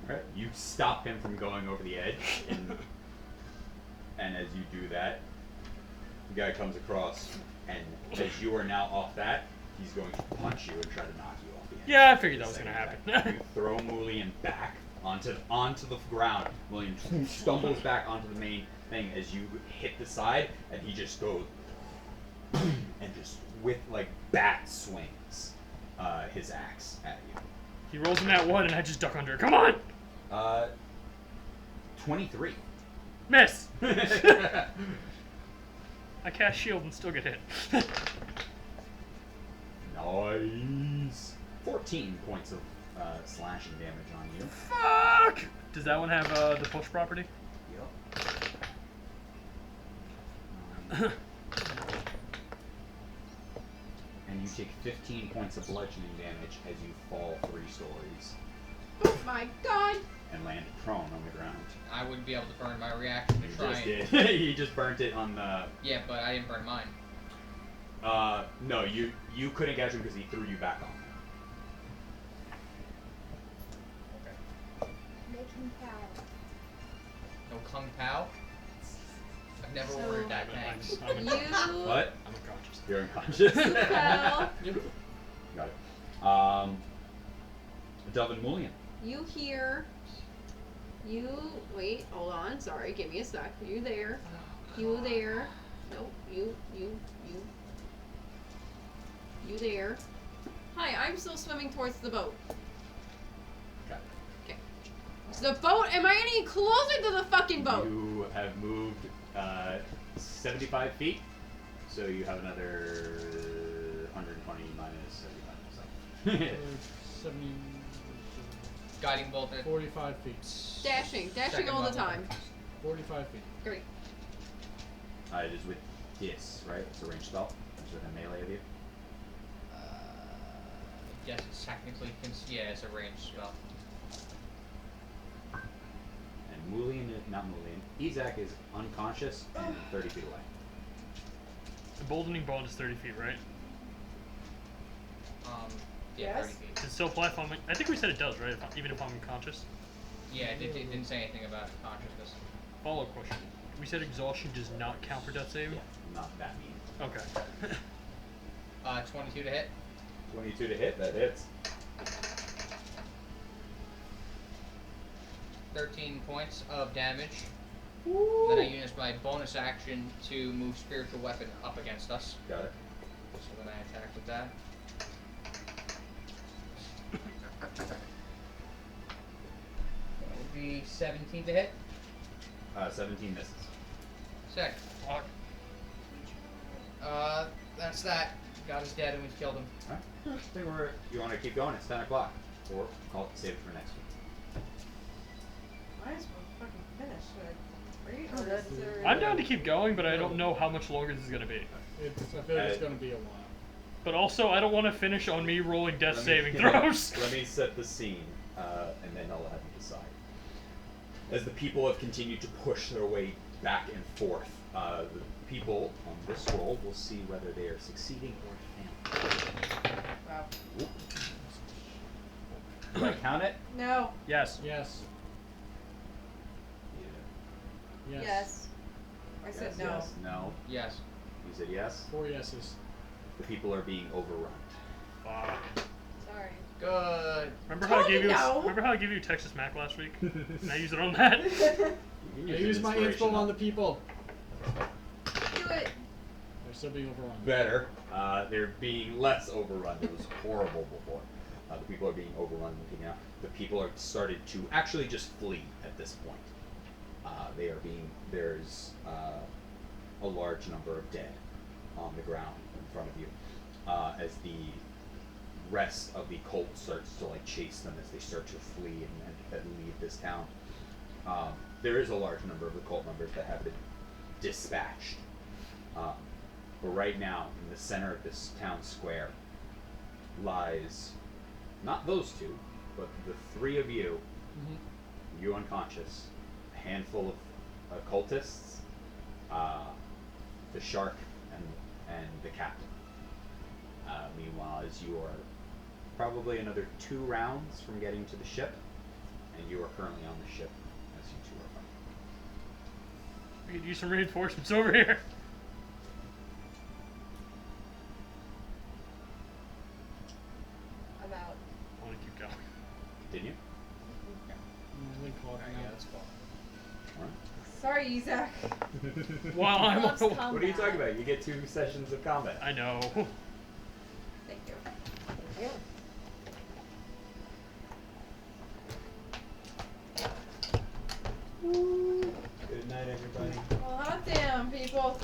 Alright, you stop him from going over the edge, and as you do that, the guy comes across, and as you are now off that, he's going to punch you and try to knock you off the edge. Yeah, I figured that was Same gonna happen. attack. You throw Mulian back onto the ground. Mulian stumbles back onto the main thing as you hit the side, and he just goes and just with like bat swings his axe at you. He rolls in that one, and I just duck under. Come on, 23. miss. I cast shield and still get hit. Nice. 14 points of slashing damage on you. Fuck! Does that one have the push property? Yep. And you take 15 points of bludgeoning damage as you fall 3 stories Oh my god! and land prone on the ground. I wouldn't be able to burn my reaction to You try just and. did. You just burnt it on the. Yeah, but I didn't burn mine. No, you couldn't catch him because he threw you back on. Okay. Make him proud. No Kung Pao? I've never So- ordered that, thanks. You. What? I'm unconscious. You're unconscious. Well, Got it. Delvin Mulligan. you hear. You. Wait, hold on. Sorry, give me a sec. You there. You there. Nope. You there. Hi, I'm still swimming towards the boat. Got it. Is the boat? Am I any closer to the fucking boat? You have moved 75 feet, so you have another 120 minus 75. 70, Guiding bolt at 45 feet. Dashing Second all the level. time. 45 feet. Great. It is with this, right? It's a ranged spell. It's within melee of you. Yes, it's technically. Yeah, it's a ranged spell. And not Mulian. Izak is unconscious and 30 feet away. Emboldening bond is 30 feet, right? Yeah, Yes. 30 feet. Does it still apply if I'm? I think we said it does, right? Even if I'm unconscious. Yeah, it didn't say anything about consciousness. Follow up question. We said exhaustion does not count for death saving. Yeah, not that mean. Okay. 22 to hit. 22 to hit. That hits. 13 points of damage. Then I use my bonus action to move spiritual weapon up against us. Got it. So then I attack with that. That would be 17 to hit. 17 misses. Sick. Fuck. That's that. God is dead and we've killed him. Alright. I think you want to keep going? It's 10 o'clock. Or call it save it for next week. Might as well fucking finish, right? Oh, Or good. is there- I'm down to keep going, but I don't know how much longer this is gonna be. I feel like it's gonna be a while. But also, I don't want to finish on me rolling death Let saving me- throws. Let me set the scene, and then I'll have you decide. As the people have continued to push their way back and forth, the people on this roll will see whether they are succeeding or failing. Wow. Do I count it? No. Yes. Yes. Yes. Yes. I said Yes, no. yes, no. Yes. You said yes? 4 yeses. The people are being overrun. Fuck. Sorry. Good. Remember how I gave you? no. Remember how I gave you Texas Mac last week? And I used it on that. You can I an use my inspiration info on the people. Do it. They're still being overrun. Better. They're being less overrun. It was horrible before. The people are being overrun looking out. The people are started to actually just flee at this point. There's a large number of dead on the ground in front of you. As the rest of the cult starts to like chase them as they start to flee and leave this town. There is a large number of the cult members that have been dispatched. But right now, in the center of this town square, lies not those two, but the three of you, you unconscious, a handful of occultists, the shark, and the captain. Meanwhile, as you are probably another 2 rounds from getting to the ship, and you are currently on the ship as you two are fighting. We could use some reinforcements over here. I'm out. I want to keep going. Continue. That's cool. Alright. Sorry, Izak. While I'm Loves on combat. What are you talking about? You get 2 sessions of combat. I know. Thank you. Good night, everybody. Well, hot damn, people.